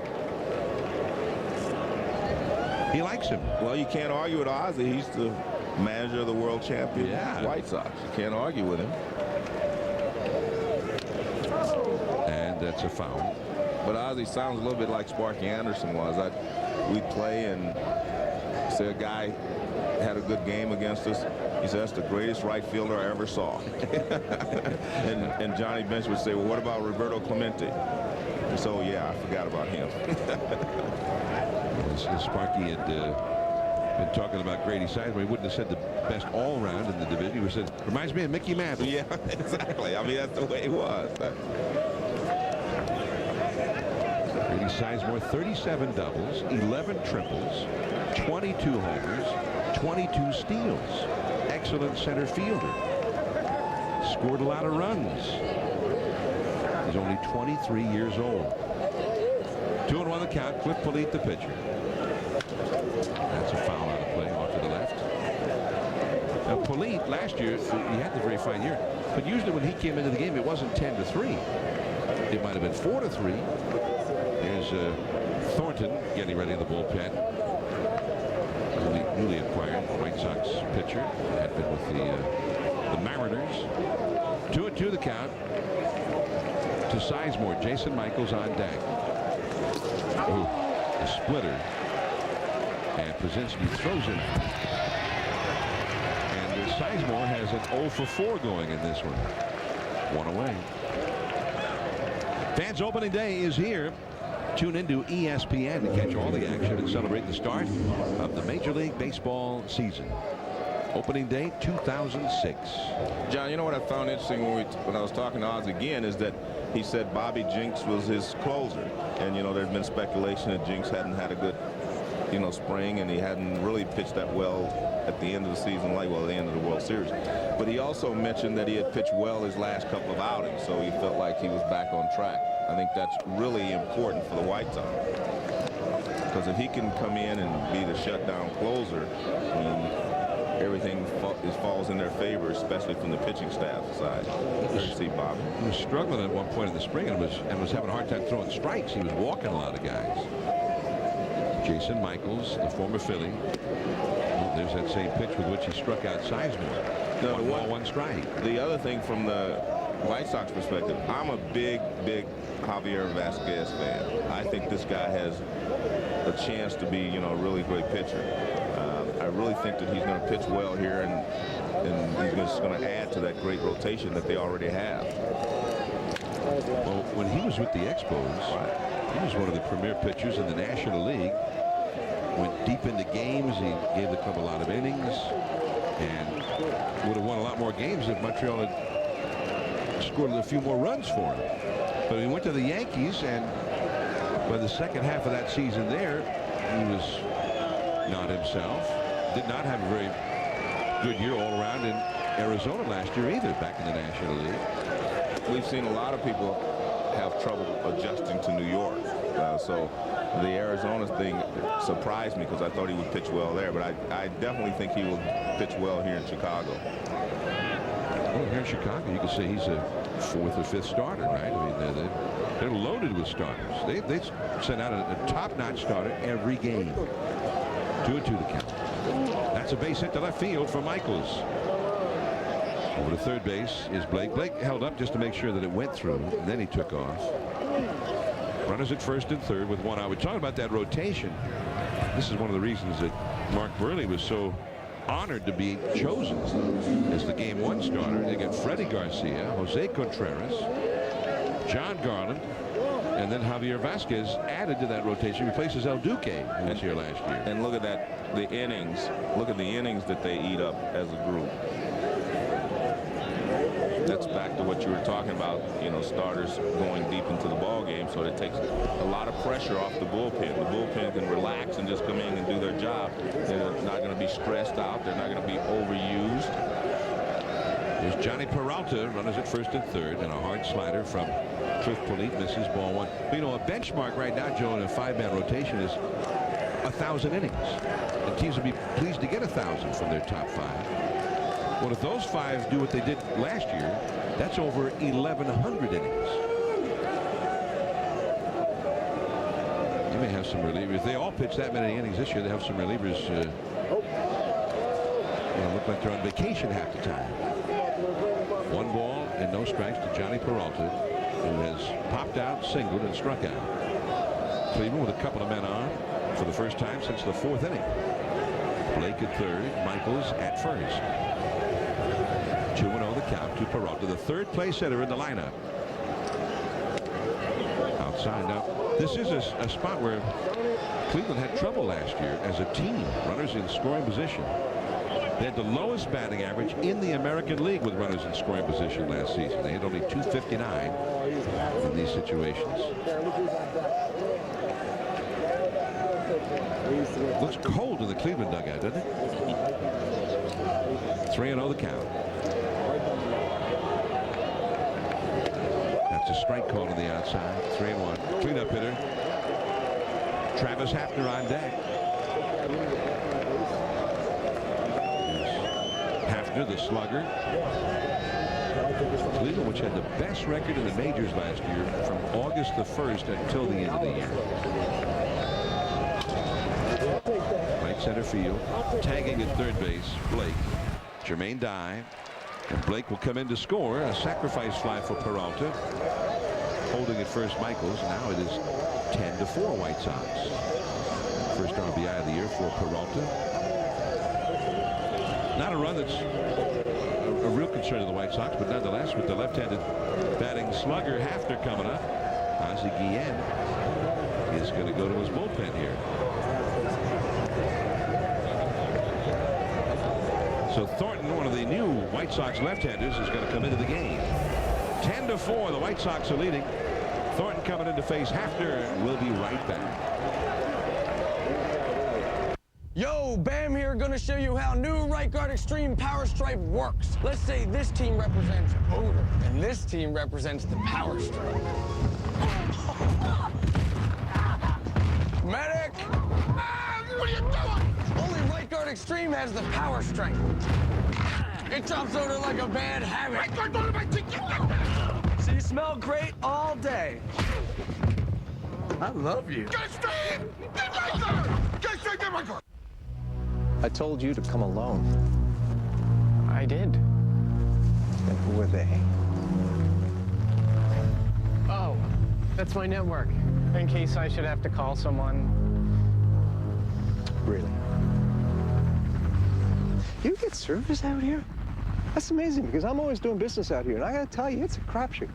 He likes him. Well, you can't argue with Ozzie. He's the manager of the world champion White Sox. You can't argue with him. And that's a foul. But Ozzie sounds a little bit like Sparky Anderson was. We'd play and say a guy had a good game against us. He said, that's the greatest right fielder I ever saw. and Johnny Bench would say, well, what about Roberto Clemente? And so, yeah, I forgot about him. Sparky had been talking about Grady Sizemore. He wouldn't have said the best all-round in the division. He would have said, reminds me of Mickey Mantle. Yeah, exactly. I mean, that's the way it was. Grady Sizemore, 37 doubles, 11 triples, 22 homers, 22 steals. Excellent center fielder. Scored a lot of runs. He's only 23 years old. 2-1 the count. Cliff Polite, the pitcher. That's a foul out of play off to the left. Now Polite last year, he had the very fine year, but usually when he came into the game, it wasn't 10-3. It might have been 4-3. There's Thornton getting ready in the bullpen. Newly acquired White Sox pitcher. Had been with the Mariners. 2-2 the count to Sizemore. Jason Michaels on deck. Ooh, a splitter. And Brzezinski throws it. And Sizemore has an 0-for-4 going in this one. One away. Fans opening day is here. Tune into ESPN to catch all the action and celebrate the start of the Major League Baseball season. Opening day 2006. John, you know what I found interesting when I was talking to Oz again is that he said Bobby Jenks was his closer. And, you know, there's been speculation that Jenks hadn't had a good, you know, spring, and he hadn't really pitched that well at the end of the season, like, well, at the end of the World Series. But he also mentioned that he had pitched well his last couple of outings, so he felt like he was back on track. I think that's really important for the White Sox. Because if he can come in and be the shutdown closer, I mean, everything falls in their favor, especially from the pitching staff side. Great to see Bobby. He was struggling at one point in the spring and was having a hard time throwing strikes. He was walking a lot of guys. Jason Michaels, the former Philly. Well, there's that same pitch with which he struck out Sizemore. No, 1 ball, 1 strike. The other thing from the White Sox perspective, I'm a big Javier Vasquez fan. I think this guy has a chance to be, you know, a really great pitcher. I really think that he's going to pitch well here, and he's just going to add to that great rotation that they already have. Well, when he was with the Expos, he was one of the premier pitchers in the National League. Went deep into games. He gave the club a lot of innings and would have won a lot more games if Montreal had scored a few more runs for him. But he went to the Yankees, and by the second half of that season there, he was not himself. Did not have a very good year all around in Arizona last year either, back in the National League. We've seen a lot of people have trouble adjusting to New York. So the Arizona thing surprised me because I thought he would pitch well there, but I definitely think he will pitch well here in Chicago. Well, here in Chicago, you could say he's a 4th or 5th starter, right? I mean, they're loaded with starters. They send out a top-notch starter every game. 2-2 the count. That's a base hit to left field for Michaels. Over to third base is Blake. Blake held up just to make sure that it went through, and then he took off. Runners at first and third with 1 out. We're talking about that rotation. This is one of the reasons that Mark Burley was so honored to be chosen as the Game 1 starter. They got Freddie Garcia, Jose Contreras, John Garland, and then Javier Vasquez added to that rotation, replaces El Duque, who was here last year. And look at that, the innings. Look at the innings that they eat up as a group. that's back to what you were talking about, you know, starters going deep into the ball game, so it takes a lot of pressure off the bullpen. The bullpen can relax and just come in and do their job. They're not going to be stressed out. They're not going to be overused. Here's Johnny Peralta, runners at first and third, and a hard slider from Cliff Polite, misses ball one. You know, a benchmark right now, Joe, in a 5-man rotation is 1,000 innings. And teams would be pleased to get 1,000 from their top 5. Well, if those 5 do what they did last year, that's over 1,100 innings. You may have some relievers. They all pitch that many innings this year. They have some relievers. Look like they're on vacation half the time. 1 ball and no strikes to Johnny Peralta, who has popped out, singled, and struck out. Cleveland with a couple of men on for the first time since the 4th inning. Blake at third, Michaels at first. 2-0 the count to Peralta, the third place hitter in the lineup. Outside now. This is a spot where Cleveland had trouble last year as a team. Runners in scoring position. They had the lowest batting average in the American League with runners in scoring position last season. They had only 259 in these situations. Looks cold in the Cleveland dugout, doesn't it? 3-0 the count. That's a strike call on the outside. 3-1. Cleanup hitter Travis Hafner on deck. Hafner, the slugger. Cleveland, which had the best record in the majors last year from August the 1st until the end of the year. Right center field. Tagging at third base, Blake. Jermaine dive. And Blake will come in to score. A sacrifice fly for Peralta. Holding at first, Michaels. Now it is 10-4 White Sox. First RBI of the year for Peralta. Not a run that's a real concern of the White Sox, but nonetheless, with the left-handed batting slugger Hafner coming up, Untitled is going to go to his bullpen here. So Thornton, one of the new White Sox left-handers, is going to come into the game. 10-4, the White Sox are leading. Thornton coming in to face Hafner. We'll be right back. Yo, Bam here, gonna show you how new Right Guard Extreme Power Stripe works. Let's say this team represents odor, and this team represents the Power Stripe. Medic! What are you doing? Only Right Guard Extreme has the Power Stripe. It drops odor like a bad habit. Right Guard, don't let me take you. So you smell great all day. I love you. Get straight! Get Right Guard! Get straight, get Right Guard! I told you to come alone. I did. And who are they? Oh, that's my network. In case I should have to call someone. Really? You get service out here? That's amazing, because I'm always doing business out here, and I gotta tell you, it's a crapshoot.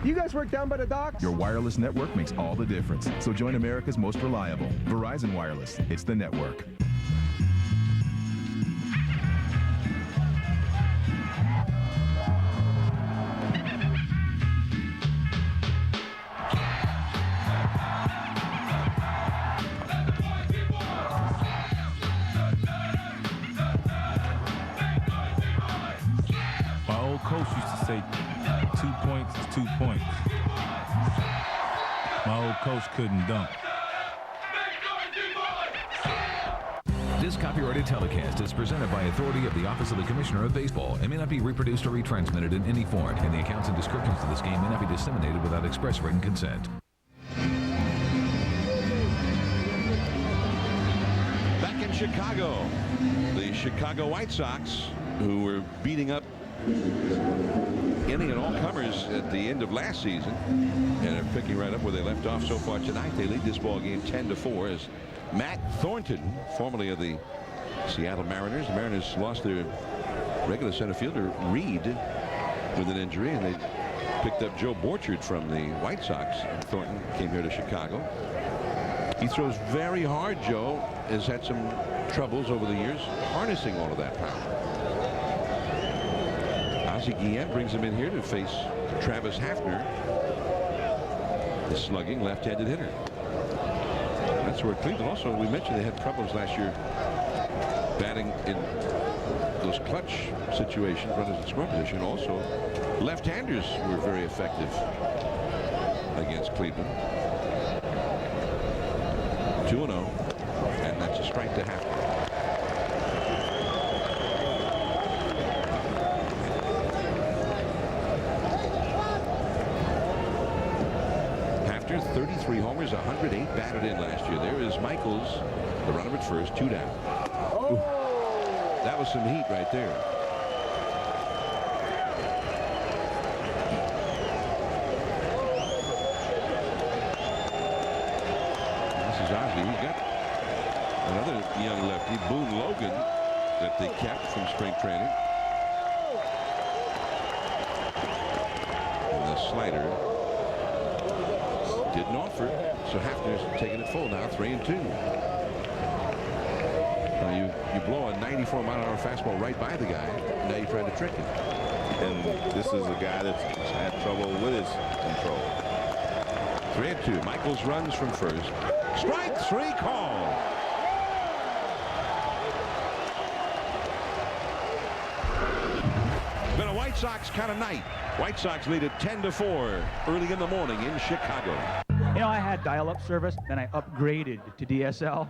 You guys work down by the docks? Your wireless network makes all the difference. So join America's most reliable. Verizon Wireless. It's the network. Coach used to say 2 points is 2 points. My old coach couldn't dunk. This copyrighted telecast is presented by authority of the Office of the Commissioner of Baseball and may not be reproduced or retransmitted in any form, and the accounts and descriptions of this game may not be disseminated without express written consent. Back in Chicago, the Chicago White Sox, who were beating up any and all comers at the end of last season and are picking right up where they left off so far tonight. They lead this ball game 10-4 as Matt Thornton, formerly of the Seattle Mariners. The Mariners lost their regular center fielder Reed with an injury, and they picked up Joe Borchard from the White Sox. Thornton came here to Chicago. He throws very hard. Joe has had some troubles over the years harnessing all of that power. Ozzie Guillen brings him in here to face Travis Hafner, the slugging left-handed hitter. That's where Cleveland also, we mentioned they had problems last year batting in those clutch situations, runners in scoring position. Also, left-handers were very effective against Cleveland. 2-0, and that's a strike to Hafner. Hafner, 33 homers, 108 batted in last year. There is Michaels, the runner at first, 2 down. Ooh, that was some heat right there. Ozzie, he's got another young lefty, Boone Logan, that they kept from spring training. And the slider didn't offer, so Hafner's taking it full now, 3-2. Now you blow a 94-mile-an-hour fastball right by the guy. Now you're trying to trick him. And this is a guy that's had trouble with his control. 3-2. Michaels runs from first. Strike 3 call. Been a White Sox kind of night. White Sox lead at 10-4 early in the morning in Chicago. You know, I had dial-up service, then I upgraded to DSL.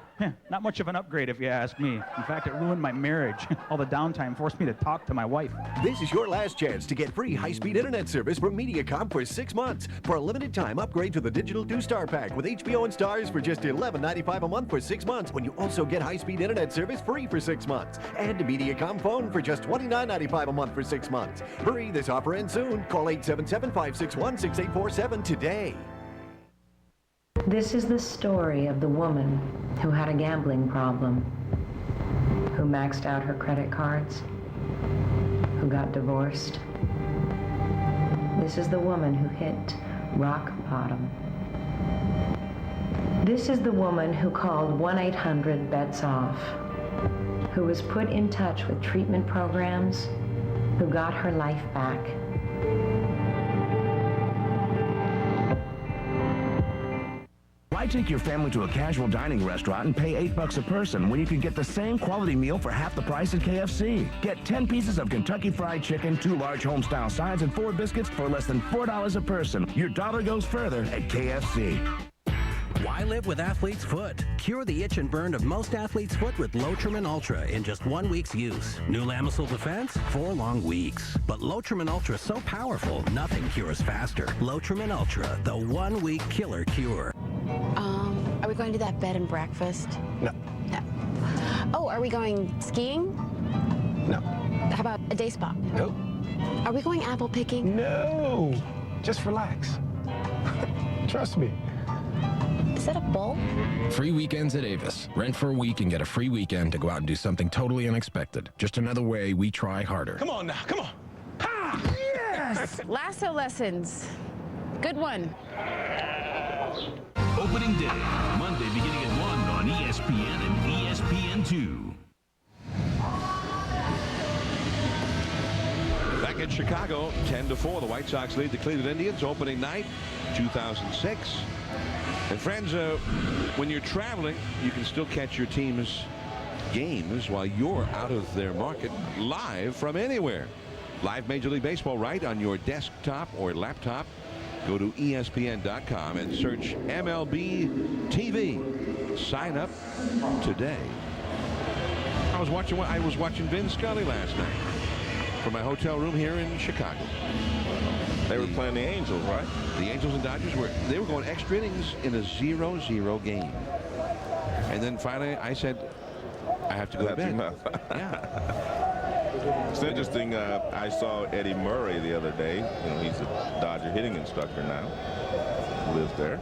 Not much of an upgrade if you ask me. In fact, it ruined my marriage. All the downtime forced me to talk to my wife. This is your last chance to get free high-speed internet service from Mediacom for 6 months. For a limited time, upgrade to the digital 2-star pack with HBO and Stars for just $11.95 a month for 6 months, when you also get high-speed internet service free for 6 months. And a Mediacom phone for just $29.95 a month for 6 months. Hurry, this offer ends soon. Call 877-561-6847 today. This is the story of the woman who had a gambling problem, who maxed out her credit cards, who got divorced. This is the woman who hit rock bottom. This is the woman who called 1-800-BETS-OFF, who was put in touch with treatment programs, who got her life back. Why take your family to a casual dining restaurant and pay $8 a person when you can get the same quality meal for half the price at KFC? Get 10 pieces of Kentucky Fried Chicken, 2 large home-style sides, and 4 biscuits for less than $4 a person. Your dollar goes further at KFC. Why live with athlete's foot? Cure the itch and burn of most athlete's foot with Lotrimin Ultra in just 1 week's use. New Lamisil Defense, 4 long weeks. But Lotrimin Ultra is so powerful, nothing cures faster. Lotrimin Ultra, the 1-week killer cure. Are we going to that bed and breakfast? No. No. Oh, are we going skiing? No. How about a day spa? Nope. Are we going apple picking? No. Just relax. Trust me. Is that a bull? Free weekends at Avis. Rent for a week and get a free weekend to go out and do something totally unexpected. Just another way we try harder. Come on now, come on. Ha! Yes! Lasso lessons. Good one. Opening day, Monday beginning at 1 on ESPN and ESPN2. Back in Chicago, 10-4, the White Sox lead the Cleveland Indians opening night, 2006. And friends, when you're traveling, you can still catch your team's games while you're out of their market live from anywhere. Live Major League Baseball right on your desktop or laptop. Go to ESPN.com and search MLB TV. Sign up today. I was watching Vin Scully last night from my hotel room here in Chicago. They were playing the Angels, right? The Angels and Dodgers were going extra innings in a 0-0 game. And then finally I said, I have to go to bed. Yeah. It's interesting. I saw Eddie Murray the other day. You know, he's a Dodger hitting instructor now. Lives there.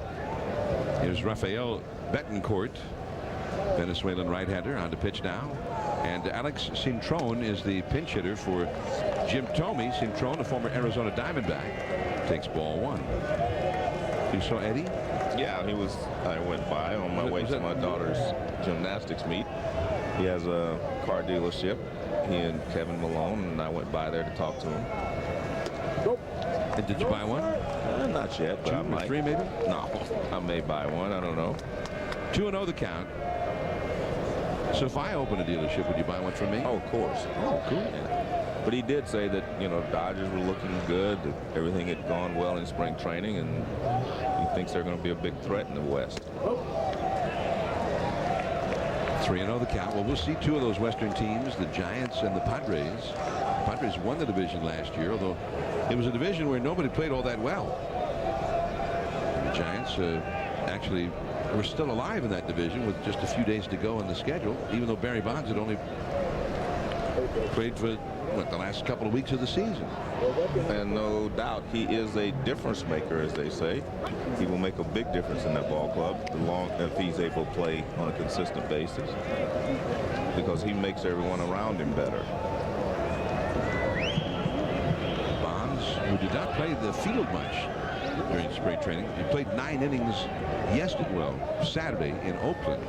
Here's Rafael Betancourt, Venezuelan right-hander, on to pitch now. And Alex Cintron is the pinch hitter for Jim Thome. Cintron, a former Arizona Diamondback, takes ball 1. You saw Eddie? Yeah, I went by on my way to my daughter's gymnastics meet. He has a car dealership he and Kevin Malone, and I went by there to talk to him. And did you buy one? Not yet, but I might. 3 maybe? No, I may buy one. I don't know. 2-0 the count. So if I open a dealership, would you buy one from me? Oh, of course. Oh, cool. Yeah. But he did say that, you know, Dodgers were looking good, that everything had gone well in spring training, and he thinks they're going to be a big threat in the West. 3-0 the count. Well, we'll see 2 of those Western teams, the Giants and the Padres. The Padres won the division last year, although it was a division where nobody played all that well. And the Giants actually were still alive in that division with just a few days to go in the schedule, even though Barry Bonds had only played for the last couple of weeks of the season. And no doubt he is a difference maker, as they say. He will make a big difference in that ball club if he's able to play on a consistent basis, because he makes everyone around him better. Bonds, who did not play the field much during spring training, he played 9 innings Saturday in Oakland.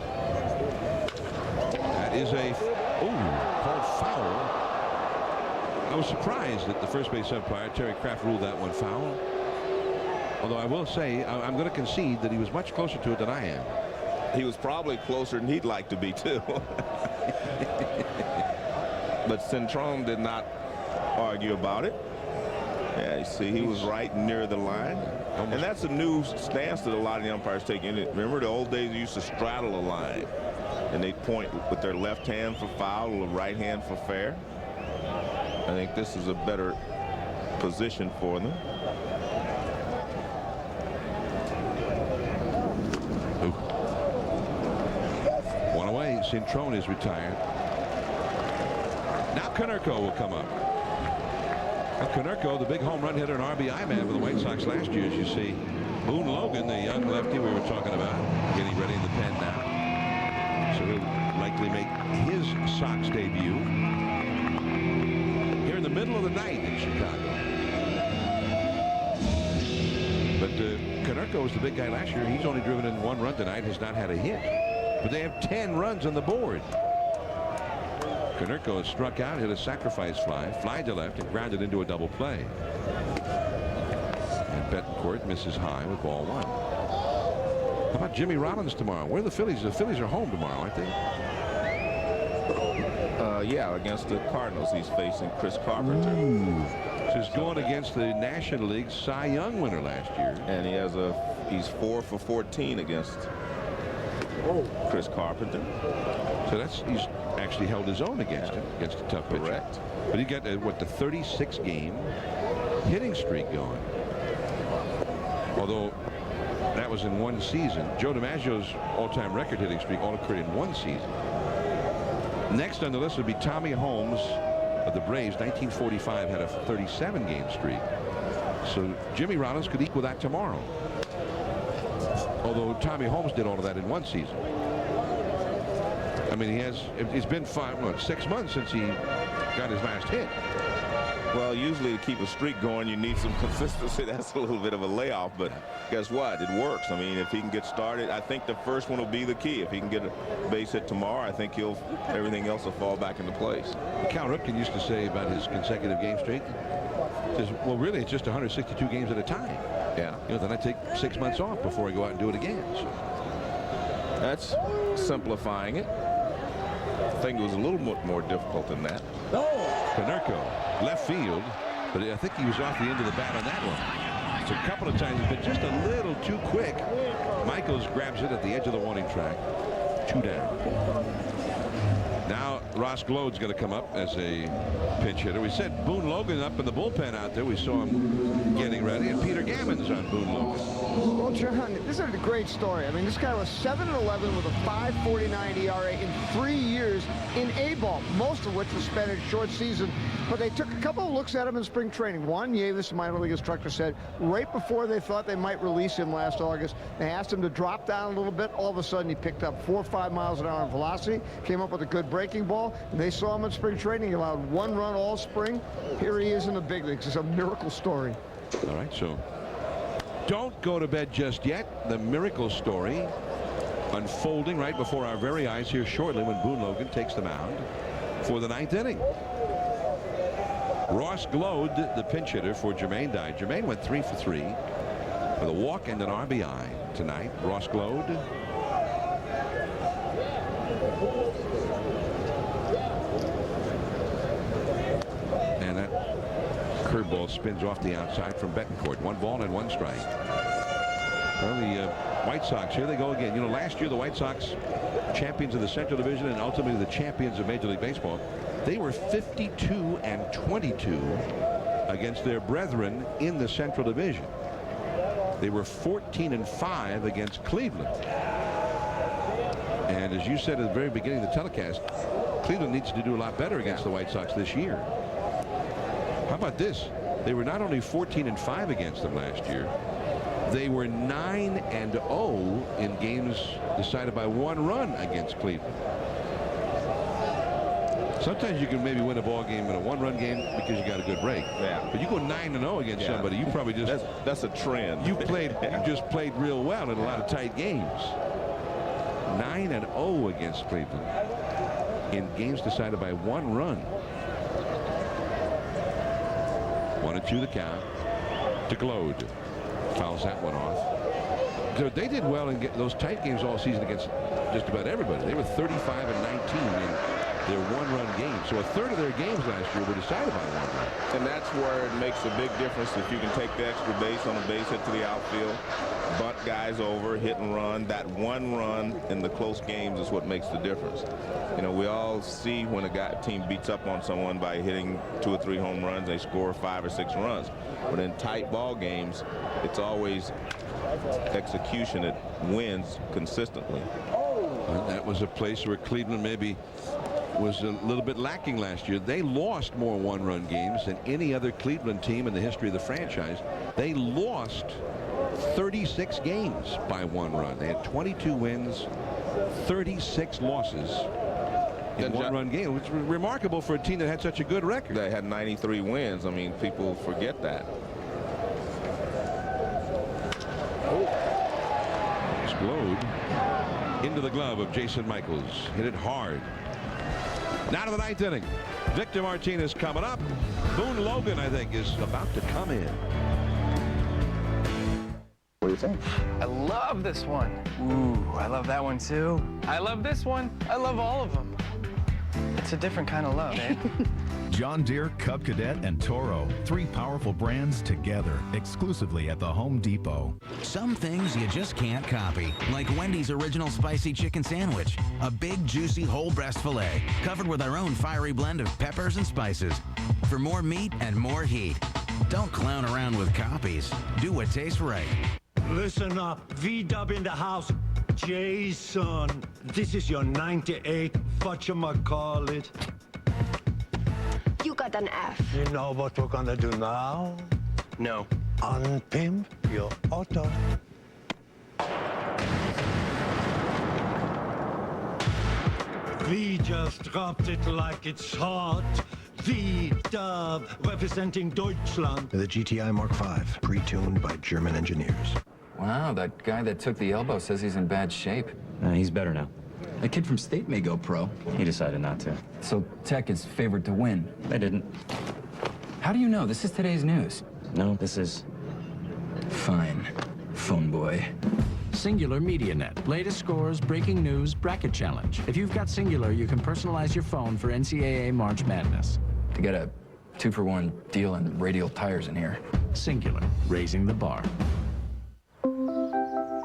That is a called foul. I was surprised that the first base umpire, Terry Kraft, ruled that one foul. Although I will say, I'm going to concede that he was much closer to it than I am. He was probably closer than he'd like to be, too. But Centrone did not argue about it. Yeah, you see, he was right near the line. And that's a new stance that a lot of the umpires take. Remember the old days, they used to straddle a line, and they'd point with their left hand for foul or right hand for fair. I think this is a better position for them. One away. Centrone is retired. Now Konerko will come up. Now Konerko, the big home run hitter and RBI man for the White Sox last year, as you see. Boone Logan, the young lefty we were talking about, getting ready in the pen now. So he'll likely make his Sox debut in the middle of the night in Chicago. But Konerko was the big guy last year. He's only driven in 1 run tonight, has not had a hit. But they have 10 runs on the board. Konerko has struck out, hit a sacrifice fly to left, and grounded into a double play. And Betancourt misses high with ball 1. How about Jimmy Rollins tomorrow? Where are the Phillies? The Phillies are home tomorrow, aren't they? Yeah, against the Cardinals. He's facing Chris Carpenter. So he's going against the National League Cy Young winner last year. And he's 4 for 14 against Chris Carpenter. So he's actually held his own against him, against a tough pitcher. Correct. But he got the 36-game hitting streak going. Although that was in 1 season. Joe DiMaggio's all-time record hitting streak all occurred in 1 season. Next on the list would be Tommy Holmes of the Braves. 1945 had a 37-game streak. So Jimmy Rollins could equal that tomorrow. Although Tommy Holmes did all of that in 1 season. I mean, it's been 6 months since he got his last hit. Well, usually to keep a streak going, you need some consistency. That's a little bit of a layoff, but guess what? It works. I mean, if he can get started, I think the first one will be the key. If he can get a base hit tomorrow, I think everything else will fall back into place. Cal Ripken used to say about his consecutive game streak, says, well, really, it's just 162 games at a time. Yeah. Then I take 6 months off before I go out and do it again. So. That's simplifying it. I think it was a little more difficult than that. Konerko, left field, but I think he was off the end of the bat on that one. So a couple of times he's been just a little too quick. Michaels grabs it at the edge of the warning track. 2 down. Now Ross Glode's going to come up as a pinch hitter. We said Boone Logan up in the bullpen out there. We saw him getting ready, and Peter Gammons on Boone Logan. Well, John, this is a great story. I mean, this guy was 7-11 with a 5.49 ERA in 3 years in A-ball, most of which was spent in short season. But they took a couple of looks at him in spring training. One, Yavis, minor league instructor, said right before they thought they might release him last August, they asked him to drop down a little bit. All of a sudden, he picked up 4 or 5 miles an hour in velocity, came up with a good breaking ball. And they saw him in spring training. He allowed 1 run all spring. Here he is in the big leagues. It's a miracle story. All right, so don't go to bed just yet. The miracle story unfolding right before our very eyes here shortly when Boone Logan takes the mound. for the 9th inning. Ross Glode, the pinch hitter for Jermaine Dye. Jermaine went 3 for 3 with a walk and an RBI tonight. Ross Glode. And that curveball spins off the outside from Betancourt. 1 ball and 1 strike. Well, the White Sox, here they go again. You know, last year the White Sox, champions of the Central Division and ultimately the champions of Major League Baseball, they were 52-22 against their brethren in the Central Division. They were 14-5 against Cleveland. And as you said at the very beginning of the telecast, Cleveland needs to do a lot better against the White Sox this year. How about this? They were not only 14-5 against them last year, they were 9-0 in games decided by 1 run against Cleveland. Sometimes you can maybe win a ball game in a 1-run game because you got a good break. Yeah. But you go 9-0 against somebody, you probably just that's a trend. You just played real well in a lot of tight games. 9-0 against Cleveland in games decided by 1 run. 1-2 the count to Glode. Fouls that one off. So they did well in those tight games all season against just about everybody. They were 35-19 in their 1-run games. So a third of their games last year were decided by 1 run. And that's where it makes a big difference if you can take the extra base on a base hit to the outfield, bunt guys over, hit and run. That 1 run in the close games is what makes the difference. You know, we all see when a team beats up on someone by hitting 2 or 3 home runs, they score 5 or 6 runs. But in tight ball games, it's always execution that wins consistently. Well, that was a place where Cleveland maybe was a little bit lacking last year. They lost more 1-run games than any other Cleveland team in the history of the franchise. They lost 36 games by 1 run. They had 22 wins, 36 losses in 1-run game, which was remarkable for a team that had such a good record. They had 93 wins. I mean, people forget that. Explode into the glove of Jason Michaels. Hit it hard. Now to the 9th inning. Victor Martinez coming up. Boone Logan, I think, is about to come in. What do you think? I love this one. Ooh, I love that one too. I love this one. I love all of them. It's a different kind of love, eh? John Deere, Cub Cadet, and Toro. 3 powerful brands together, exclusively at the Home Depot. Some things you just can't copy, like Wendy's original spicy chicken sandwich. A big, juicy whole breast filet, covered with our own fiery blend of peppers and spices. For more meat and more heat. Don't clown around with copies. Do what tastes right. Listen up, V-Dub in the house. Jason, this is your 98 whatchamacallit. You got an F. You know what we're gonna do now? No. Unpimp your auto. We just dropped it like it's hot. V-Dub, representing Deutschland. The GTI Mark V, pre-tuned by German engineers. Wow, that guy that took the elbow says he's in bad shape. He's better now. A kid from State may go pro. He decided not to. So Tech is favored to win. They didn't. How do you know? This is today's news. No, this is... Fine. Phone boy. Singular MediaNet. Latest scores, breaking news, bracket challenge. If you've got Singular, you can personalize your phone for NCAA March Madness. To get a 2-for-1 deal in radial tires in here. Singular, raising the bar.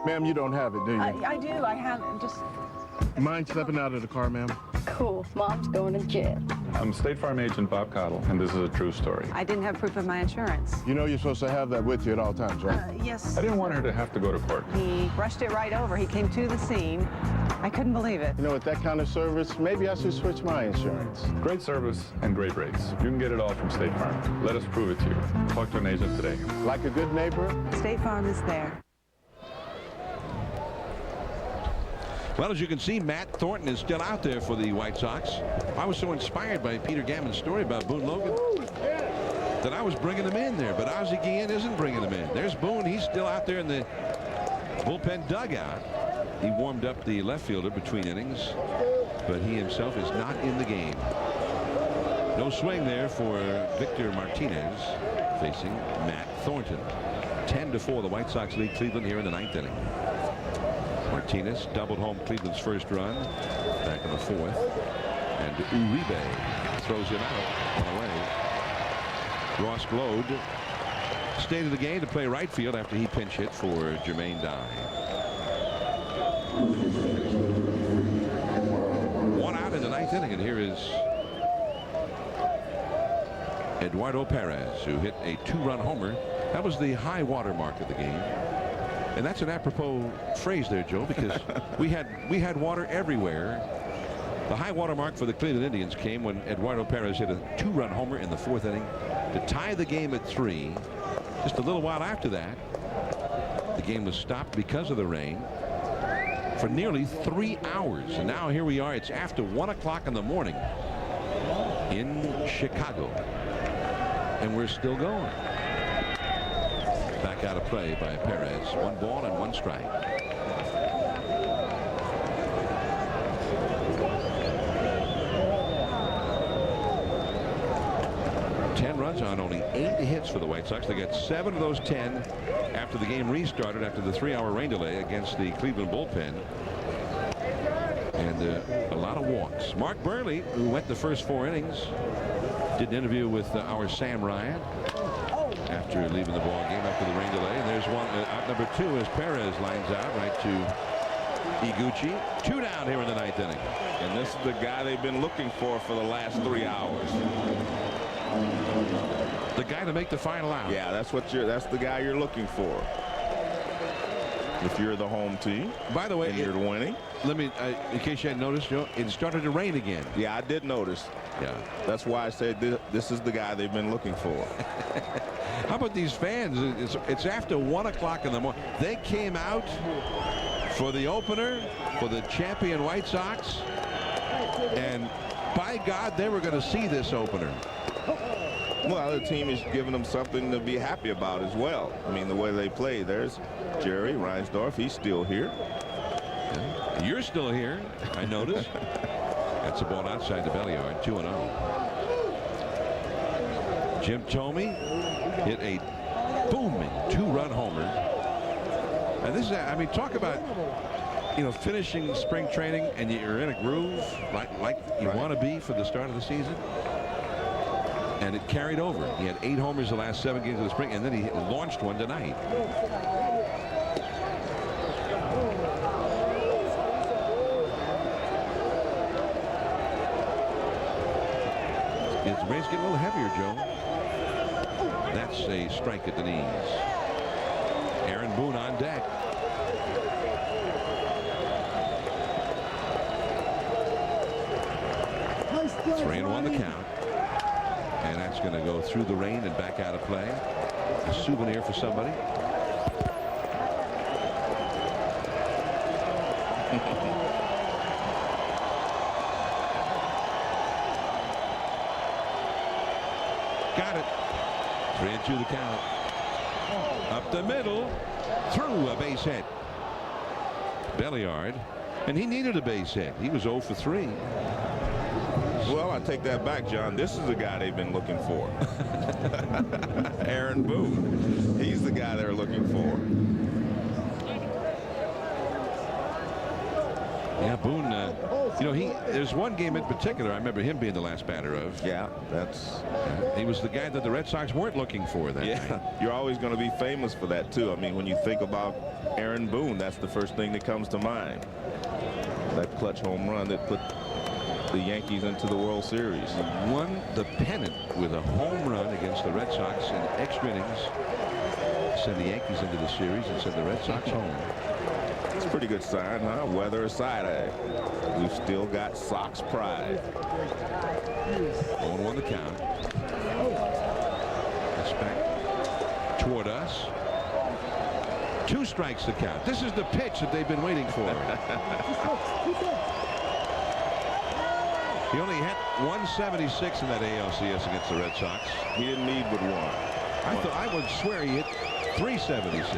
Ma'am, you don't have it, do you? I do. I have it. Just... Mind stepping out of the car, ma'am? Cool. Mom's going to jail. I'm State Farm agent Bob Cottle, and this is a true story. I didn't have proof of my insurance. You know you're supposed to have that with you at all times, right? Yes. I didn't want her to have to go to court. He brushed it right over. He came to the scene. I couldn't believe it. You know, with that kind of service, maybe I should switch my insurance. Great service and great rates. You can get it all from State Farm. Let us prove it to you. Talk to an agent today. Like a good neighbor? State Farm is there. Well, as you can see, Matt Thornton is still out there for the White Sox. I was so inspired by Peter Gammon's story about Boone Logan that I was bringing him in there, but Ozzie Guillen isn't bringing him in. There's Boone. He's still out there in the bullpen dugout. He warmed up the left fielder between innings, but he himself is not in the game. No swing there for Victor Martinez facing Matt Thornton. 10-4, the White Sox lead Cleveland here in the 9th inning. Martinez doubled home Cleveland's first run back in the 4th. And Uribe throws him out on the way. Ross Glode stayed in the game to play right field after he pinch hit for Jermaine Dye. One out in the 9th inning, and here is Eduardo Perez, who hit a 2-run homer. That was the high water mark of the game. And that's an apropos phrase there, Joe, because we had water everywhere. The high water mark for the Cleveland Indians came when Eduardo Perez hit a 2-run homer in the 4th inning to tie the game at 3. Just a little while after that, the game was stopped because of the rain for nearly 3 hours. And now here we are. It's after 1 o'clock in the morning in Chicago. And we're still going. Back out of play by Perez. 1 ball and 1 strike. Runs on only 8 hits for the White Sox. They got 7 of those 10 after the game restarted after the 3-hour rain delay against the Cleveland bullpen. And a lot of walks. Mark Burley, who went the first 4 innings, did an interview with our Sam Ryan after leaving the ball game after the rain delay. And there's one out number 2 as Perez lines out right to Iguchi. 2 down here in the 9th inning. And this is the guy they've been looking for the last 3 hours. The guy to make the final out. Yeah, that's the guy you're looking for. If you're the home team. By the way, and you're winning. Let me, in case you hadn't noticed, Joe, it started to rain again. Yeah, I did notice. Yeah. That's why I said this is the guy they've been looking for. How about these fans? It's after 1 o'clock in the morning. They came out for the opener for the champion White Sox. And by God, they were going to see this opener. Well, the team is giving them something to be happy about as well. I mean, the way they play. There's Jerry Reinsdorf. He's still here. You're still here, I noticed. That's a ball outside the belly yard, 2-0. Jim Thome hit a booming 2-run homer. And this is, I mean, talk about, you know, finishing spring training and you're in a groove like you want to be for the start of the season. And it carried over. He had 8 homers the last 7 games of the spring, and then he launched one tonight. The rain's getting a little heavier, Joe. That's a strike at the knees. Aaron Boone on deck. It's 3-1 the count. And that's going to go through the rain and back out of play. A souvenir for somebody. Got it. 3-2 the count. Up the middle. Through a base hit. Belliard. And he needed a base hit. He was 0 for 3. Well, I take that back, John. This is the guy they've been looking for. Aaron Boone. He's the guy they're looking for. Yeah, Boone, you know, there's one game in particular I remember him being the last batter of. Yeah, that's... He was the guy that the Red Sox weren't looking for that night. You're always going to be famous for that, too. I mean, when you think about Aaron Boone, that's the first thing that comes to mind. That clutch home run that put the Yankees into the World Series. He won the pennant with a home run against the Red Sox in extra innings. Send the Yankees into the series and send the Red Sox home. It's a pretty good sign, huh? Weather aside, we've still got Sox pride. 0-1 the count. That's back toward us. 2 strikes to count. This is the pitch that they've been waiting for. He only hit 176 in that ALCS against the Red Sox. He didn't need but 1. I would swear he hit 376.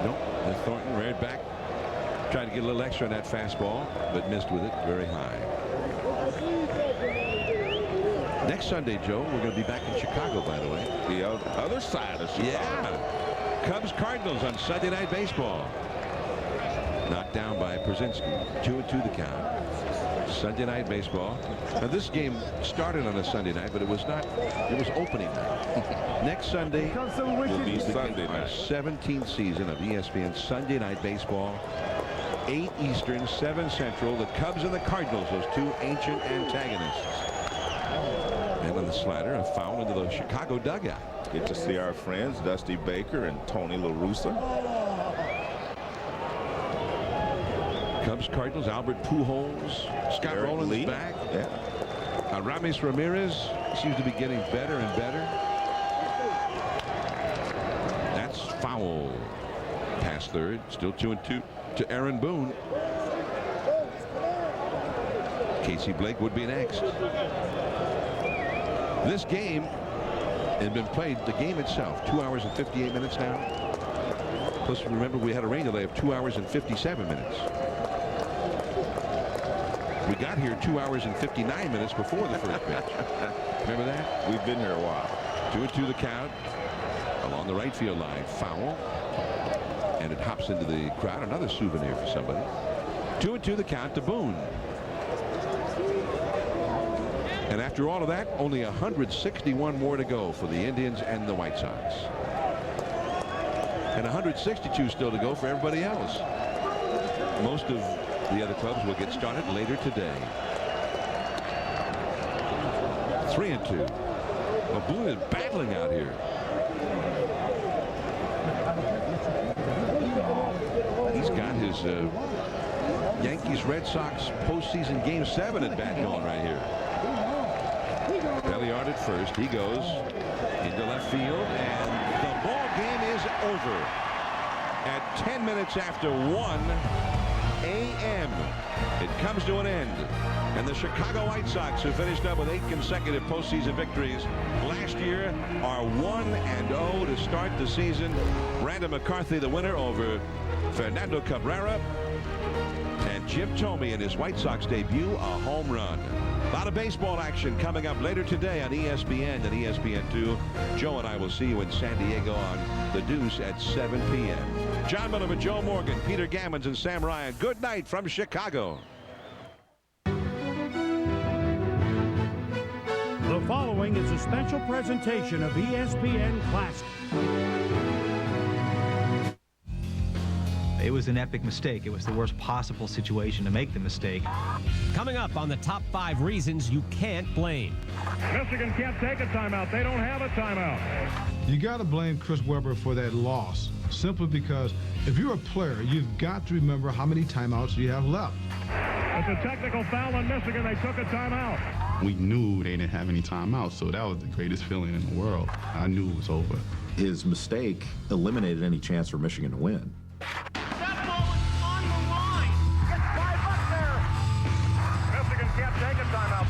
Nope. And Thornton reared back. Tried to get a little extra on that fastball, but missed with it very high. Next Sunday, Joe, we're going to be back in Chicago, by the way. The other side of Chicago. Yeah. Cubs-Cardinals on Sunday Night Baseball. Knocked down by Przinsky. 2-2 the count. Sunday Night Baseball. Now, this game started on a Sunday night, but it was not. It was opening night. Next Sunday will be Sunday night. Our 17th season of ESPN Sunday Night Baseball. 8 Eastern, 7 Central. The Cubs and the Cardinals, those two ancient antagonists. And on the slider, a foul into the Chicago dugout. Get to see our friends Dusty Baker and Tony La Russa. Cubs, Cardinals, Albert Pujols, Scott Eric Rowland's Lee. back. Yeah. Aramis Ramirez seems to be getting better and better. That's foul. Past third, still 2-2 to Aaron Boone. Casey Blake would be next. This game had been played, the game itself, 2 hours and 58 minutes now. Plus, remember, we had a rain delay of 2 hours and 57 minutes. We got here 2 hours and 59 minutes before the first pitch. Remember that? We've been here a while. 2-2 the count. Along the right field line. Foul. And it hops into the crowd. Another souvenir for somebody. 2-2 the count to Boone. And after all of that, only 161 more to go for the Indians and the White Sox. And 162 still to go for everybody else. Most of the other clubs will get started later today. 3-2. Well, Boone is battling out here. He's got his Yankees-Red Sox postseason Game 7 at bat going right here. Belliard at first. He goes into left field, and the ball game is over at 10 minutes after 1 a.m. It comes to an end, and the Chicago White Sox, who finished up with 8 consecutive postseason victories last year, are 1-0 to start the season. Brandon McCarthy, the winner over Fernando Cabrera, and Jim Thome in his White Sox debut, a home run. A lot of baseball action coming up later today on ESPN and ESPN2. Joe and I will see you in San Diego on The Deuce at 7 p.m. John Miller with Joe Morgan, Peter Gammons, and Sam Ryan. Good night from Chicago. The following is a special presentation of ESPN Classic. It was an epic mistake. It was the worst possible situation to make the mistake. Coming up on the top 5 reasons you can't blame. Michigan can't take a timeout. They don't have a timeout. You got to blame Chris Webber for that loss, simply because if you're a player, you've got to remember how many timeouts you have left. It's a technical foul on Michigan. They took a timeout. We knew they didn't have any timeouts, so that was the greatest feeling in the world. I knew it was over. His mistake eliminated any chance for Michigan to win. Can't take a timeout.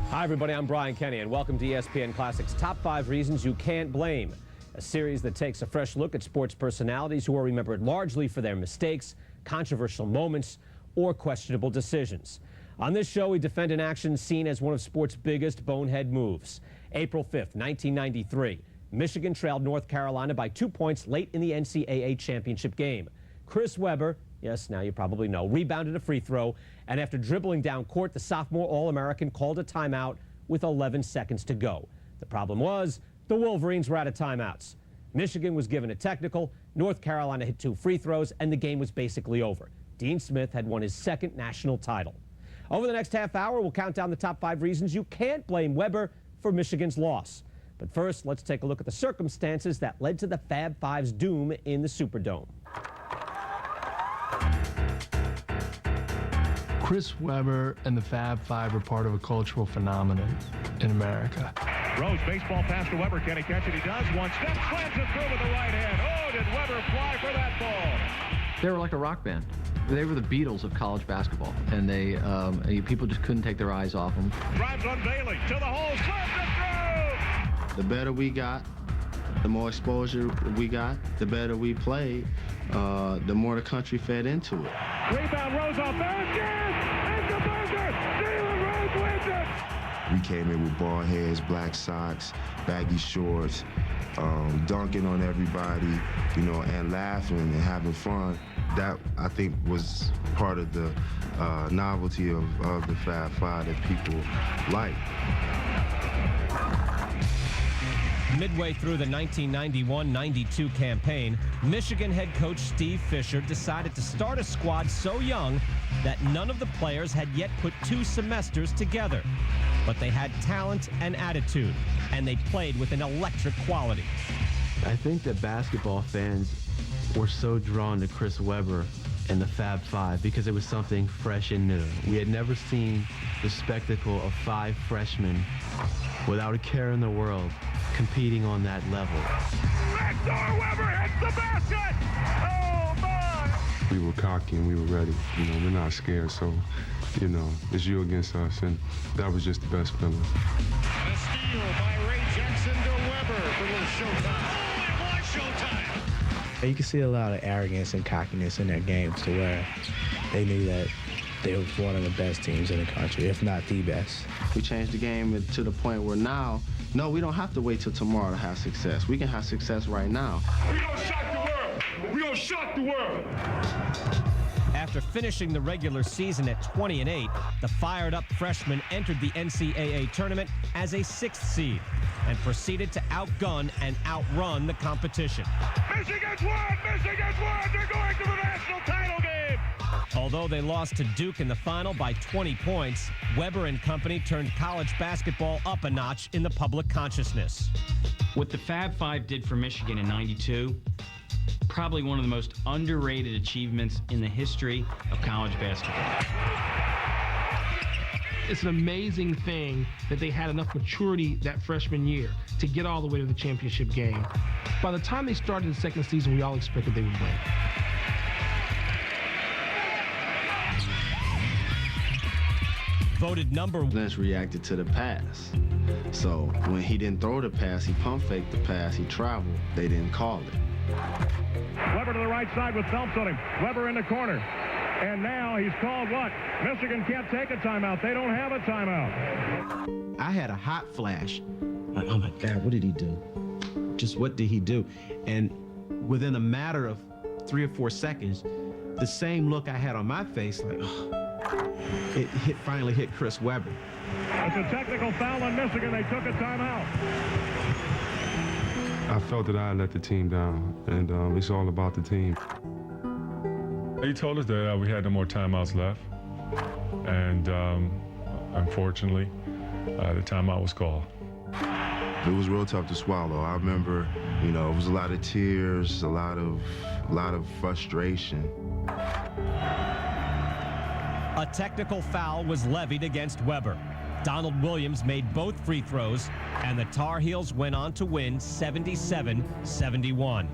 Hi, everybody. I'm Brian Kenny, and welcome to ESPN Classic's Top 5 Reasons You Can't Blame, a series that takes a fresh look at sports personalities who are remembered largely for their mistakes, controversial moments, or questionable decisions. On this show, we defend an action seen as one of sports' biggest bonehead moves. April 5th, 1993, Michigan trailed North Carolina by 2 points late in the NCAA championship game. Chris Webber, yes, now you probably know, rebounded a free throw, and after dribbling down court, the sophomore All-American called a timeout with 11 seconds to go. The problem was the Wolverines were out of timeouts. Michigan was given a technical, North Carolina hit 2 free throws, and the game was basically over. Dean Smith had won his 2nd national title. Over the next half hour, we'll count down the top 5 reasons you can't blame Webber for Michigan's loss. But first, let's take a look at the circumstances that led to the Fab Five's doom in the Superdome. Chris Webber and the Fab Five are part of a cultural phenomenon in America. Rose, baseball pass to Webber. Can he catch it? He does. One step, slams it through with the right hand. Oh, did Webber fly for that ball? They were like a rock band. They were the Beatles of college basketball, and they people just couldn't take their eyes off them. Drives on Bailey to the hole, slams it through! The better we got, the more exposure we got, the better we played, the more the country fed into it. Rebound, Rose off there again! It's a buzzer! Jalen Rose wins it! We came in with bald heads, black socks, baggy shorts, dunking on everybody, you know, and laughing and having fun. That, I think, was part of the novelty of the Fab Five that people like. Midway through the 1991-92 campaign, Michigan head coach Steve Fisher decided to start a squad so young that none of the players had yet put 2 semesters together. But they had talent and attitude, and they played with an electric quality. I think that basketball fans were so drawn to Chris Webber and the Fab Five because it was something fresh and new. We had never seen the spectacle of 5 freshmen without a care in the world competing on that level. Victor Webber hits the basket! Oh, my! We were cocky and we were ready. You know, we're not scared, so, you know, it's you against us, and that was just the best feeling. And a steal by Ray Jackson to Webber for a little showtime. Oh, it was showtime! You can see a lot of arrogance and cockiness in their games to where they knew that they were one of the best teams in the country, if not the best. We changed the game to the point where now, no, we don't have to wait till tomorrow to have success. We can have success right now. We gonna shock the world! We gonna shock the world! After finishing the regular season at 20-8, the fired-up freshmen entered the NCAA tournament as a 6th seed and proceeded to outgun and outrun the competition. Michigan's won! Michigan's won! They're going to the national title game! Although they lost to Duke in the final by 20 points, Webber and company turned college basketball up a notch in the public consciousness. What the Fab Five did for Michigan in '92, probably one of the most underrated achievements in the history of college basketball. It's an amazing thing that they had enough maturity that freshman year to get all the way to the championship game. By the time they started the second season, we all expected they would win. Voted number 1. Lynch reacted to the pass. So when he didn't throw the pass, he pump faked the pass, he traveled. They didn't call it. Webber to the right side with Phelps on him. Webber in the corner. And now he's called what? Michigan can't take a timeout. They don't have a timeout. I had a hot flash. Like, oh my God, what did he do? Just what did he do? And within a matter of 3 or 4 seconds, the same look I had on my face, like, oh, it finally hit Chris Webber. It's a technical foul on Michigan. They took a timeout. I felt that I had let the team down, and it's all about the team. He told us that we had no more timeouts left, and unfortunately, the timeout was called. It was real tough to swallow. I remember, you know, it was a lot of tears, a lot of frustration. A technical foul was levied against Webber. Donald Williams made both free throws, and the Tar Heels went on to win 77-71. North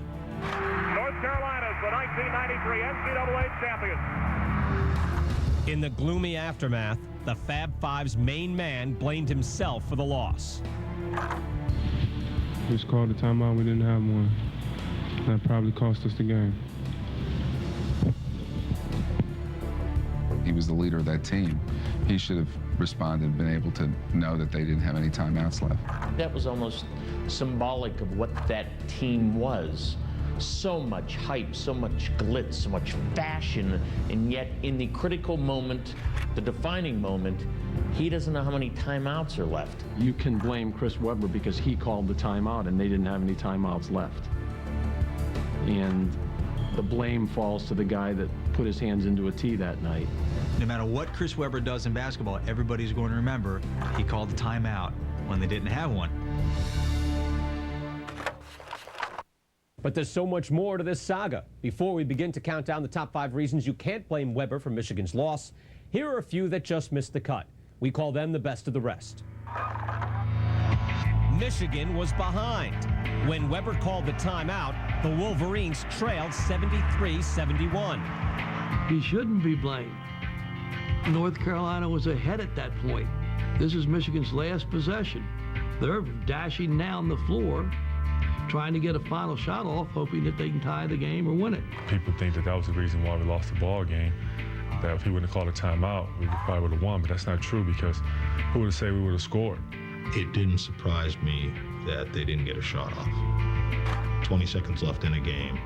Carolina's the 1993 NCAA champions. In the gloomy aftermath, the Fab Five's main man blamed himself for the loss. We just called a timeout, we didn't have one. That probably cost us the game. He was the leader of that team. He should have responded and been able to know that they didn't have any timeouts left. That was almost symbolic of what that team was. So much hype, so much glitz, so much fashion, and yet in the critical moment, the defining moment, he doesn't know how many timeouts are left. You can blame Chris Webber because he called the timeout and they didn't have any timeouts left. And the blame falls to the guy that put his hands into a tee that night. No matter what Chris Webber does in basketball, everybody's going to remember he called the timeout when they didn't have one. But there's so much more to this saga. Before we begin to count down the top 5 reasons you can't blame Webber for Michigan's loss, here are a few that just missed the cut. We call them the best of the rest. Michigan was behind. When Webber called the timeout, the Wolverines trailed 73-71. He shouldn't be blamed. North Carolina was ahead at that point. This is Michigan's last possession. They're dashing down the floor, trying to get a final shot off, hoping that they can tie the game or win it. People think that was the reason why we lost the ball game, that if he wouldn't have called a timeout, we probably would have won, but that's not true because who would have said we would have scored? It didn't surprise me that they didn't get a shot off. 20 seconds left in a game.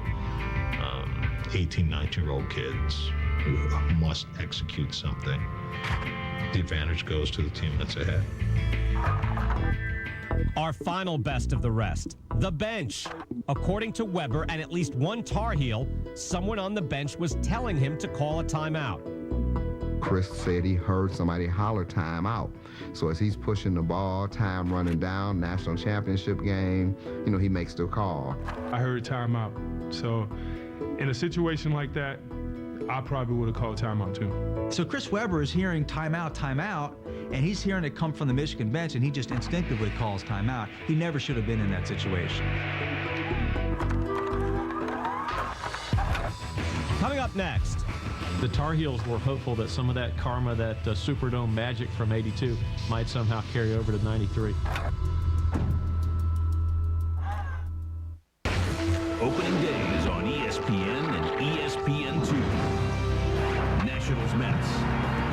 18, 19-year-old kids who must execute something. The advantage goes to the team that's ahead. Our final best of the rest, the bench. According to Weber and at least one Tar Heel, someone on the bench was telling him to call a timeout. Chris said he heard somebody holler timeout. So as he's pushing the ball, time running down, national championship game, he makes the call. I heard timeout. So in a situation like that, I probably would have called timeout too. So Chris Weber is hearing timeout, timeout, and he's hearing it come from the Michigan bench, and he just instinctively calls timeout. He never should have been in that situation. Coming up next. The Tar Heels were hopeful that some of that karma, that Superdome magic from '82, might somehow carry over to '93. Opening day is on ESPN and ESPN2. Nationals Mets,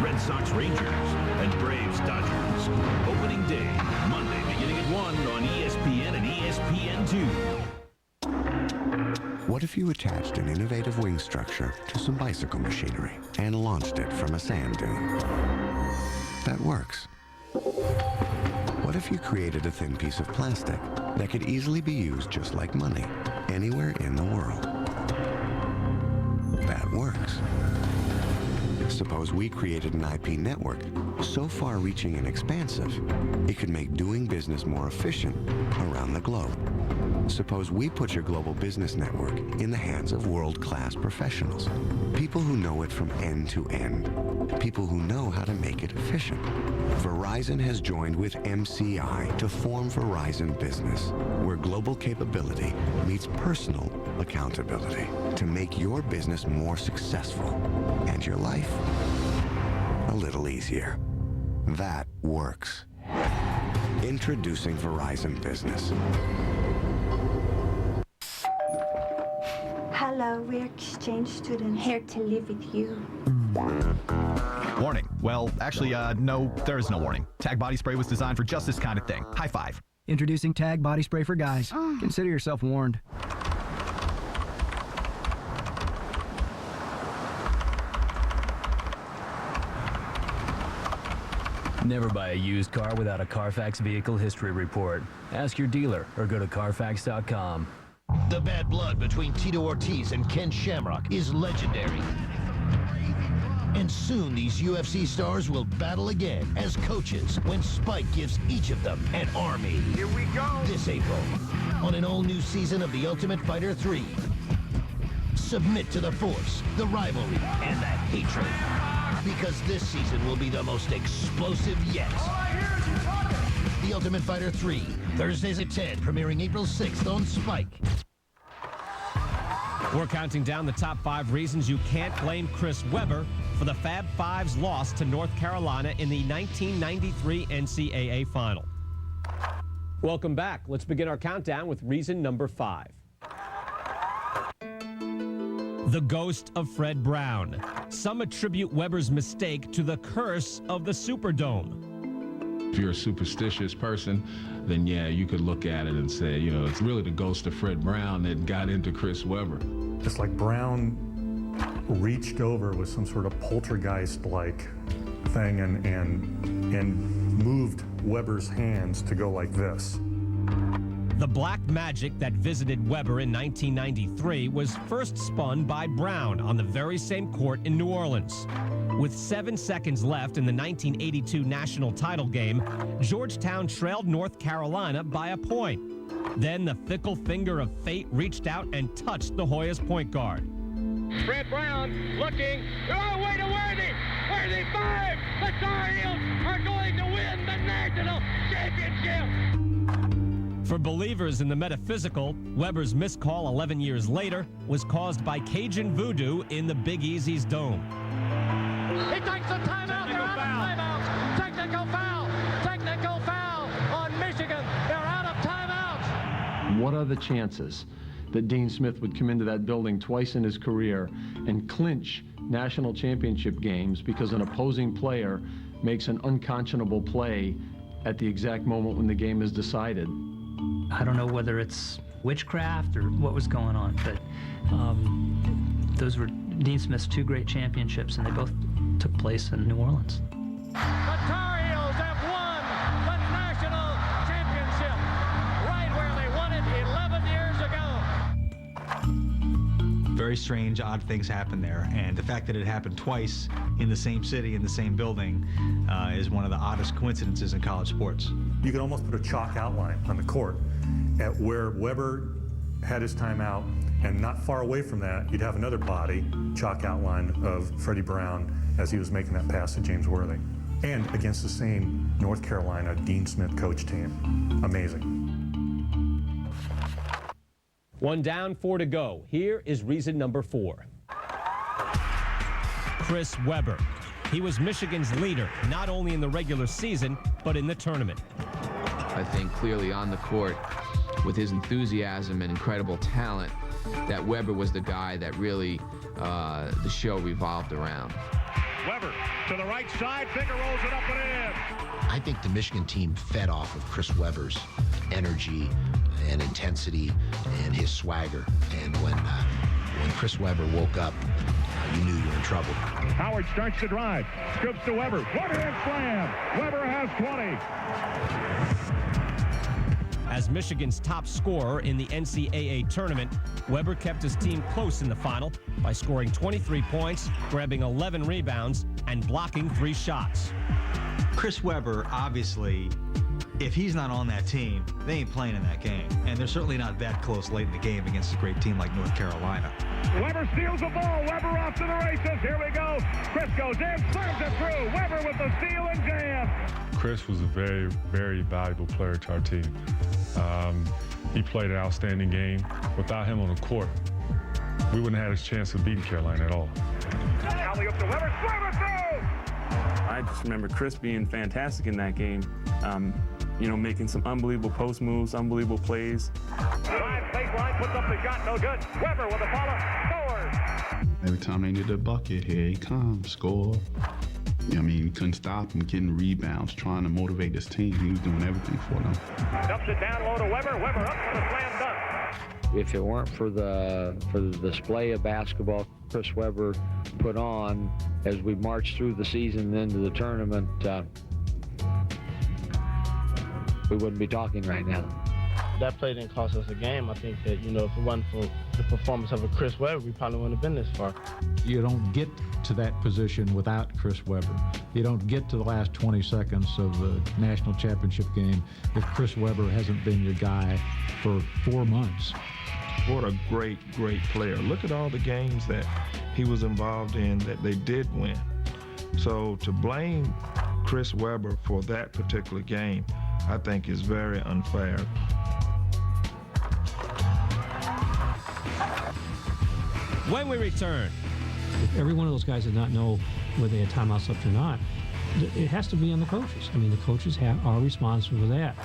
Red Sox Rangers, and Braves Dodgers. Opening day, Monday beginning at 1 on ESPN and ESPN2. What if you attached an innovative wing structure to some bicycle machinery and launched it from a sand dune? That works. What if you created a thin piece of plastic that could easily be used just like money anywhere in the world? That works. Suppose we created an IP network so far-reaching and expansive, it could make doing business more efficient around the globe. Suppose we put your global business network in the hands of world-class professionals, people who know it from end to end, people who know how to make it efficient. Verizon has joined with MCI to form Verizon Business, where global capability meets personal accountability to make your business more successful and your life a little easier. That works. Introducing Verizon Business. Hello, we're exchange students here to live with you. Warning. Well, actually, no, there is no warning. Tag body spray was designed for just this kind of thing. High five. Introducing Tag body spray for guys. Consider yourself warned. Never buy a used car without a Carfax Vehicle History Report. Ask your dealer or go to Carfax.com. The bad blood between Tito Ortiz and Ken Shamrock is legendary. And soon these UFC stars will battle again as coaches when Spike gives each of them an army. Here we go! This April, on an all-new season of The Ultimate Fighter 3. Submit to the force, the rivalry, and the hatred. Because this season will be the most explosive yet. The Ultimate Fighter 3, Thursdays at 10, premiering April 6th on Spike. We're counting down the top 5 reasons you can't blame Chris Weber for the Fab Five's loss to North Carolina in the 1993 NCAA Final. Welcome back. Let's begin our countdown with reason number 5. The ghost of Fred Brown. Some attribute Weber's mistake to the curse of the Superdome. If you're a superstitious person, then yeah, you could look at it and say, it's really the ghost of Fred Brown that got into Chris Weber. It's like Brown reached over with some sort of poltergeist-like thing and moved Weber's hands to go like this. The black magic that visited Weber in 1993 was first spun by Brown on the very same court in New Orleans. With 7 seconds left in the 1982 national title game, Georgetown trailed North Carolina by a point. Then the fickle finger of fate reached out and touched the Hoyas point guard. Fred Brown looking. Oh, way to Worthy! Worthy 5! The Tar Heels are going to win the national championship! For believers in the metaphysical, Weber's missed call 11 years later was caused by Cajun voodoo in the Big Easy's dome. He takes a timeout. They're out of timeouts. Technical foul. Technical foul on Michigan. They're out of timeouts. What are the chances that Dean Smith would come into that building twice in his career and clinch national championship games because an opposing player makes an unconscionable play at the exact moment when the game is decided? I don't know whether it's witchcraft or what was going on, but those were Dean Smith's 2 great championships, and they both took place in New Orleans. The Tar Heels have won the national championship right where they won it 11 years ago. Very strange, odd things happen there, and the fact that it happened twice in the same city, in the same building, is one of the oddest coincidences in college sports. You could almost put a chalk outline on the court at where Weber had his timeout, and not far away from that, you'd have another body, chalk outline of Freddie Brown as he was making that pass to James Worthy. And against the same North Carolina Dean Smith coach team. Amazing. 1 down, 4 to go. Here is reason number 4. Chris Webber. He was Michigan's leader, not only in the regular season, but in the tournament. I think clearly on the court, with his enthusiasm and incredible talent, that Webber was the guy that really the show revolved around. Webber to the right side, Figure rolls it up and in. I think the Michigan team fed off of Chris Webber's energy and intensity and his swagger. And when Chris Webber woke up, you knew you were in trouble. Howard starts to drive, scoops to Webber, one-hand slam. Webber has 20. As Michigan's top scorer in the NCAA tournament, Webber kept his team close in the final by scoring 23 points, grabbing 11 rebounds, and blocking 3 shots. Chris Webber, obviously, if he's not on that team, they ain't playing in that game. And they're certainly not that close late in the game against a great team like North Carolina. Webber steals the ball. Webber off to the races. Here we go. Chris goes in, slams it through. Webber with the steal and jam. Chris was a very, very valuable player to our team. He played an outstanding game. Without him on the court, we wouldn't have had a chance of beating Carolina at all. Alley up to Webber, slam it through! I just remember Chris being fantastic in that game. You know, making some unbelievable post moves, unbelievable plays. Drive, baseline, puts up the shot, no good. Webber with a follow, scores! Every time they needed a bucket, here he comes, score. I mean, couldn't stop him getting rebounds, trying to motivate this team. He was doing everything for them. Dumps it down low to Webber. Webber up for the slam dunk. If it weren't for the display of basketball Chris Webber put on as we marched through the season into the tournament, we wouldn't be talking right now. That play didn't cost us a game. I think that, you know, if it wasn't for the performance of a Chris Webber, we probably wouldn't have been this far. You don't get to that position without Chris Webber. You don't get to the last 20 seconds of the national championship game if Chris Webber hasn't been your guy for 4 months. What a great, great player. Look at all the games that he was involved in that they did win. So to blame Chris Webber for that particular game, I think is very unfair. When we return. If every one of those guys did not know whether they had timeouts left or not, it has to be on the coaches. I mean, the coaches are responsible for that.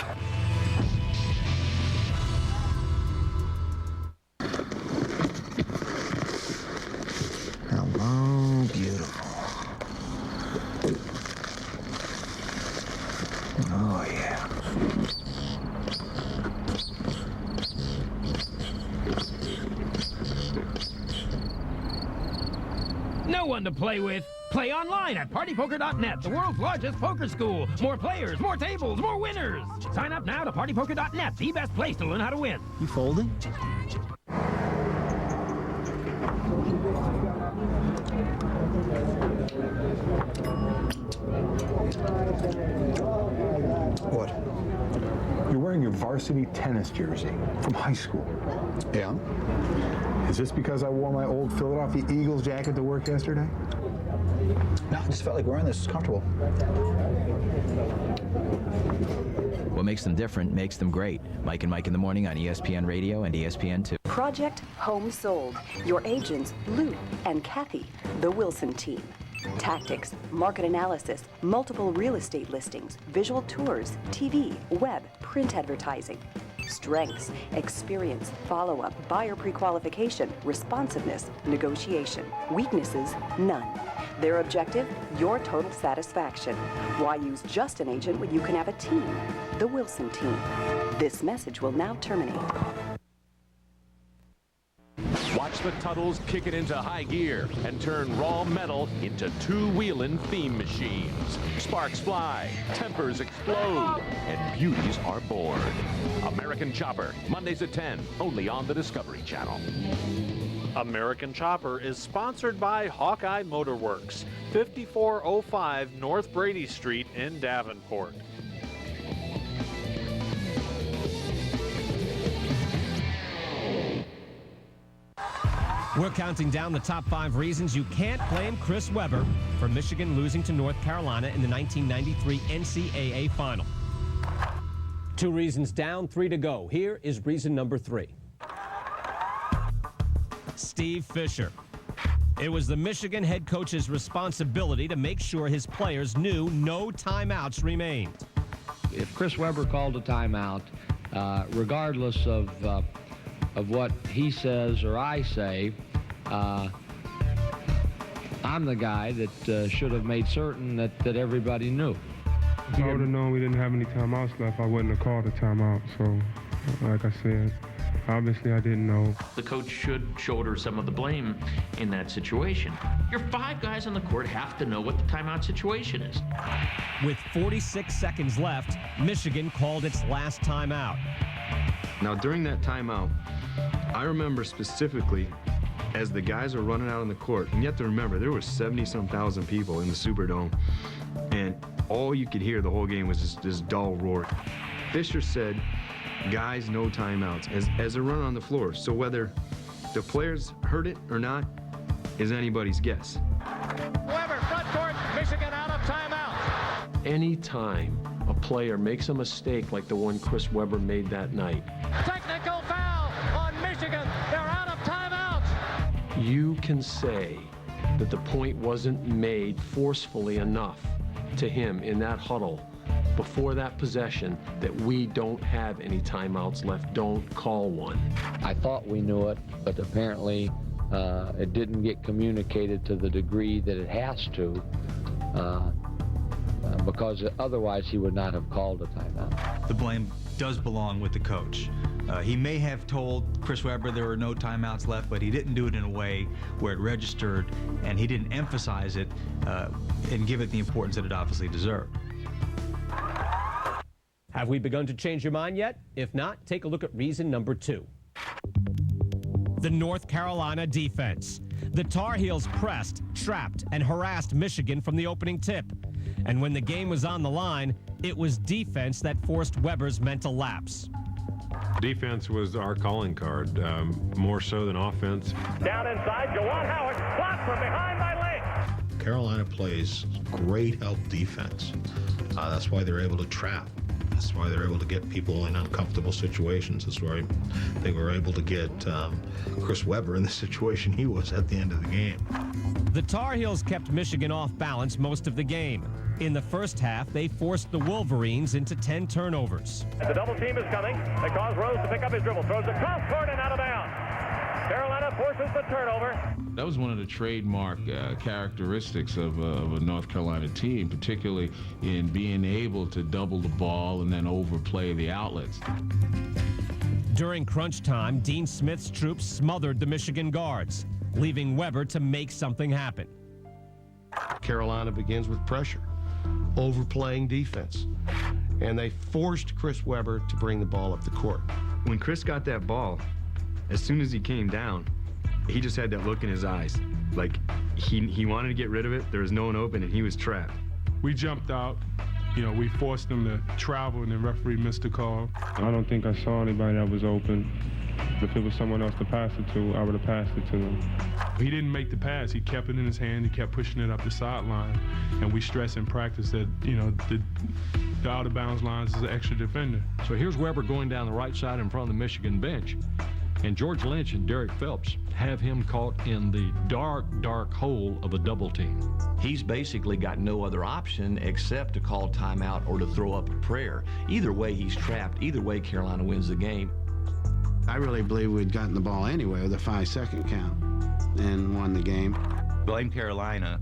Hello, beautiful. Oh, yeah. No one to play with. Play online at partypoker.net, the world's largest poker school. More players, more tables, more winners. Sign up now to partypoker.net, the best place to learn how to win. You folding? What? You're wearing your varsity tennis jersey from high school. Yeah? Is this because I wore my old Philadelphia Eagles jacket to work yesterday? No, I just felt like wearing this. It's comfortable. What makes them different makes them great. Mike and Mike in the Morning on ESPN Radio and ESPN2. Project Home Sold. Your agents, Lou and Kathy, the Wilson team. Tactics, market analysis, multiple real estate listings, visual tours, TV, web, print advertising. Strengths, experience, follow-up, buyer pre-qualification, responsiveness, negotiation. Weaknesses, none. Their objective, your total satisfaction. Why use just an agent when you can have a team? The Wilson team. This message will now terminate. Watch the Tuttles kick it into high gear and turn raw metal into two-wheeling theme machines. Sparks fly, tempers explode, and beauties are born. American Chopper, Mondays at 10, only on the Discovery Channel. American Chopper is sponsored by Hawkeye Motorworks, 5405 North Brady Street in Davenport. We're counting down the top 5 reasons you can't blame Chris Webber for Michigan losing to North Carolina in the 1993 NCAA Final. 2 reasons down, 3 to go. Here is reason number 3. Steve Fisher. It was the Michigan head coach's responsibility to make sure his players knew no timeouts remained. If Chris Webber called a timeout, regardless of what he says or I say, I'm the guy that should have made certain that everybody knew. If I would have known we didn't have any timeouts left, I wouldn't have called a timeout. So, like I said, obviously I didn't know. The coach should shoulder some of the blame in that situation. Your 5 guys on the court have to know what the timeout situation is. With 46 seconds left, Michigan called its last timeout. Now, during that timeout, I remember specifically as the guys are running out on the court, and you have to remember, there were 70-some thousand people in the Superdome, and all you could hear the whole game was this dull roar. Fisher said, guys, no timeouts, as they're running on the floor. So whether the players heard it or not is anybody's guess. Webber, front court, Michigan out of timeout. Any time a player makes a mistake like the one Chris Webber made that night, Technical foul on Michigan. They're out of timeouts. you can say that the point wasn't made forcefully enough to him in that huddle before that possession that we don't have any timeouts left. Don't call one. I thought we knew it, but apparently it didn't get communicated to the degree that it has to, because otherwise he would not have called a timeout. The blame does belong with the coach. He may have told Chris Webber there were no timeouts left, but he didn't do it in a way where it registered, and he didn't emphasize it and give it the importance that it obviously deserved. Have we begun to change your mind yet? If not, take a look at reason number 2. The North Carolina defense. The Tar Heels pressed, trapped, and harassed Michigan from the opening tip. And when the game was on the line, it was defense that forced Webber's mental lapse. Defense was our calling card, more so than offense. Down inside, Juwan Howard, blocked from behind by Lake. Carolina plays great help defense. That's why they're able to trap. That's why they're able to get people in uncomfortable situations. That's why they were able to get Chris Webber in the situation he was at the end of the game. The Tar Heels kept Michigan off balance most of the game. In the first half, they forced the Wolverines into 10 turnovers. The double team is coming. They cause Rose to pick up his dribble. Throws across court and out of bounds. Carolina forces the turnover. That was one of the trademark characteristics of a North Carolina team, particularly in being able to double the ball and then overplay the outlets. During crunch time, Dean Smith's troops smothered the Michigan guards, leaving Webber to make something happen. Carolina begins with pressure, overplaying defense, and they forced Chris Webber to bring the ball up the court. When Chris got that ball, as soon as he came down, he just had that look in his eyes. Like, he wanted to get rid of it. There was no one open, and he was trapped. We jumped out. You know, we forced them to travel, and the referee missed the call. I don't think I saw anybody that was open. If it was someone else to pass it to, I would have passed it to him. He didn't make the pass. He kept it in his hand. He kept pushing it up the sideline. And we stress in practice that, you know, the out-of-bounds lines as an extra defender. So here's Weber going down the right side in front of the Michigan bench. And George Lynch and Derek Phelps have him caught in the dark, dark hole of a double team. He's basically got no other option except to call timeout or to throw up a prayer. Either way, he's trapped. Either way, Carolina wins the game. I really believe we'd gotten the ball anyway with a 5-second count and won the game. Blame Carolina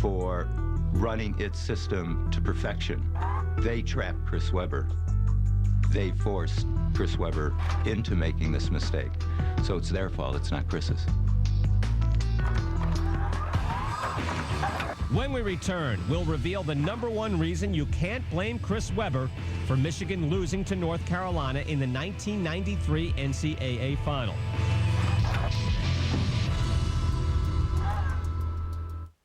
for running its system to perfection. They trapped Chris Webber. They forced Chris Webber into making this mistake. So it's their fault, it's not Chris's. When we return, we'll reveal the #1 reason you can't blame Chris Webber for Michigan losing to North Carolina in the 1993 NCAA Final.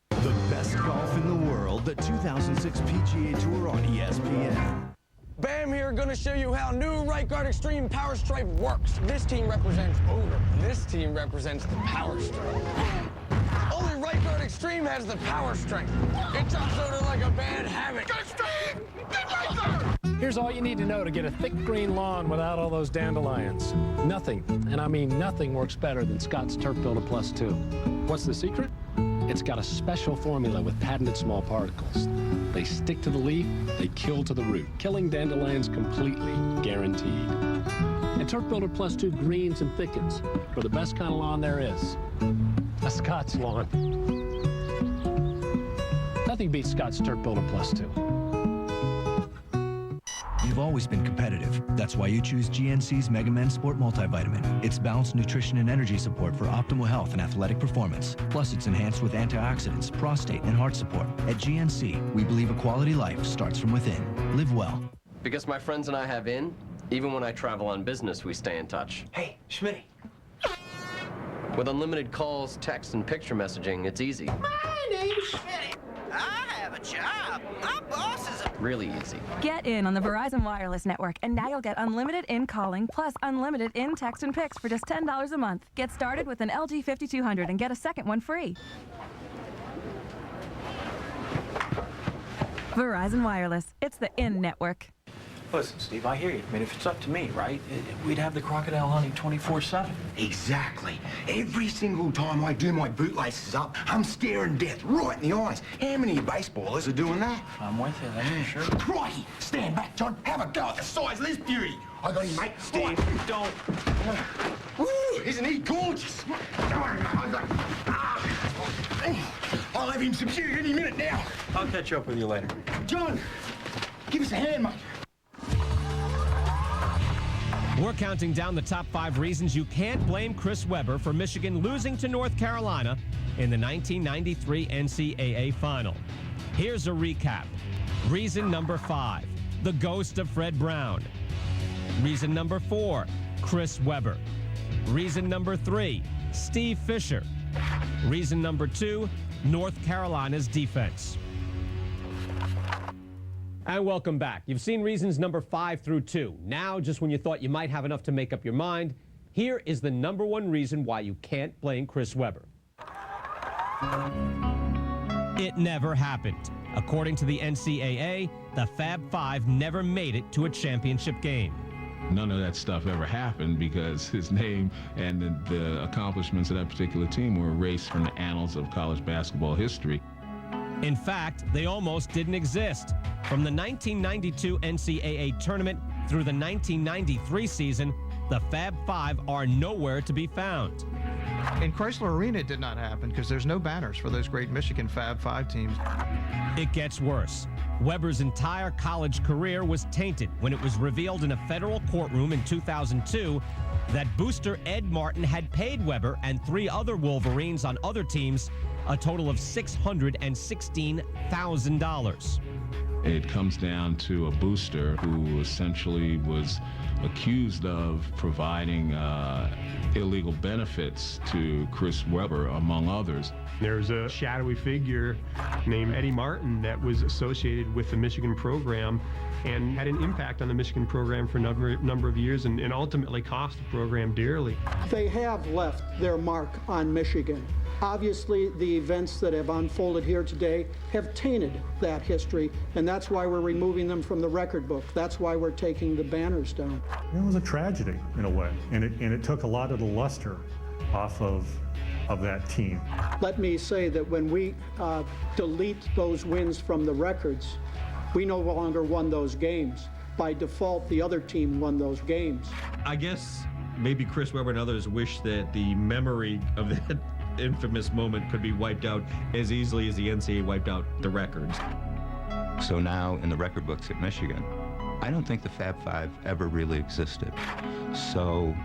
The best golf in the world, the 2006 PGA Tour on ESPN. Bam here, gonna show you how new Right Guard Extreme Power Stripe works. This team represents odor. This team represents the power strength. Only Right Guard Extreme has the power strength. It drops odor like a bad habit. Go Extreme! Get Right Guard! Here's all you need to know to get a thick green lawn without all those dandelions. Nothing, and I mean nothing, works better than Scott's Turf Builder Plus 2. What's the secret? It's got a special formula with patented small particles. They stick to the leaf, they kill to the root, killing dandelions completely, guaranteed. And Turf Builder Plus 2 greens and thickens for the best kind of lawn there is. A Scott's lawn. Nothing beats Scott's Turf Builder Plus 2. You've always been competitive. That's why you choose GNC's Mega Men Sport Multivitamin. It's balanced nutrition and energy support for optimal health and athletic performance. Plus, it's enhanced with antioxidants, prostate, and heart support. At GNC, we believe a quality life starts from within. Live well. Because my friends and I have in, even when I travel on business, we stay in touch. Hey, Schmitty. With unlimited calls, text, and picture messaging, it's easy. My name's Schmitty. I have a job. My boss is Really easy. Get in on the Verizon Wireless Network, and now you'll get unlimited in-calling plus unlimited in-text and pics for just $10 a month. Get started with an LG 5200 and get a second one free. Verizon Wireless. It's the in-network. Listen, Steve, I hear you. I mean, if it's up to me, right, we'd have the crocodile hunting 24/7. Exactly. Every single time I do my bootlaces up, I'm staring death right in the eyes. How many baseballers are doing that? I'm with you, that's for sure. Crikey! Stand back, John. Have a go at the size of this beauty. I got him, mate. Steve, don't. Woo! Isn't he gorgeous? I'll have him subdued any minute now. I'll catch up with you later. John, give us a hand, mate. We're counting down the top 5 reasons you can't blame Chris Webber for Michigan losing to North Carolina in the 1993 NCAA Final. Here's a recap. Reason number 5, the ghost of Fred Brown. Reason number 4, Chris Webber. Reason number 3, Steve Fisher. Reason number 2, North Carolina's defense. And welcome back. You've seen reasons number 5 through 2. Now, just when you thought you might have enough to make up your mind, here is the number 1 reason why you can't blame Chris Webber. It never happened. According to the NCAA, the Fab Five never made it to a championship game. None of that stuff ever happened because his name and the accomplishments of that particular team were erased from the annals of college basketball history. In fact, they almost didn't exist. From the 1992 NCAA tournament through the 1993 season, the Fab Five are nowhere to be found. In Chrysler Arena, it did not happen because there's no banners for those great Michigan Fab Five teams. It gets worse. Webber's entire college career was tainted when it was revealed in a federal courtroom in 2002 that booster Ed Martin had paid Webber and 3 other Wolverines on other teams a total of $616,000. It comes down to a booster who essentially was accused of providing illegal benefits to Chris Webber, among others. There's a shadowy figure named Eddie Martin that was associated with the Michigan program and had an impact on the Michigan program for a number of years and ultimately cost the program dearly. They have left their mark on Michigan. Obviously, the events that have unfolded here today have tainted that history, and that's why we're removing them from the record book. That's why we're taking the banners down. It was a tragedy in a way, and it took a lot of the luster off of that team. Let me say that when we delete those wins from the records, we no longer won those games. By default, the other team won those games. I guess maybe Chris Webber and others wish that the memory of that infamous moment could be wiped out as easily as the NCAA wiped out the records. So now in the record books at Michigan, I don't think the Fab Five ever really existed. So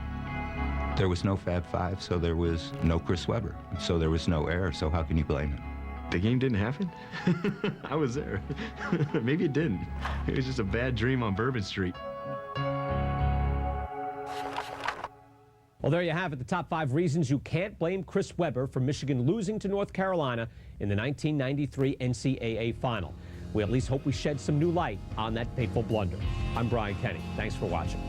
there was no Fab Five, so there was no Chris Webber. So there was no error, so how can you blame him? The game didn't happen? I was there. Maybe it didn't. It was just a bad dream on Bourbon Street. Well, there you have it, the top 5 reasons you can't blame Chris Webber for Michigan losing to North Carolina in the 1993 NCAA final. We at least hope we shed some new light on that fateful blunder. I'm Brian Kenny. Thanks for watching.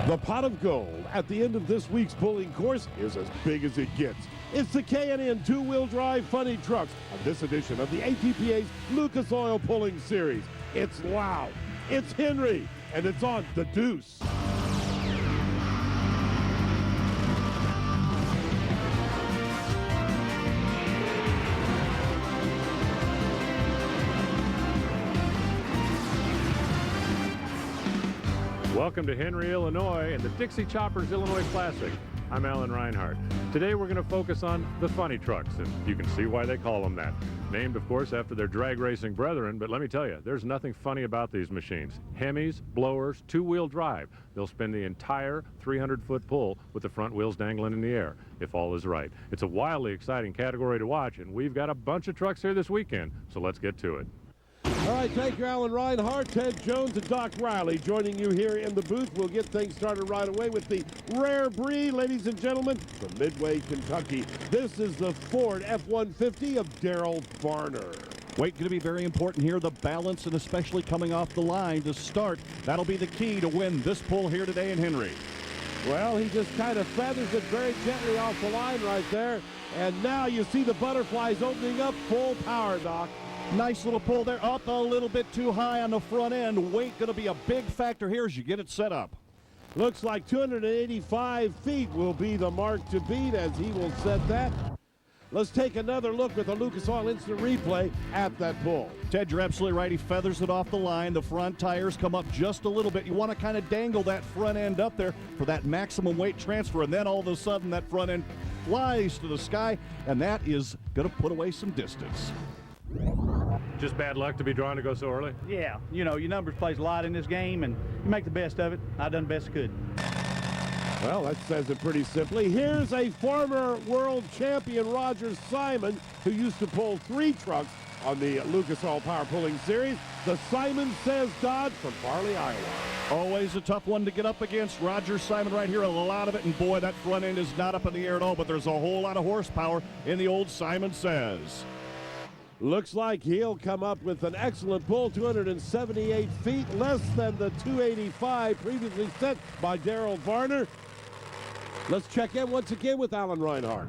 The pot of gold at the end of this week's pulling course is as big as it gets. It's the K&N two-wheel drive funny trucks on this edition of the ATPA's Lucas Oil Pulling Series. It's loud, it's Henry, and it's on the deuce. Welcome to Henry, Illinois, and the Dixie Choppers Illinois Classic. I'm Alan Reinhardt. Today we're going to focus on the funny trucks, and you can see why they call them that. Named, of course, after their drag racing brethren, but let me tell you, there's nothing funny about these machines. Hemis, blowers, two-wheel drive. They'll spin the entire 300-foot pull with the front wheels dangling in the air, if all is right. It's a wildly exciting category to watch, and we've got a bunch of trucks here this weekend, so let's get to it. All right, thank you, Alan Reinhardt, Ted Jones, and Doc Riley joining you here in the booth. We'll get things started right away with the rare breed, ladies and gentlemen, from Midway, Kentucky. This is the Ford F-150 of Daryl Varner. Weight going to be very important here, the balance, and especially coming off the line to start. That'll be the key to win this pull here today in Henry. Well, he just kind of feathers it very gently off the line right there. And now you see the butterflies opening up full power, Doc. Nice little pull there, up a little bit too high on the front end. Weight going to be a big factor here as you get it set up. Looks like 285 feet will be the mark to beat as he will set that. Let's take another look with the Lucas Oil Instant Replay at that pull. Ted, you're absolutely right. He feathers it off the line. The front tires come up just a little bit. You want to kind of dangle that front end up there for that maximum weight transfer, and then all of a sudden that front end flies to the sky, and that is going to put away some distance. Just bad luck to be drawn to go so early? Yeah, you know, your numbers plays a lot in this game, and you make the best of it. I done the best I could. Well, that says it pretty simply. Here's a former world champion, Roger Simon, who used to pull 3 trucks on the Lucas Oil Power Pulling Series. The Simon Says Dodge from Farley, Iowa. Always a tough one to get up against. Roger Simon right here, a lot of it, and boy, that front end is not up in the air at all, but there's a whole lot of horsepower in the old Simon Says. Looks like he'll come up with an excellent pull, 278 feet, less than the 285 previously set by Daryl Varner. Let's check in once again with Alan Reinhardt.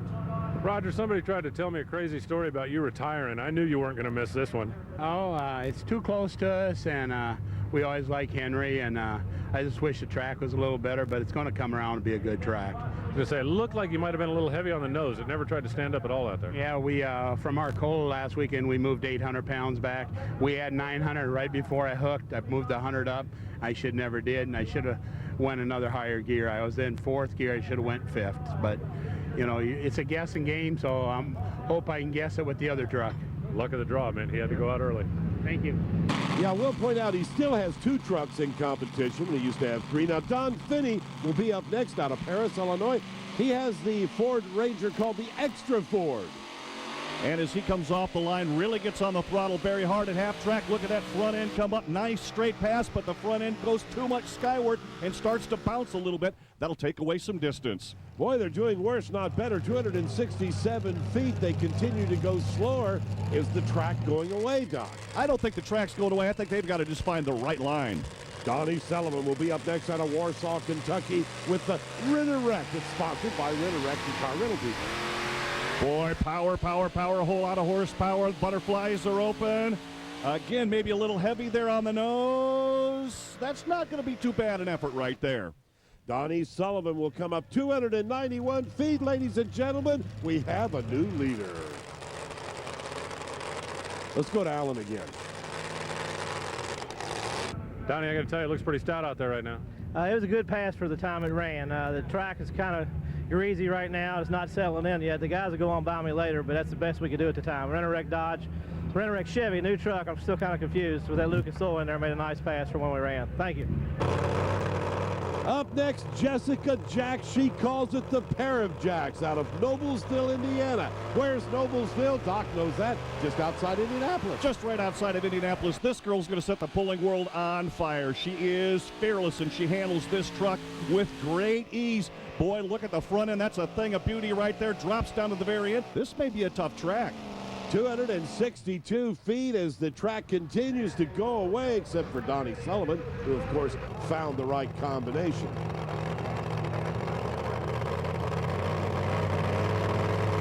Roger, somebody tried to tell me a crazy story about you retiring. I knew you weren't going to miss this one. Oh, it's too close to us, and we always like Henry, and I just wish the track was a little better, but it's going to come around and be a good track. I was going to say, it looked like you might have been a little heavy on the nose. It never tried to stand up at all out there. Yeah, we, from our cola last weekend, we moved 800 pounds back. We had 900 right before I hooked. I moved 100 up. I should never did, and I should have went another higher gear. I was in 4th gear. I should have went 5th, but, you know, it's a guessing game, so I hope I can guess it with the other truck. Luck of the draw, man. He had to go out early. Thank you. Yeah, we'll point out he still has 2 trucks in competition. He used to have 3. Now, Don Finney will be up next out of Paris, Illinois. He has the Ford Ranger called the Extra Ford. And as he comes off the line, really gets on the throttle very hard at half track. Look at that front end come up. Nice straight pass, but the front end goes too much skyward and starts to bounce a little bit. That'll take away some distance. Boy, they're doing worse, not better. 267 feet. They continue to go slower. Is the track going away, Doc? I don't think the track's going away. I think they've got to just find the right line. Donnie Sullivan will be up next out of Warsaw, Kentucky with the Ritter Wreck. It's sponsored by Ritter Wreck, the car rental people. Boy, power, power, power, a whole lot of horsepower. Butterflies are open. Again, maybe a little heavy there on the nose. That's not going to be too bad an effort right there. Donnie Sullivan will come up 291 feet, ladies and gentlemen. We have a new leader. Let's go to Allen again. Donnie, I got to tell you, it looks pretty stout out there right now. It was a good pass for the time it ran. The track is kind of greasy right now. It's not settling in yet. The guys will go on by me later, but that's the best we could do at the time. Rent-A-Wreck Dodge, Rent-A-Wreck Chevy, new truck. I'm still kind of confused with that Lucas Oil in there. Made a nice pass for when we ran. Thank you. Up next, Jessica Jack. She calls it the pair of Jacks out of Noblesville, Indiana. Where's Noblesville? Doc knows that. Just outside Indianapolis. Just right outside of Indianapolis. This girl's going to set the pulling world on fire. She is fearless, and she handles this truck with great ease. Boy, look at the front end. That's a thing of beauty right there. Drops down to the very end. This may be a tough track. 262 feet as the track continues to go away, except for Donnie Sullivan, who, of course, found the right combination.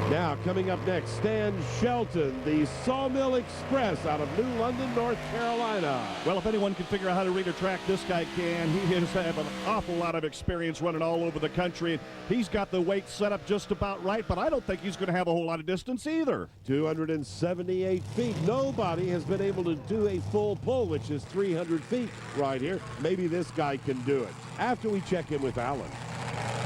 Now, coming up next, Stan Shelton, the Sawmill Express out of New London, North Carolina. Well, if anyone can figure out how to read a track, this guy can. He has had an awful lot of experience running all over the country. He's got the weight set up just about right, but I don't think he's going to have a whole lot of distance either. 278 feet. Nobody has been able to do a full pull, which is 300 feet right here. Maybe this guy can do it. After we check in with Allen.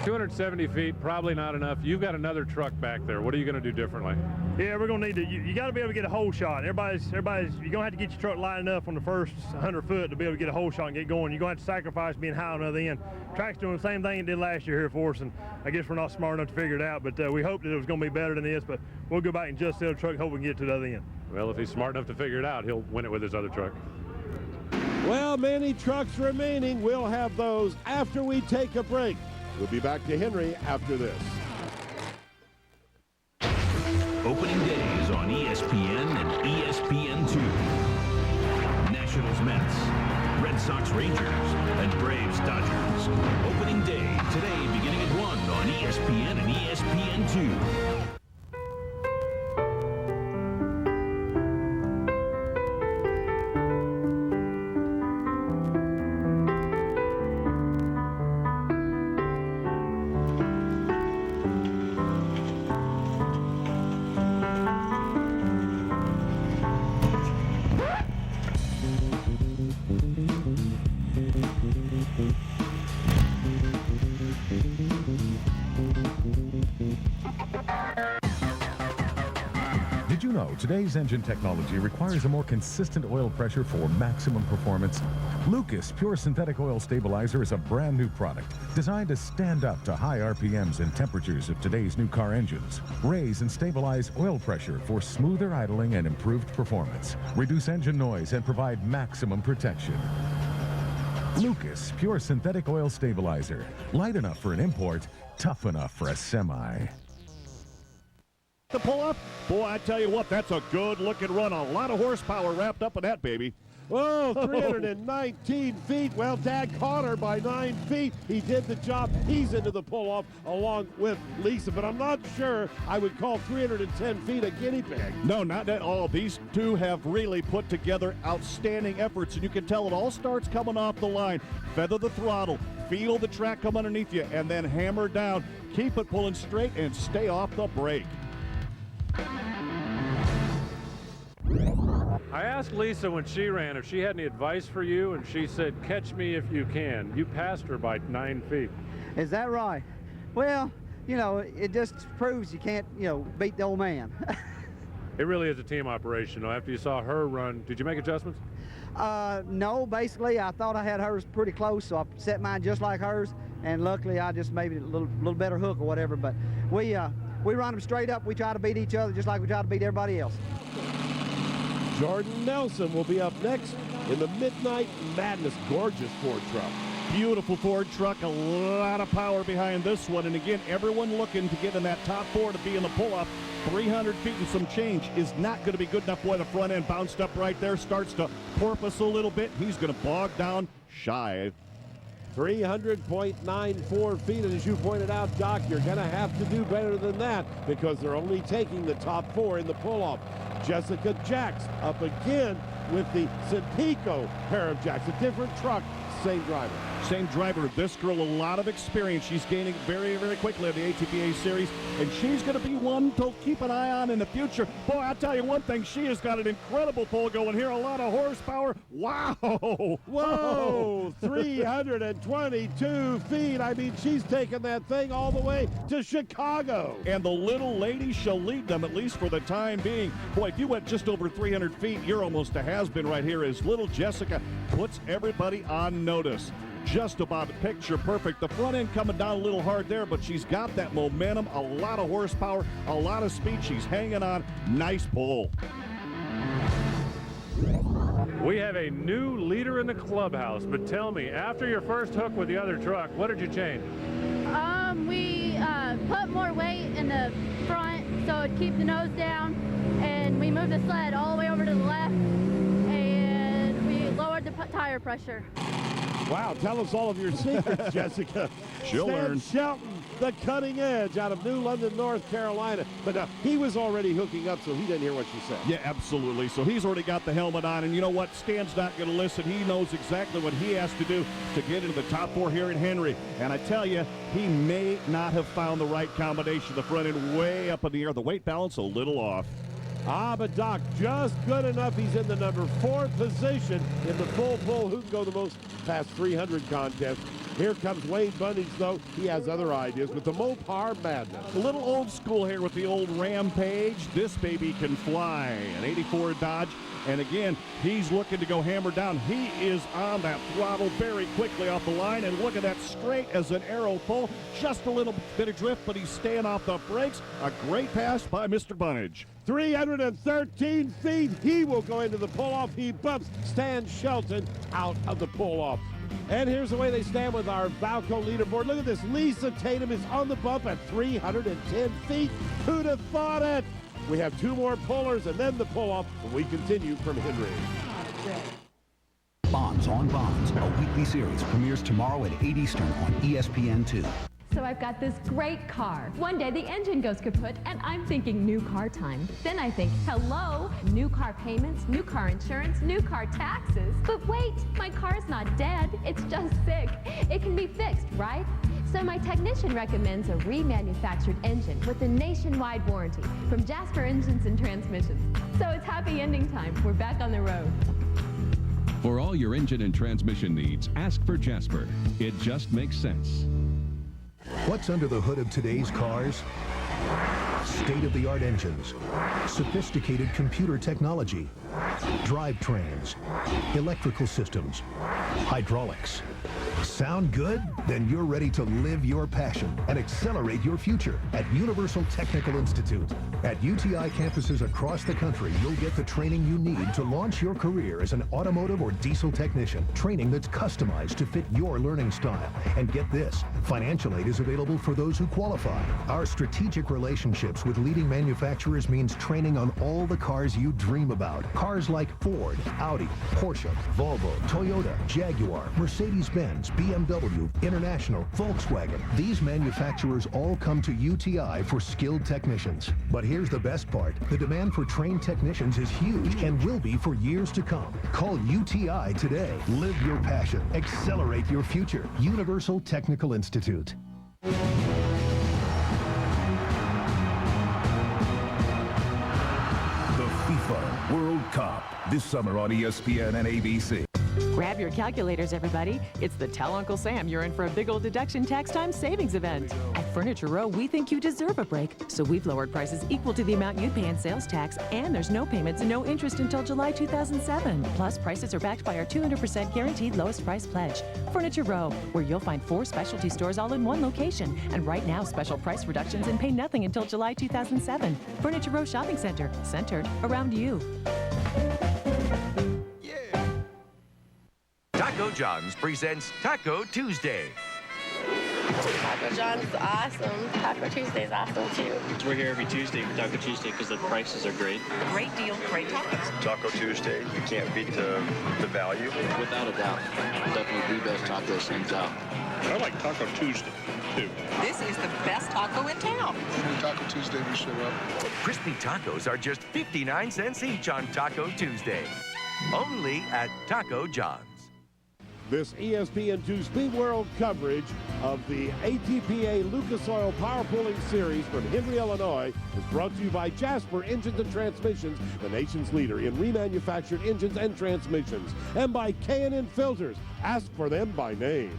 270 feet, probably not enough. You've got another truck back there. What are you going to do differently? Yeah, we're going to need to, you got to be able to get a hole shot. Everybody's, you're going to have to get your truck lined up on the first 100 foot to be able to get a hole shot and get going. You're going to have to sacrifice being high on the other end. Track's doing the same thing it did last year here for us, and I guess we're not smart enough to figure it out, but we hoped that it was going to be better than this, but we'll go back and just sell the truck, hope we can get to the other end. Well, if he's smart enough to figure it out, he'll win it with his other truck. Well, many trucks remaining. We'll have those after we take a break. We'll be back to Henry after this. Opening days on ESPN and ESPN2. Nationals Mets, Red Sox Rangers, and Braves Dodgers. Opening day today beginning at 1 on ESPN and ESPN2. Did you know today's engine technology requires a more consistent oil pressure for maximum performance? Lucas Pure Synthetic Oil Stabilizer is a brand new product designed to stand up to high RPMs and temperatures of today's new car engines. Raise and stabilize oil pressure for smoother idling and improved performance. Reduce engine noise and provide maximum protection. Lucas Pure Synthetic Oil Stabilizer. Light enough for an import, tough enough for a semi. The pull-up? Boy, I tell you what, that's a good-looking run. A lot of horsepower wrapped up in that, baby. Whoa, 319 feet. Well, Dad caught her by 9 feet. He did the job. He's into the pull-off along with Lisa, but I'm not sure I would call 310 feet a guinea pig. No, not at all. These two have really put together outstanding efforts, and you can tell it all starts coming off the line. Feather the throttle, feel the track come underneath you, and then hammer down. Keep it pulling straight and stay off the brake. I asked Lisa when she ran if she had any advice for you, and she said, catch me if you can. You passed her by 9 feet. Is that right? Well, you know, it just proves you can't, you know, beat the old man. It really is a team operation. After you saw her run, did you make adjustments? No, basically, I thought I had hers pretty close, so I set mine just like hers, and luckily I just made a little better hook or whatever, but we we run them straight up. We try to beat each other just like we try to beat everybody else. Jordan Nelson will be up next in the Midnight Madness. Gorgeous Ford truck. Beautiful Ford truck, a lot of power behind this one. And again, everyone looking to get in that top 4 to be in the pull-off. 300 feet and some change is not going to be good enough. Boy, the front end bounced up right there, starts to porpoise a little bit. He's going to bog down shy. 300.94 feet, and as you pointed out, Doc, you're going to have to do better than that because they're only taking the top 4 in the pull-off. Jessica Jacks up again with the Simpico pair of jacks, a different truck, same driver. Same driver. This girl, a lot of experience. She's gaining very, very quickly in the ATPA series, and she's going to be one to keep an eye on in the future. Boy, I'll tell you one thing, she has got an incredible pull going here, a lot of horsepower. Wow! Whoa! 322 feet. I mean, she's taking that thing all the way to Chicago. And the little lady shall lead them, at least for the time being. Boy, if you went just over 300 feet, you're almost a has-been right here as little Jessica puts everybody on notice. Just about picture perfect. The front end coming down a little hard there, but she's got that momentum, a lot of horsepower, a lot of speed. She's hanging on. Nice pull. We have a new leader in the clubhouse, but tell me, after your first hook with the other truck, what did you change? We put more weight in the front so it'd keep the nose down, and we moved the sled all the way over to the left, and we lowered the tire pressure. Wow, tell us all of your secrets, Jessica. She'll learn. Shelton, the cutting edge out of New London, North Carolina. But he was already hooking up, so he didn't hear what she said. Yeah, absolutely. So he's already got the helmet on, and you know what? Stan's not going to listen. He knows exactly what he has to do to get into the top 4 here in Henry. And I tell you, he may not have found the right combination. The front end way up in the air. The weight balance a little off. But Doc, just good enough. He's in the number 4 position in the full pull. Who can go the most past 300 contest? Here comes Wayne Bunnings, though. He has other ideas with the Mopar Madness. A little old school here with the old Rampage. This baby can fly. An 84 Dodge. And again, he's looking to go hammer down. He is on that throttle very quickly off the line. And look at that, straight as an arrow pull. Just a little bit of drift, but he's staying off the brakes. A great pass by Mr. Bunnage. 313 feet. He will go into the pull-off. He bumps Stan Shelton out of the pull-off. And here's the way they stand with our Valco leaderboard. Look at this. Lisa Tatum is on the bump at 310 feet. Who'd have thought it? We have 2 more pullers and then the pull-off when we continue from Henry. Bonds on Bonds, a weekly series, premieres tomorrow at 8 Eastern on ESPN2. So I've got this great car. One day the engine goes kaput and I'm thinking new car time. Then I think, hello, new car payments, new car insurance, new car taxes. But wait, my car's not dead. It's just sick. It can be fixed, right? So my technician recommends a remanufactured engine with a nationwide warranty from Jasper Engines and Transmissions. So it's happy ending time. We're back on the road. For all your engine and transmission needs, ask for Jasper. It just makes sense. What's under the hood of today's cars? State-of-the-art engines, sophisticated computer technology, drivetrains, electrical systems, hydraulics. Sound good? Then you're ready to live your passion and accelerate your future at Universal Technical Institute. At UTI campuses across the country, you'll get the training you need to launch your career as an automotive or diesel technician. Training that's customized to fit your learning style. And get this, financial aid is available for those who qualify. Our strategic relationships with leading manufacturers means training on all the cars you dream about. Cars like Ford, Audi, Porsche, Volvo, Toyota, Jaguar, Mercedes-Benz, BMW, International, Volkswagen. These manufacturers all come to UTI for skilled technicians. But here's the best part. The demand for trained technicians is huge and will be for years to come. Call UTI today. Live your passion. Accelerate your future. Universal Technical Institute. The FIFA World Cup this summer on ESPN and ABC. Grab your calculators, everybody. It's the Tell Uncle Sam you're in for a big old deduction tax time savings event. At Furniture Row, we think you deserve a break, so we've lowered prices equal to the amount you pay in sales tax, and there's no payments and no interest until July 2007. Plus, prices are backed by our 200% guaranteed lowest price pledge. Furniture Row, where you'll find 4 specialty stores all in one location, and right now, special price reductions and pay nothing until July 2007. Furniture Row Shopping Center, centered around you. Taco John's presents Taco Tuesday. Taco John's is awesome. Taco Tuesday is awesome too. We're here every Tuesday for Taco Tuesday because the prices are great. Great deal, great tacos. Taco Tuesday, you can't beat the value. Without a doubt, definitely the best tacos in town. I like Taco Tuesday, too. This is the best taco in town. Every Taco Tuesday we show up. Crispy tacos are just 59 cents each on Taco Tuesday. Only at Taco John's. This ESPN2 Speed World coverage of the ATPA Lucas Oil Power Pulling Series from Henry, Illinois is brought to you by Jasper Engines and Transmissions, the nation's leader in remanufactured engines and transmissions, and by K&N Filters. Ask for them by name.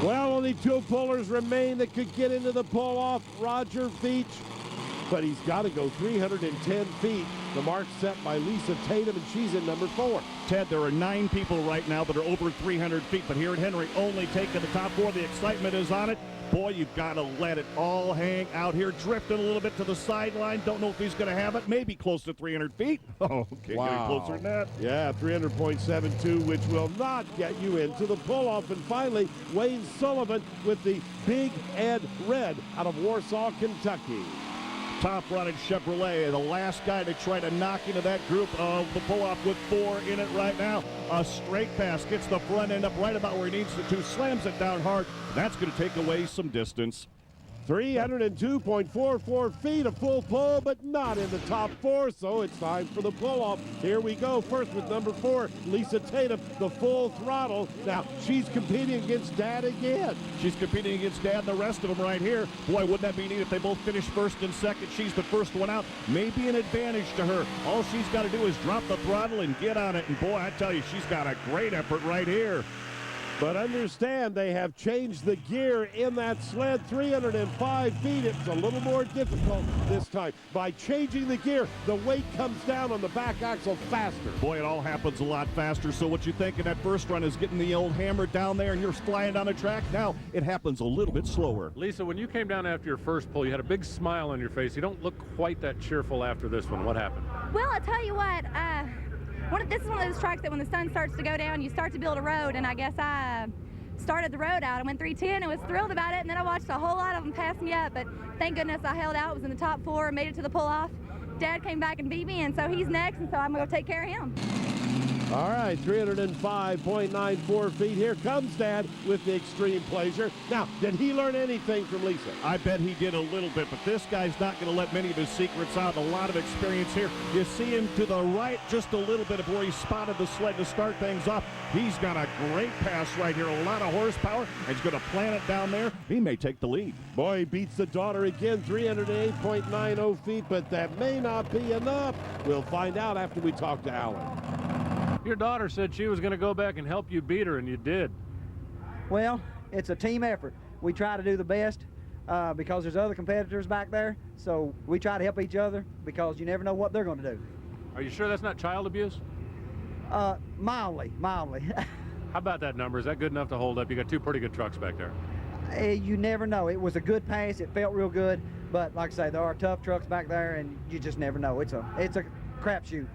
Well, only 2 pullers remain that could get into the pull-off. Roger Veach, but he's got to go 310 feet. The mark set by Lisa Tatum, and she's in number 4. Ted, there are 9 people right now that are over 300 feet, but here at Henry, only taking the top 4. The excitement is on it. Boy, you've got to let it all hang out here. Drifting a little bit to the sideline. Don't know if he's going to have it. Maybe close to 300 feet. Oh, okay, wow. Getting closer than that. Yeah, 300.72, which will not get you into the pull-off. And finally, Wayne Sullivan with the Big Ed Red out of Warsaw, Kentucky. Top running Chevrolet, the last guy to try to knock into that group of the pull-off with 4 in it right now. A straight pass, gets the front end up right about where he needs to, slams it down hard. That's going to take away some distance. 302.44 feet, a full pull, but not in the top 4, so it's time for the pull-off. Here we go. First with number 4, Lisa Tatum, the full throttle. Now, she's competing against Dad again. She's competing against Dad and the rest of them right here. Boy, wouldn't that be neat if they both finish first and second. She's the first one out. Maybe an advantage to her. All she's got to do is drop the throttle and get on it. And boy, I tell you, she's got a great effort right here. But understand, they have changed the gear in that sled. 305 feet. It's a little more difficult this time. By changing the gear, the weight comes down on the back axle faster. Boy, it all happens a lot faster. So what you think in that first run is getting the old hammer down there and you're flying down the track. Now it happens a little bit slower. Lisa, when you came down after your first pull, you had a big smile on your face. You don't look quite that cheerful after this one. What happened? Well, I'll tell you what, this is one of those tracks that when the sun starts to go down, you start to build a road, and I guess I started the road out. I went 310 and was thrilled about it, and then I watched a whole lot of them pass me up, but thank goodness I held out, was in the top 4, and made it to the pull-off. Dad came back and beat me, and so he's next, and so I'm going to take care of him. All right, 305.94 feet. Here comes Dad with the extreme pleasure. Now, did he learn anything from Lisa? I bet he did a little bit, but this guy's not going to let many of his secrets out. A lot of experience here. You see him to the right just a little bit of where he spotted the sled to start things off. He's got a great pass right here, a lot of horsepower, and he's going to plant it down there. He may take the lead. Boy, he beats the daughter again, 308.90 feet, but that may not be enough. We'll find out after we talk to Alan. Your daughter said she was going to go back and help you beat her, and you did. Well, it's a team effort. We try to do the best because there's other competitors back there, so we try to help each other because you never know what they're going to do. Are you sure that's not child abuse? Mildly. How about that number? Is that good enough to hold up? You got 2 pretty good trucks back there. You never know. It was a good pass. It felt real good, but like I say, there are tough trucks back there, and you just never know. It's a crapshoot.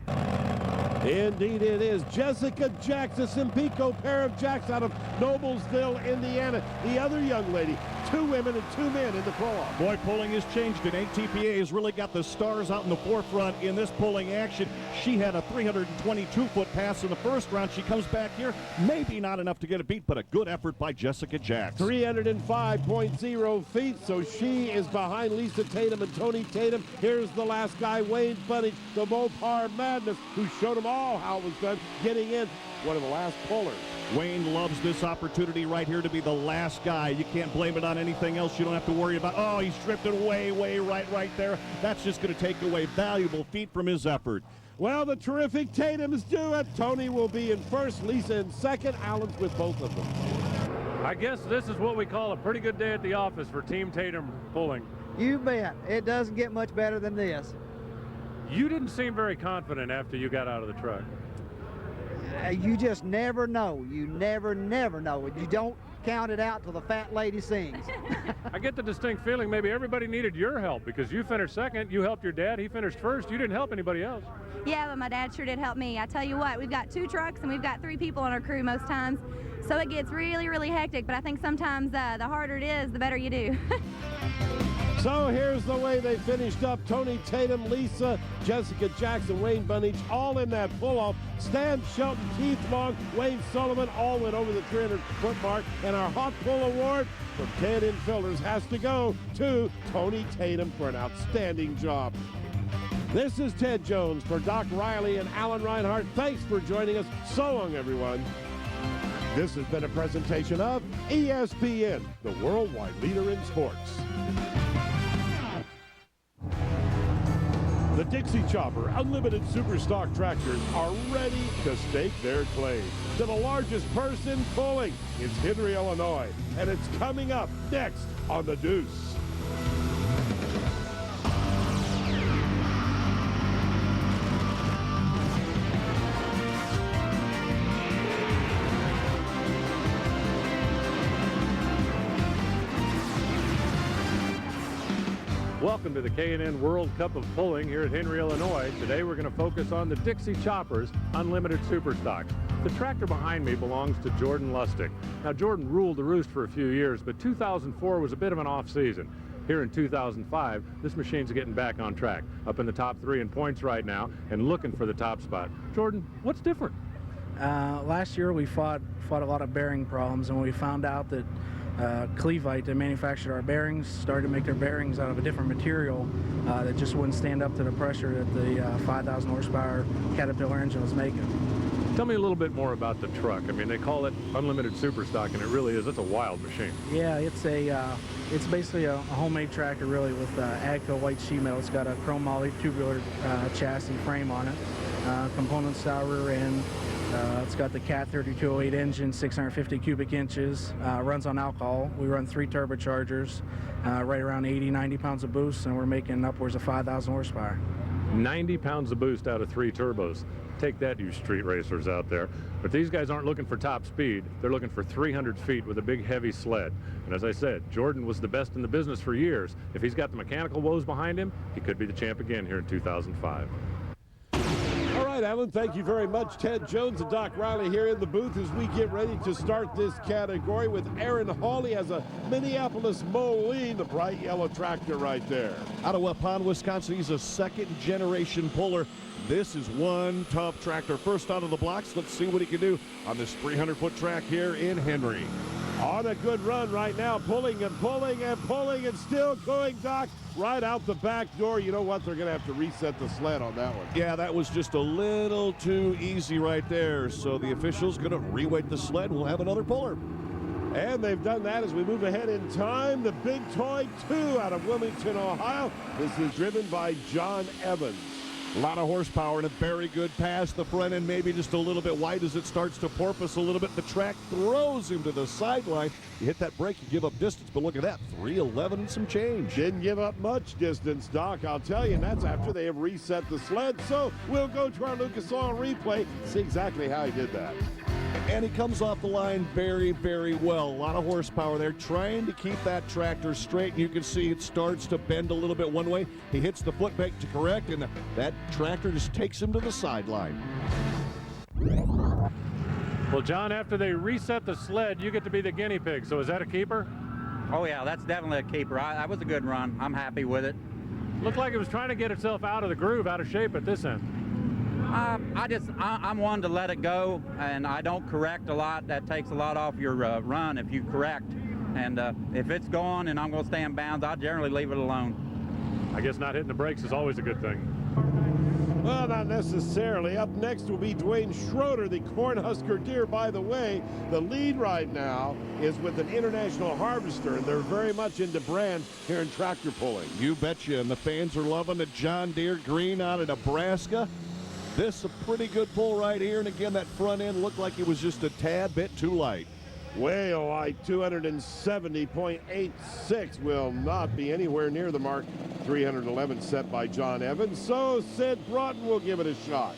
Indeed it is. Jessica Jacks, a Simpico pair of Jacks out of Noblesville, Indiana. The other young lady, 2 women and 2 men in the pull-off. Boy, pulling has changed, and ATPA has really got the stars out in the forefront in this pulling action. She had a 322-foot pass in the first round. She comes back here, maybe not enough to get a beat, but a good effort by Jessica Jacks. 305.0 feet, so she is behind Lisa Tatum and Tony Tatum. Here's the last guy, Wayne Bunnage, the Mopar Madness, who showed them all how it was done, getting in one of the last pullers. Wayne loves this opportunity right here to be the last guy. You can't blame it on anything else. You don't have to worry about, oh, he's drifted way right there. That's just going to take away valuable feet from his effort. Well, the terrific Tatums do it. Tony will be in first, Lisa in second, Allen's with both of them. I guess this is what we call a pretty good day at the office for Team Tatum pulling. You bet. It doesn't get much better than this. You didn't seem very confident after you got out of the truck. You just never know. You never know. You don't count it out till the fat lady sings. I get the distinct feeling maybe everybody needed your help because you finished second, you helped your dad, he finished first, you didn't help anybody else. Yeah, but my dad sure did help me. I tell you what, we've got 2 trucks and we've got 3 people on our crew most times, so it gets really, really hectic, but I think sometimes the harder it is, the better you do. So here's the way they finished up. Tony Tatum, Lisa, Jessica Jackson, Wayne Bunich, all in that pull-off. Stan Shelton, Keith Long, Wayne Sullivan, all went over the 300-foot mark. And our Hot Pull Award from K&N Filters has to go to Tony Tatum for an outstanding job. This is Ted Jones for Doc Riley and Alan Reinhart. Thanks for joining us. So long, everyone. This has been a presentation of ESPN, the worldwide leader in sports. The Dixie Chopper Unlimited Superstock tractors are ready to stake their claim to the largest purse in pulling. It's Henry, Illinois, and it's coming up next on The Deuce. Welcome to the K&N World Cup of Pulling here at Henry, Illinois. Today we're going to focus on the Dixie Choppers Unlimited Superstock. The tractor behind me belongs to Jordan Lustig. Now Jordan ruled the roost for a few years, but 2004 was a bit of an off season. Here in 2005, this machine's getting back on track, up in the top 3 in points right now and looking for the top spot. Jordan, what's different? Last year we fought a lot of bearing problems, and we found out that Cleveite that manufactured our bearings started to make their bearings out of a different material that just wouldn't stand up to the pressure that the 5,000 horsepower Caterpillar engine was making. Tell me a little bit more about the truck. I mean, they call it Unlimited Superstock, and it really is. It's a wild machine. Yeah, it's basically a homemade tractor, really, with AGCO white sheet metal. It's got a chrome moly tubular chassis frame on it, component style rear end. It's got the Cat 3208 engine, 650 cubic inches, runs on alcohol. We run 3 turbochargers, right around 80, 90 pounds of boost, and we're making upwards of 5,000 horsepower. 90 pounds of boost out of 3 turbos. Take that, you street racers out there. But these guys aren't looking for top speed. They're looking for 300 feet with a big, heavy sled. And as I said, Jordan was the best in the business for years. If he's got the mechanical woes behind him, he could be the champ again here in 2005. All right, Alan, thank you very much. Ted Jones and Doc Riley here in the booth as we get ready to start this category with Aaron Hawley as a Minneapolis Moline, the bright yellow tractor right there. Out of Waupun, Wisconsin, he's a second-generation puller. This is one tough tractor. First out of the blocks, let's see what he can do on this 300-foot track here in Henry. On a good run right now, pulling and pulling and pulling and still going, Doc, right out the back door. You know what? They're going to have to reset the sled on that one. Yeah, that was just a little too easy right there. So the official's going to reweight the sled. We'll have another puller. And they've done that as we move ahead in time. The Big Toy 2 out of Wilmington, Ohio. This is driven by John Evans. A lot of horsepower and a very good pass. The front end maybe just a little bit wide as it starts to porpoise a little bit. The track throws him to the sideline. You hit that brake, you give up distance, but look at that, 311 and some change. Didn't give up much distance, Doc, I'll tell you, and that's after they have reset the sled. So we'll go to our Lucas Oil replay, see exactly how he did that. And he comes off the line very, very well. A lot of horsepower there, trying to keep that tractor straight. And you can see it starts to bend a little bit one way. He hits the foot brake to correct, and that tractor just takes him to the sideline. Well, John, after they reset the sled, you get to be the guinea pig. So is that a keeper? Oh, yeah, that's definitely a keeper. That was a good run. I'm happy with it. Looked like it was trying to get itself out of the groove, out of shape at this end. I'm one to let it go, and I don't correct a lot. That takes a lot off your run if you correct. And if it's gone and I'm going to stay in bounds, I generally leave it alone. I guess not hitting the brakes is always a good thing. Well, not necessarily. Up next will be Dwayne Schroeder, the Cornhusker Deer. By the way, the lead right now is with an International Harvester, and they're very much into brand here in tractor pulling. You betcha, and the fans are loving the John Deere green out of Nebraska. This a pretty good pull right here, and again, that front end looked like it was just a tad bit too light. Way light, 270.86 will not be anywhere near the mark. 311 set by John Evans, so Sid Broughton will give it a shot.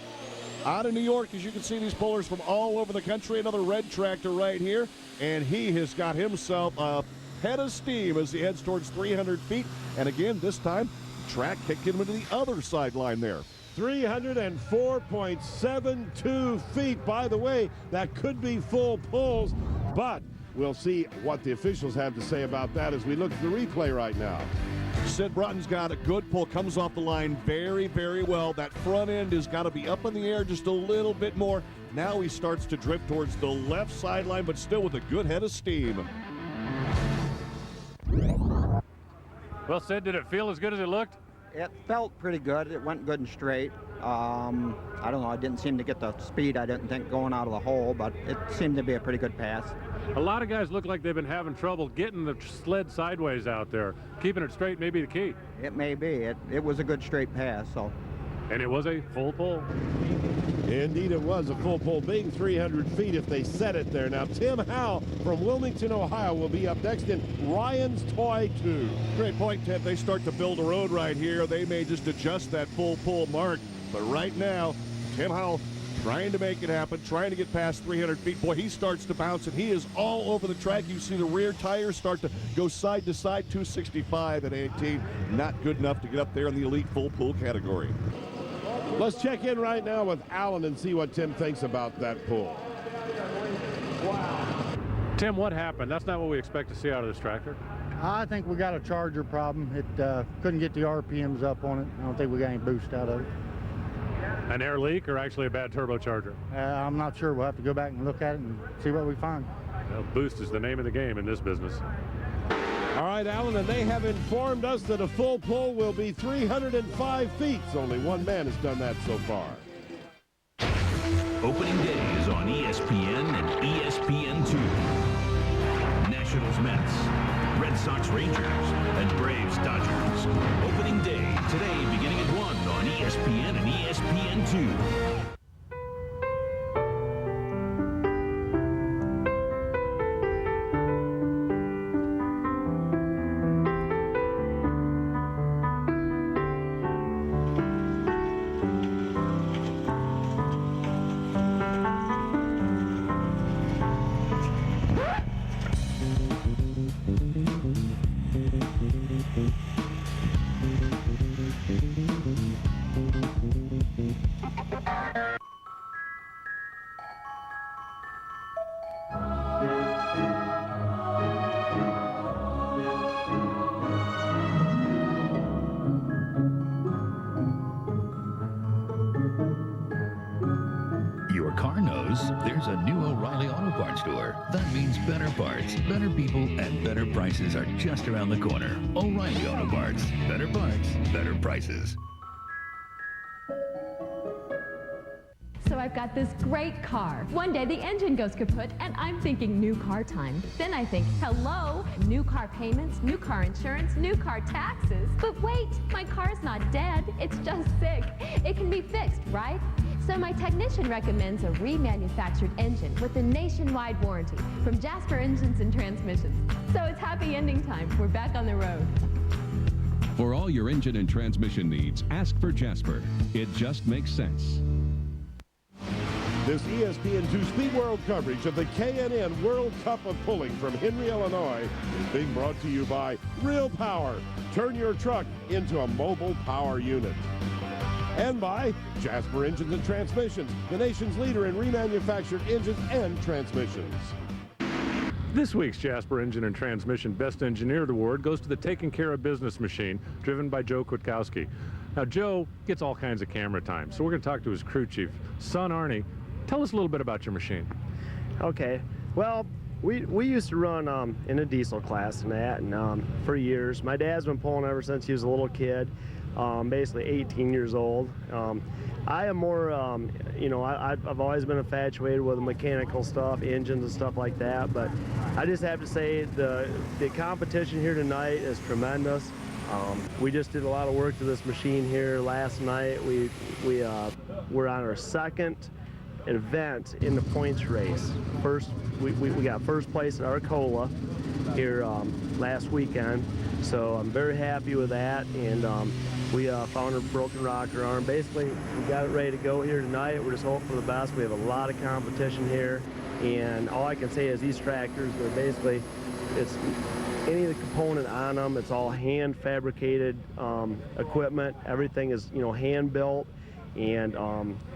Out of New York, as you can see, these pullers from all over the country. Another red tractor right here, and he has got himself a head of steam as he heads towards 300 feet. And again, this time, track kicked him into the other sideline there. 304.72 feet. By the way, that could be full pulls, but we'll see what the officials have to say about that as we look at the replay right now. Sid Broughton's got a good pull, comes off the line very, very well. That front end has got to be up in the air just a little bit more. Now he starts to drift towards the left sideline, but still with a good head of steam. Well, Sid, did it feel as good as it looked? It felt pretty good. It went good and straight. I don't know, I didn't seem to get the speed, I didn't think, going out of the hole, but it seemed to be a pretty good pass. A lot of guys look like they've been having trouble getting the sled sideways out there. Keeping it straight may be the key. It may be. It was a good straight pass, so. And it was a full pull. Indeed, it was a full pull, being 300 feet if they set it there. Now, Tim Howell from Wilmington, Ohio will be up next in Ryan's Toy 2. Great point, Ted. They start to build a road right here. They may just adjust that full pull mark. But right now, Tim Howell trying to make it happen, trying to get past 300 feet. Boy, he starts to bounce, and he is all over the track. You see the rear tires start to go side to side, 265 at 18. Not good enough to get up there in the elite full pull category. Let's check in right now with Alan and see what Tim thinks about that pull. Tim, what happened? That's not what we expect to see out of this tractor. I think we got a charger problem. It couldn't get the RPMs up on it. I don't think we got any boost out of it. An air leak or actually a bad turbocharger? I'm not sure. We'll have to go back and look at it and see what we find. Well, boost is the name of the game in this business. All right, Alan, and they have informed us that a full pull will be 305 feet. Only one man has done that so far. Opening day is on ESPN and ESPN2. Nationals Mets, Red Sox Rangers, and Braves Dodgers. Opening day today beginning at 1 on ESPN and ESPN2. Your car knows there's a new O'Reilly Auto Parts store. That means better parts, better people, and better prices are just around the corner. O'Reilly Auto Parts. Better parts, better prices. So I've got this great car. One day the engine goes kaput and I'm thinking new car time. Then I think, hello, new car payments, new car insurance, new car taxes. But wait, my car's not dead. It's just sick. It can be fixed, right? So my technician recommends a remanufactured engine with a nationwide warranty from Jasper Engines and Transmissions. So it's happy ending time. We're back on the road. For all your engine and transmission needs, ask for Jasper. It just makes sense. This ESPN2 Speed World coverage of the K&N World Cup of Pulling from Henry, Illinois is being brought to you by Real Power. Turn your truck into a mobile power unit. And by Jasper Engines and Transmissions, the nation's leader in remanufactured engines and transmissions. This week's Jasper Engine and Transmission Best Engineered Award goes to the Taking Care of Business machine, driven by Joe Kwiatkowski. Now, Joe gets all kinds of camera time, so we're going to talk to his crew chief, son Arnie. Tell us a little bit about your machine. Okay, well, we used to run in a diesel class and that, and for years. My dad's been pulling ever since he was a little kid, basically 18 years old. I am more, you know, I've always been infatuated with mechanical stuff, engines and stuff like that, but I just have to say the competition here tonight is tremendous. We just did a lot of work to this machine here last night. We we're on our second event in the points race. First, we got first place at Arcola here last weekend, so I'm very happy with that. And we found a broken rocker arm. Basically, we got it ready to go here tonight. We're just hoping for the best. We have a lot of competition here, and all I can say is these tractors, they're basically, it's any of the component on them, it's all hand fabricated equipment. Everything is, you know, hand built, and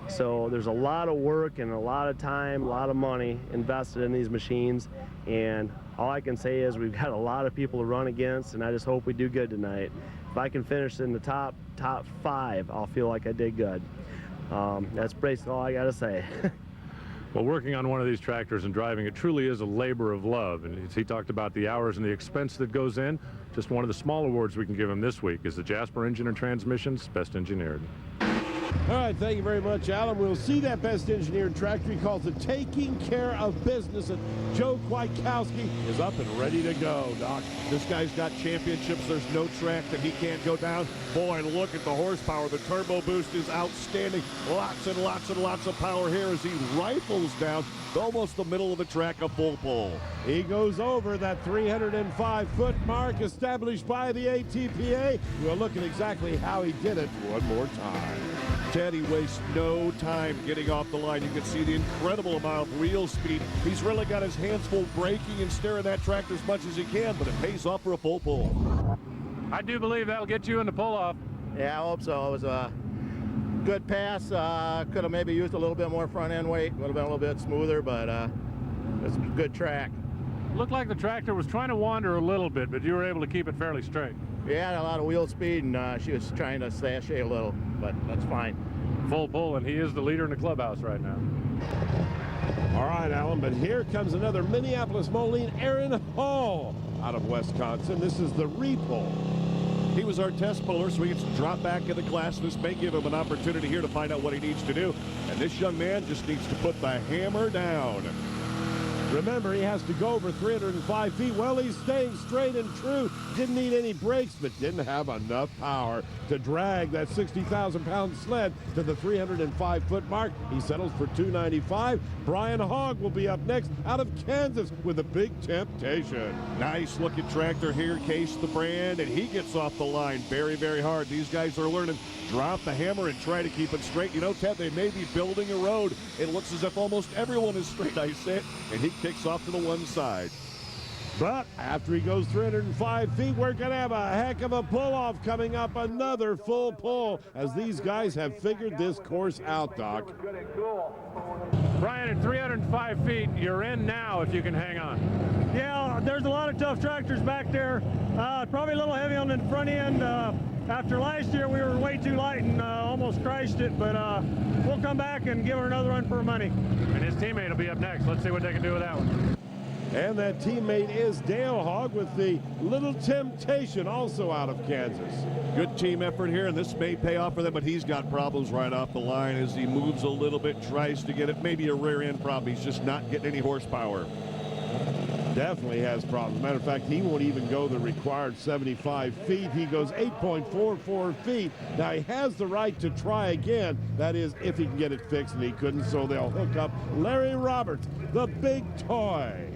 so there's a lot of work and a lot of time, a lot of money invested in these machines, and all I can say is we've got a lot of people to run against, and I just hope we do good tonight. If I can finish in the top 5, I'll feel like I did good. That's basically all I got to say. Well, working on one of these tractors and driving it truly is a labor of love. And he talked about the hours and the expense that goes in. Just one of the small awards we can give him this week is the Jasper Engine and Transmission's Best Engineered. All right, thank you very much, Alan. We'll see that Best Engineered tractor. He calls it Taking Care of Business, and Joe Kwiatkowski is up and ready to go, Doc. This guy's got championships. There's no track that he can't go down. Boy, look at the horsepower. The turbo boost is outstanding. Lots and lots and lots of power here as he rifles down almost the middle of the track, a full pull. He goes over that 305-foot mark established by the ATPA. We'll look at exactly how he did it one more time. Teddy wastes no time getting off the line. You can see the incredible amount of wheel speed. He's really got his hands full braking and steering that tractor as much as he can, but it pays off for a full pull. I do believe that'll get you in the pull-off. Yeah, I hope so. It was a good pass. Could have maybe used a little bit more front-end weight. Would have been a little bit smoother, but it's a good track. Looked like the tractor was trying to wander a little bit, but you were able to keep it fairly straight. Yeah, a lot of wheel speed, and she was trying to sashay a little, but that's fine. Full pull, and he is the leader in the clubhouse right now. All right, Alan, but here comes another Minneapolis Moline, Aaron Hall, out of Wisconsin. This is the repull. He was our test puller, so he gets to drop back in the class. This may give him an opportunity here to find out what he needs to do. And this young man just needs to put the hammer down. Remember, he has to go over 305 feet. Well, he's staying straight and true. Didn't need any brakes, but didn't have enough power to drag that 60,000-pound sled to the 305-foot mark. He settles for 295. Brian Hogg will be up next out of Kansas with a big temptation. Nice looking tractor here, Case the brand, and he gets off the line very, very hard. These guys are learning. Drop the hammer and try to keep it straight. You know, Ted, they may be building a road. It looks as if almost everyone is straight, I said, and he kicks off to the one side. But after he goes 305 feet, we're going to have a heck of a pull-off coming up. Another full pull as these guys have figured this course out, Doc. Brian, at 305 feet, you're in now if you can hang on. Yeah, there's a lot of tough tractors back there. Probably a little heavy on the front end. After last year, we were way too light and almost crashed it, but we'll come back and give her another run for her money. And his teammate will be up next. Let's see what they can do with that one. And that teammate is Dale Hogg with the Little Temptation, also out of Kansas. Good team effort here, and this may pay off for them, but he's got problems right off the line as he moves a little bit, tries to get it. Maybe a rear end problem. He's just not getting any horsepower. Definitely has problems. Matter of fact, he won't even go the required 75 feet. He goes 8.44 feet. Now, he has the right to try again. That is, if he can get it fixed, and he couldn't, so they'll hook up Larry Roberts, the big toy.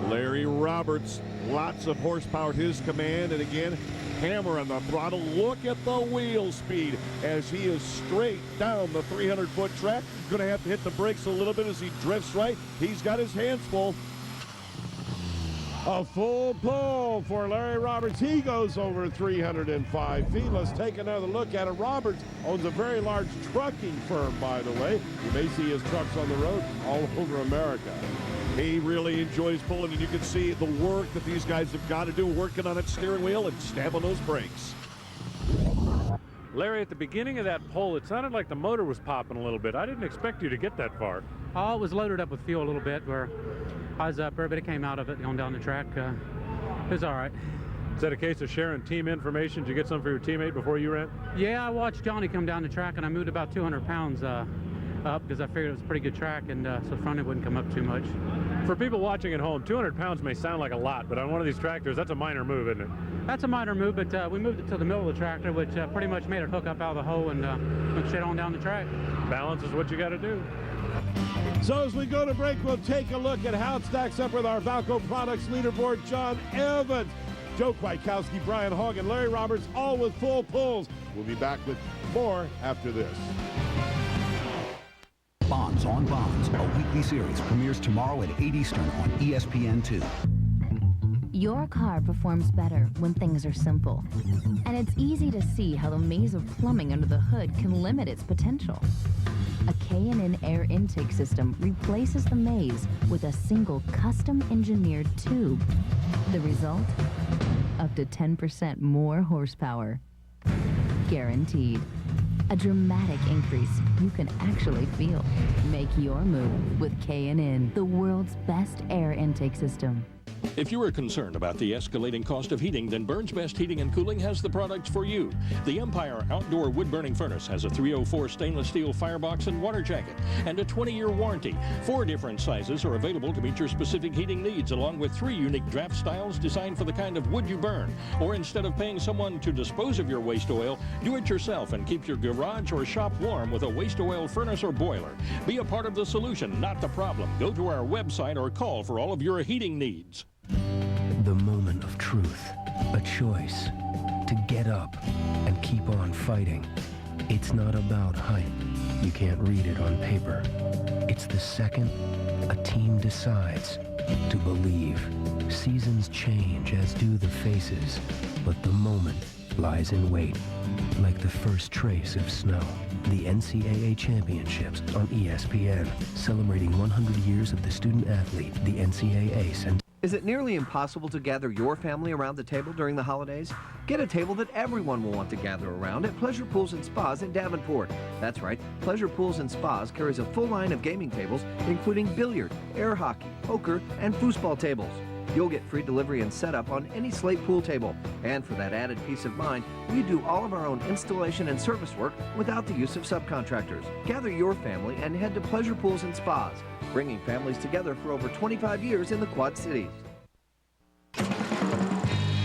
Larry Roberts, lots of horsepower at his command, and again, hammer on the throttle. Look at the wheel speed as he is straight down the 300-foot track. Going to have to hit the brakes a little bit as he drifts right. He's got his hands full. A full pull for Larry Roberts. He goes over 305 feet. Let's take another look at it. Roberts owns a very large trucking firm, by the way. You may see his trucks on the road all over America. He really enjoys pulling, and you can see the work that these guys have got to do, working on its steering wheel and stabbing those brakes. Larry, at the beginning of that pull, it sounded like the motor was popping a little bit. I didn't expect you to get that far. Oh, it was loaded up with fuel a little bit where I was up there, but it came out of it going down the track. It was all right. Is that a case of sharing team information? Did you get some for your teammate before you ran? Yeah, I watched Johnny come down the track, and I moved about 200 pounds up because I figured it was a pretty good track, and so the front end wouldn't come up too much. For people watching at home, 200 pounds may sound like a lot, but on one of these tractors, that's a minor move, isn't it? That's a minor move, but we moved it to the middle of the tractor, which pretty much made it hook up out of the hole and went straight on down the track. Balance is what you got to do. So as we go to break, we'll take a look at how it stacks up with our Valco Products leaderboard. John Evans, Joe Kwiatkowski, Brian Hogg, and Larry Roberts, all with full pulls. We'll be back with more after this. Bonds on Bonds, a weekly series, premieres tomorrow at 8 Eastern on ESPN2. Your car performs better when things are simple. And it's easy to see how the maze of plumbing under the hood can limit its potential. A K&N air intake system replaces the maze with a single custom-engineered tube. The result? Up to 10% more horsepower. Guaranteed. A dramatic increase you can actually feel. Make your move with K&N, the world's best air intake system. If you are concerned about the escalating cost of heating, then Burns Best Heating and Cooling has the products for you. The Empire Outdoor Wood-Burning Furnace has a 304 stainless steel firebox and water jacket and a 20-year warranty. 4 different sizes are available to meet your specific heating needs, along with 3 unique draft styles designed for the kind of wood you burn. Or instead of paying someone to dispose of your waste oil, do it yourself and keep your garage or shop warm with a waste oil furnace or boiler. Be a part of the solution, not the problem. Go to our website or call for all of your heating needs. The moment of truth, a choice to get up and keep on fighting. It's not about hype. You can't read it on paper. It's the second a team decides to believe. Seasons change, as do the faces, but the moment lies in wait, like the first trace of snow. The NCAA Championships on ESPN, celebrating 100 years of the student athlete, the NCAA sent. Is it nearly impossible to gather your family around the table during the holidays? Get a table that everyone will want to gather around at Pleasure Pools and Spas in Davenport. That's right, Pleasure Pools and Spas carries a full line of gaming tables, including billiard, air hockey, poker, and foosball tables. You'll get free delivery and setup on any slate pool table. And for that added peace of mind, we do all of our own installation and service work without the use of subcontractors. Gather your family and head to Pleasure Pools and Spas, bringing families together for over 25 years in the Quad Cities.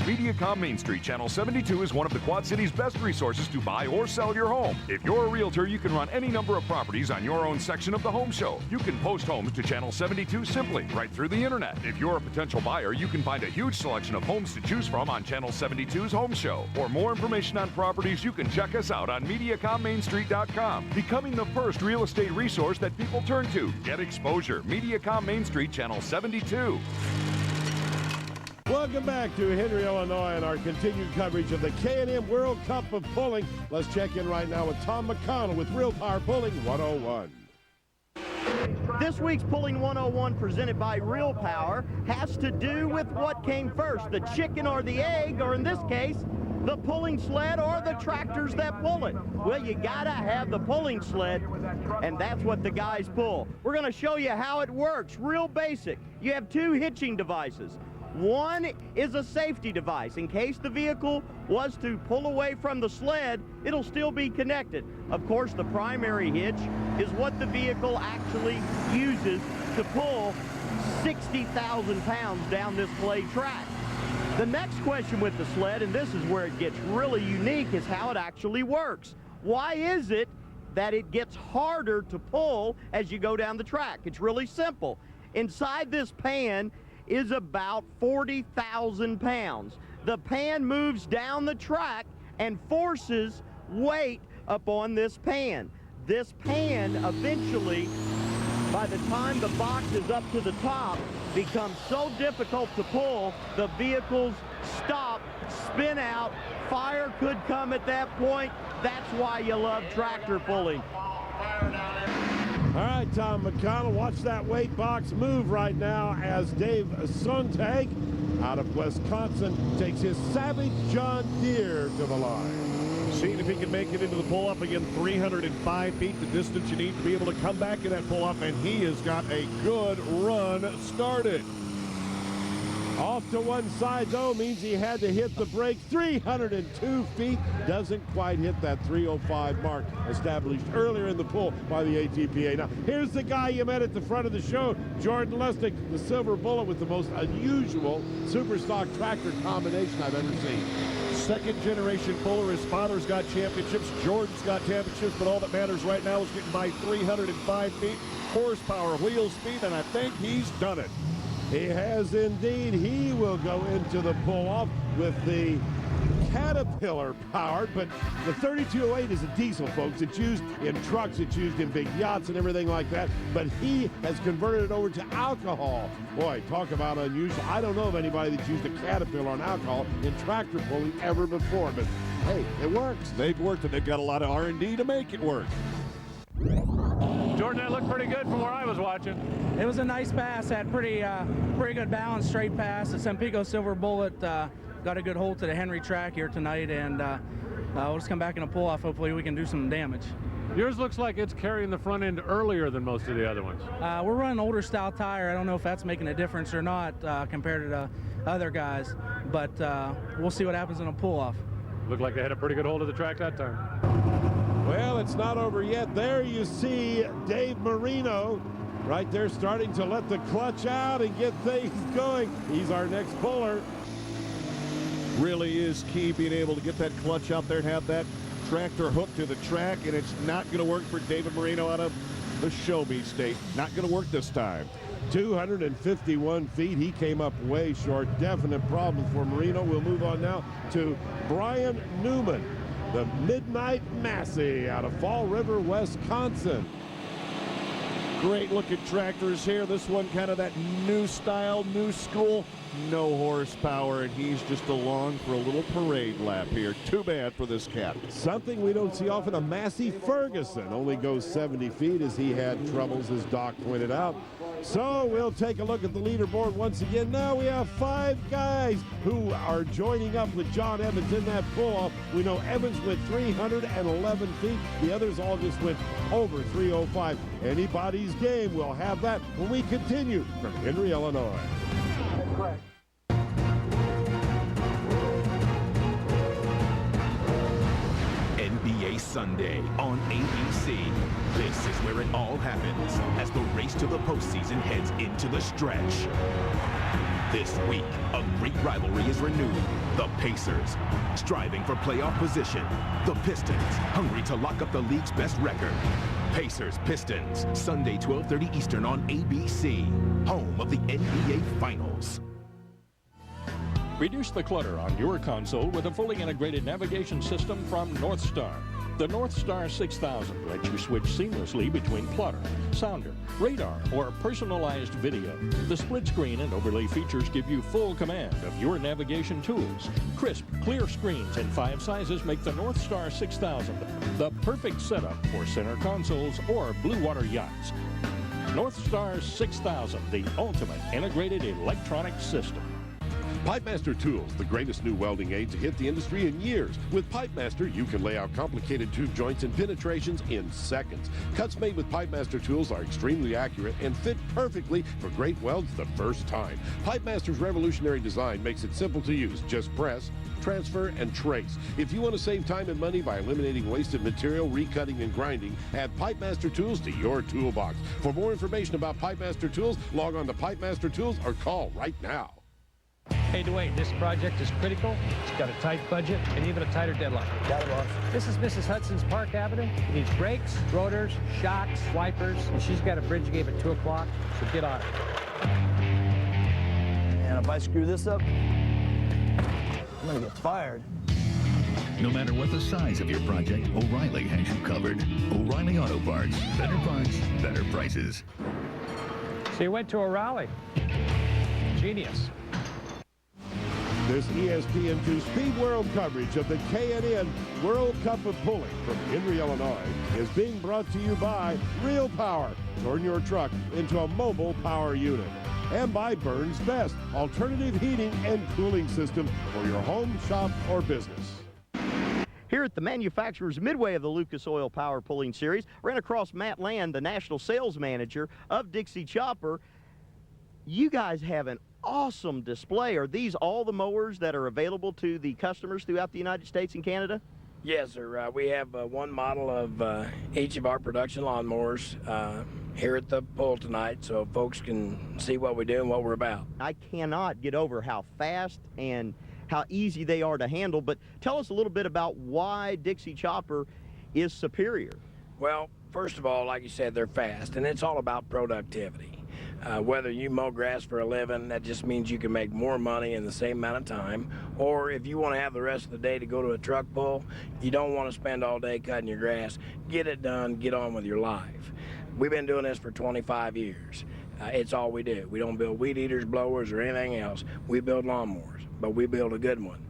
Mediacom Main Street Channel 72 is one of the Quad Cities' best resources to buy or sell your home. If you're a realtor, you can run any number of properties on your own section of the home show. You can post homes to Channel 72 simply, right through the internet. If you're a potential buyer, you can find a huge selection of homes to choose from on Channel 72's home show. For more information on properties, you can check us out on MediacomMainStreet.com. Becoming the first real estate resource that people turn to. Get exposure. Mediacom Main Street Channel 72. Welcome back to Henry, Illinois, and our continued coverage of the K&M World Cup of Pulling. Let's check in right now with Tom McConnell with Real Power Pulling 101. This week's Pulling 101, presented by Real Power, has to do with what came first, the chicken or the egg, or in this case, the pulling sled or the tractors that pull it. Well, you gotta have the pulling sled, and that's what the guys pull. We're gonna show you how it works, real basic. You have 2 hitching devices. One is a safety device. In case the vehicle was to pull away from the sled, it'll still be connected. Of course, the primary hitch is what the vehicle actually uses to pull 60,000 pounds down this clay track. The next question with the sled, and this is where it gets really unique, is how it actually works. Why is it that it gets harder to pull as you go down the track? It's really simple. Inside this pan is about 40,000 pounds. The pan moves down the track and forces weight upon this pan. This pan eventually, by the time the box is up to the top, becomes so difficult to pull, the vehicles stop, spin out, fire could come at that point. That's why you love tractor pulling. All right, Tom McConnell, watch that weight box move right now as Dave Sontag out of Wisconsin takes his Savage John Deere to the line. Seeing if he can make it into the pull-up again, 305 feet, the distance you need to be able to come back in that pull-up, and he has got a good run started. Off to one side, though, means he had to hit the brake. 302 feet. Doesn't quite hit that 305 mark established earlier in the pull by the ATPA. Now, here's the guy you met at the front of the show, Jordan Lustig, the Silver Bullet with the most unusual super stock tractor combination I've ever seen. Second generation puller. His father's got championships. Jordan's got championships, but all that matters right now is getting by 305 feet, horsepower, wheel speed, and I think he's done it. He has indeed. He will go into the pull-off with the Caterpillar powered, but the 3208 is a diesel, folks. It's used in trucks, it's used in big yachts and everything like that, but he has converted it over to alcohol. Boy, talk about unusual. I don't know of anybody that's used a Caterpillar on alcohol in tractor pulling ever before, but hey, it works. They've worked, and they've got a lot of R&D to make it work. Jordan, that looked pretty good from where I was watching. It was a nice pass, had pretty good balance, straight pass. The Sempico Silver Bullet got a good hold to the Henry track here tonight, and we'll just come back in a pull-off. Hopefully we can do some damage. Yours looks like it's carrying the front end earlier than most of the other ones. We're running older style tire. I don't know if that's making a difference or not compared to the other guys, but we'll see what happens in a pull-off. Looked like they had a pretty good hold of the track that time. Well, it's not over yet. There you see Dave Marino right there starting to let the clutch out and get things going. He's our next puller. Really is key being able to get that clutch out there and have that tractor hooked to the track, and it's not going to work for David Marino out of the Show Me State. Not going to work this time. 251 feet. He came up way short. Definite problems for Marino. We'll move on now to Brian Newman, the Midnight Massey out of Fall River, Wisconsin. Great looking tractors here. This one kind of that new style, new school. No horsepower, and he's just along for a little parade lap here. Too bad for this cat. Something we don't see often. A Massey Ferguson only goes 70 feet as he had troubles, as Doc pointed out. So we'll take a look at the leaderboard once again. Now we have 5 guys who are joining up with John Evans in that pull-off. We know Evans went 311 feet. The others all just went over 305. Anybody's game. We'll have that when we continue from Henry, Illinois. Correct. NBA Sunday on ABC. This is where it all happens as the race to the postseason heads into the stretch. This week, a great rivalry is renewed. The Pacers, striving for playoff position. The Pistons, hungry to lock up the league's best record. Pacers-Pistons, Sunday 12:30 Eastern on ABC, home of the NBA Finals. Reduce the clutter on your console with a fully integrated navigation system from North Star. The North Star 6000 lets you switch seamlessly between plotter, sounder, radar, or personalized video. The split screen and overlay features give you full command of your navigation tools. Crisp, clear screens in 5 sizes make the North Star 6000 the perfect setup for center consoles or blue water yachts. North Star 6000, the ultimate integrated electronic system. Pipemaster Tools, the greatest new welding aid to hit the industry in years. With Pipemaster, you can lay out complicated tube joints and penetrations in seconds. Cuts made with Pipemaster Tools are extremely accurate and fit perfectly for great welds the first time. Pipemaster's revolutionary design makes it simple to use. Just press, transfer, and trace. If you want to save time and money by eliminating wasted material, recutting, and grinding, add Pipemaster Tools to your toolbox. For more information about Pipemaster Tools, log on to Pipemaster Tools or call right now. Hey, Dwayne, this project is critical. It's got a tight budget and even a tighter deadline. Got it, boss. This is Mrs. Hudson's Park Avenue. It needs brakes, rotors, shocks, wipers, and she's got a bridge game at 2 o'clock, so get on it. And if I screw this up, I'm gonna get fired. No matter what the size of your project, O'Reilly has you covered. O'Reilly Auto Parts. Better parts, better prices. So you went to O'Reilly. Genius. This ESPN2 Speed World coverage of the K&N World Cup of Pulling from Henry, Illinois is being brought to you by Real Power. Turn your truck into a mobile power unit. And by Burns Best, alternative heating and cooling system for your home, shop, or business. Here at the manufacturer's midway of the Lucas Oil Power Pulling Series, ran across Matt Land, the National Sales Manager of Dixie Chopper. You guys have an awesome display. Are these all the mowers that are available to the customers throughout the United States and Canada? Yes, sir. We have one model of each of our production lawnmowers here at the pull tonight, so folks can see what we do and what we're about. I cannot get over how fast and how easy they are to handle, but tell us a little bit about why Dixie Chopper is superior. Well, first of all, like you said, they're fast, and it's all about productivity. Whether you mow grass for a living, that just means you can make more money in the same amount of time. Or if you want to have the rest of the day to go to a truck pull, you don't want to spend all day cutting your grass. Get it done, get on with your life. We've been doing this for 25 years. It's all we do. We don't build weed eaters, blowers, or anything else. We build lawnmowers, but we build a good one.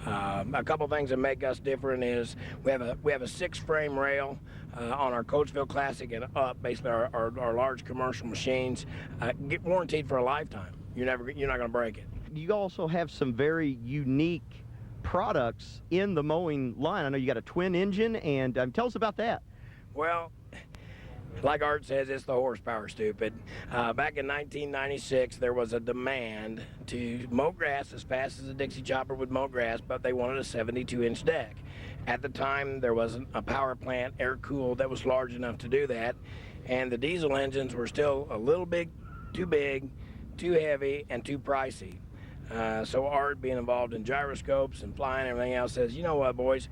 A couple things that make us different is we have a 6-frame rail on our Coatesville Classic and up, basically our large commercial machines, get warranted for a lifetime. You're not going to break it. You also have some very unique products in the mowing line. I know you got a twin engine, and tell us about that. Well, like Art says, it's the horsepower, stupid. Back in 1996, there was a demand to mow grass as fast as a Dixie Chopper would mow grass, but they wanted a 72-inch deck. At the time, there wasn't a power plant, air-cooled, that was large enough to do that, and the diesel engines were still a little big, too heavy, and too pricey. So Art, being involved in gyroscopes and flying and everything else, says, you know what, boys,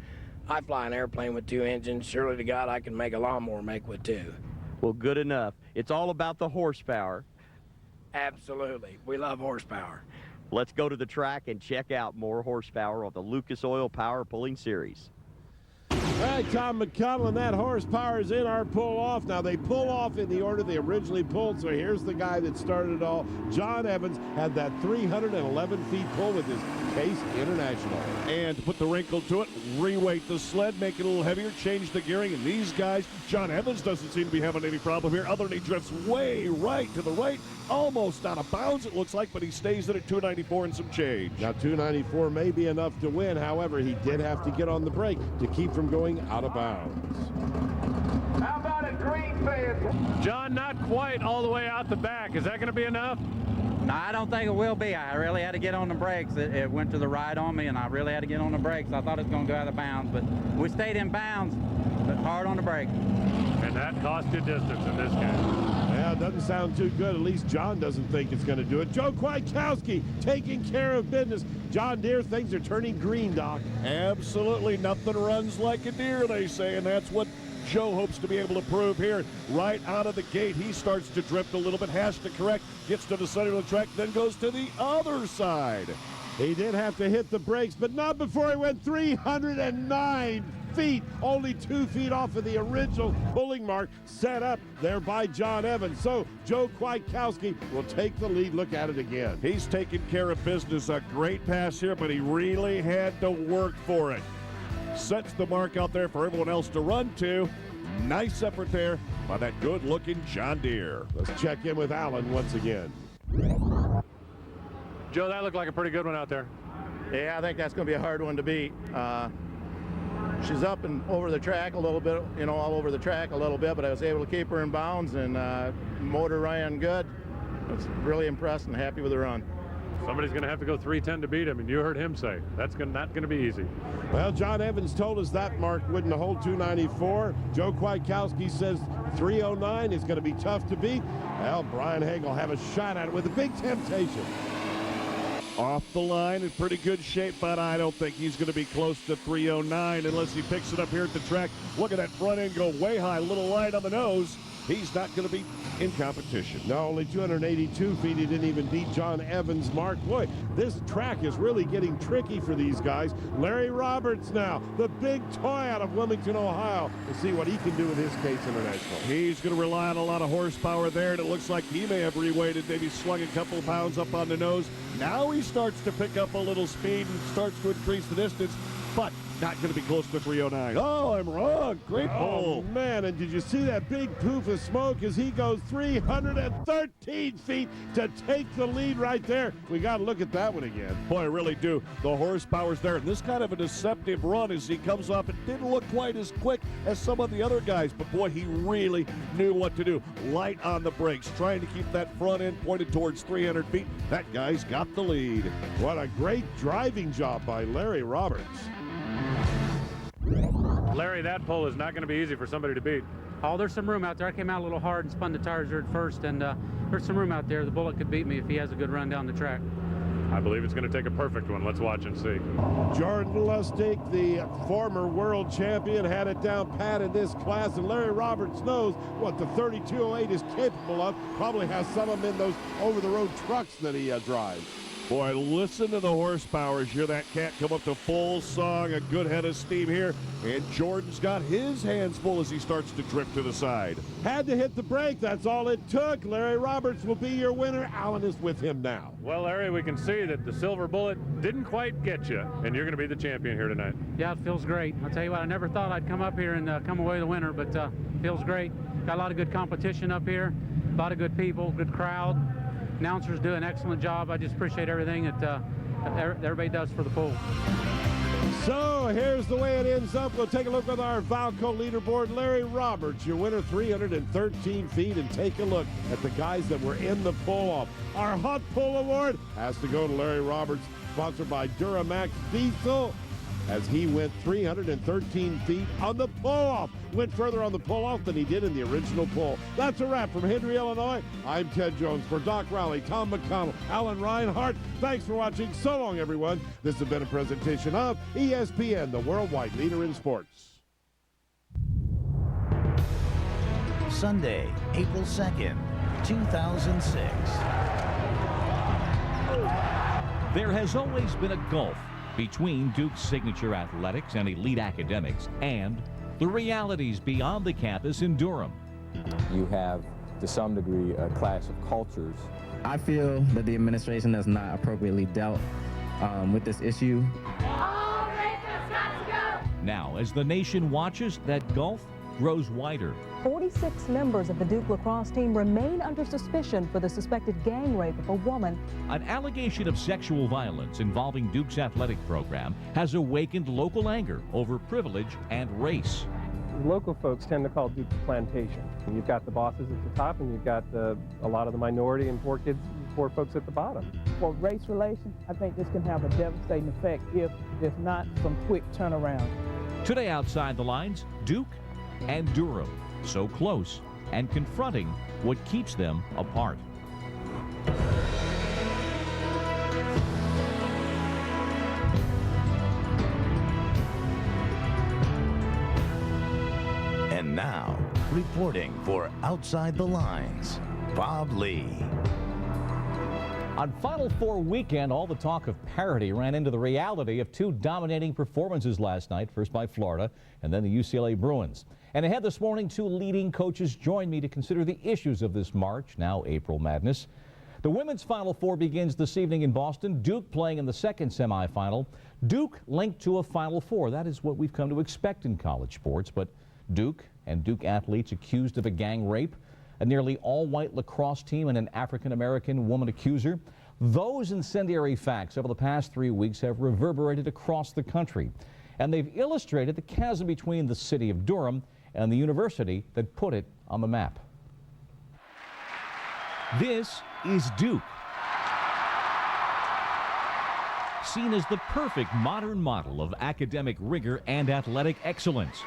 I fly an airplane with 2 engines. Surely to God I can make a lawnmower make with 2. Well, good enough. It's all about the horsepower. Absolutely. We love horsepower. Let's go to the track and check out more horsepower on the Lucas Oil Power Pulling Series. All right, Tom McConnell, and that horsepower is in our pull-off. Now, they pull off in the order they originally pulled, so here's the guy that started it all. John Evans had that 311 feet pull with his Case International. And to put the wrinkle to it, reweight the sled, make it a little heavier, change the gearing, and these guys, John Evans doesn't seem to be having any problem here, other than he drifts way right to the right, almost out of bounds it looks like, but he stays in at 294 and some change. Now, 294 may be enough to win. However, he did have to get on the brake to keep from going out of bounds. How about a green fence? John, not quite all the way out the back. Is that going to be enough? No, I don't think it will be. I really had to get on the brakes. It went to the right on me, and I really had to get on the brakes. I thought it was going to go out of bounds, but we stayed in bounds, but hard on the brake. And that cost you distance in this game. Yeah, it doesn't sound too good. At least John doesn't think it's going to do it. Joe Kwiatkowski taking care of business. John Deere, things are turning green, Doc. Absolutely. Nothing runs like a deer, they say, and that's what Joe hopes to be able to prove here. Right out of the gate, he starts to drift a little bit, has to correct, gets to the center of the track, then goes to the other side. He did have to hit the brakes, but not before he went 309 feet, only 2 feet off of the original pulling mark set up there by John Evans. So Joe Kwiatkowski will take the lead. Look at it again. He's taking care of business. A great pass here, but he really had to work for it. Sets the mark out there for everyone else to run to. Nice effort there by that good-looking John Deere. Let's check in with Alan once again. Joe, that looked like a pretty good one out there. Yeah, I think that's going to be a hard one to beat. She's up and over the track a little bit, you know, all over the track a little bit, but I was able to keep her in bounds, and motor ran good. I was really impressed and happy with the run. Somebody's going to have to go 310 to beat him, and you heard him say that's not going to be easy. Well, John Evans told us that mark wouldn't hold 294. Joe Kwiatkowski says 309 is going to be tough to beat. Well, Brian Haig will have a shot at it with a big temptation. Off the line in pretty good shape, but I don't think he's going to be close to 309 unless he picks it up here at the track. Look at that front end go way high, a little light on the nose. He's not going to be in competition. No, only 282 feet. He didn't even beat John Evans' mark. Boy, this track is really getting tricky for these guys. Larry Roberts now, the big toy out of Wilmington, Ohio. We'll see what he can do with his Case International. He's going to rely on a lot of horsepower there, and it looks like he may have reweighted, maybe slung a couple pounds up on the nose. Now he starts to pick up a little speed and starts to increase the distance. But not going to be close to 309. Oh, I'm wrong. Great pull. Oh, man, and did you see that big poof of smoke as he goes 313 feet to take the lead right there? We got to look at that one again. Boy, I really do. The horsepower's there. And this kind of a deceptive run as he comes up. It didn't look quite as quick as some of the other guys, but boy, he really knew what to do. Light on the brakes, trying to keep that front end pointed towards 300 feet. That guy's got the lead. What a great driving job by Larry Roberts. Larry, that pole is not going to be easy for somebody to beat. Oh, there's some room out there. I came out a little hard and spun the tires there at first, and there's some room out there. The Bullet could beat me if he has a good run down the track. I believe it's going to take a perfect one. Let's watch and see. Jordan Lustig, the former world champion, had it down pat in this class, and Larry Roberts knows what the 3208 is capable of. Probably has some of them in those over-the-road trucks that he drives. Boy, listen to the horsepower. Hear that cat come up to full song, a good head of steam here. And Jordan's got his hands full as he starts to drift to the side. Had to hit the brake. That's all it took. Larry Roberts will be your winner. Alan is with him now. Well, Larry, we can see that the Silver Bullet didn't quite get you, and you're going to be the champion here tonight. Yeah, it feels great. I'll tell you what, I never thought I'd come up here and come away the winner, but feels great. Got a lot of good competition up here, a lot of good people, good crowd. Announcers do an excellent job. I just appreciate everything that everybody does for the pool. So here's the way it ends up. We'll take a look at our Valco leaderboard. Larry Roberts, your winner, 313 feet. And take a look at the guys that were in the pull-off. Our Hot Pull Award has to go to Larry Roberts, sponsored by Duramax Diesel, as he went 313 feet on the pull-off. Went further on the pull-off than he did in the original pull. That's a wrap from Henry, Illinois. I'm Ted Jones for Doc Rowley, Tom McConnell, Alan Reinhart. Thanks for watching. So long, everyone. This has been a presentation of ESPN, the worldwide leader in sports. Sunday, April 2nd, 2006. There has always been a gulf between Duke's signature athletics and elite academics and the realities beyond the campus in Durham. You have, to some degree, a clash of cultures. I feel that the administration has not appropriately dealt with this issue. Now, as the nation watches, that gulf grows wider. 46 members of the Duke lacrosse team remain under suspicion for the suspected gang rape of a woman. An allegation of sexual violence involving Duke's athletic program has awakened local anger over privilege and race. Local folks tend to call Duke the plantation. You've got the bosses at the top, and you've got a lot of the minority and poor folks at the bottom. For race relations, I think this can have a devastating effect if there's not some quick turnaround. Today outside the lines, Duke and Durham, so close and confronting what keeps them apart. And now, reporting for Outside the Lines, Bob Lee. On Final Four weekend, all the talk of parity ran into the reality of two dominating performances last night, first by Florida and then the UCLA Bruins. And ahead this morning, two leading coaches joined me to consider the issues of this March, now April Madness. The women's Final Four begins this evening in Boston, Duke playing in the second semifinal. Duke linked to a Final Four. That is what we've come to expect in college sports. But Duke and Duke athletes accused of a gang rape, a nearly all-white lacrosse team and an African-American woman accuser. Those incendiary facts over the past 3 weeks have reverberated across the country. And they've illustrated the chasm between the city of Durham and the university that put it on the map. This is Duke, seen as the perfect modern model of academic rigor and athletic excellence.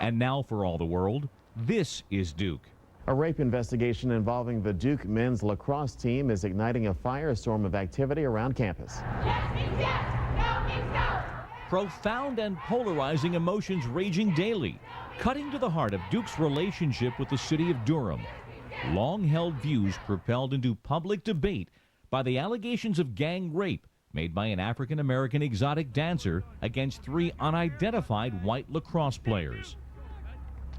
And now for all the world, this is Duke. A rape investigation involving the Duke men's lacrosse team is igniting a firestorm of activity around campus. Yes means yes, no means no. Profound and polarizing emotions raging daily, cutting to the heart of Duke's relationship with the city of Durham. Long-held views propelled into public debate by the allegations of gang rape made by an African-American exotic dancer against three unidentified white lacrosse players.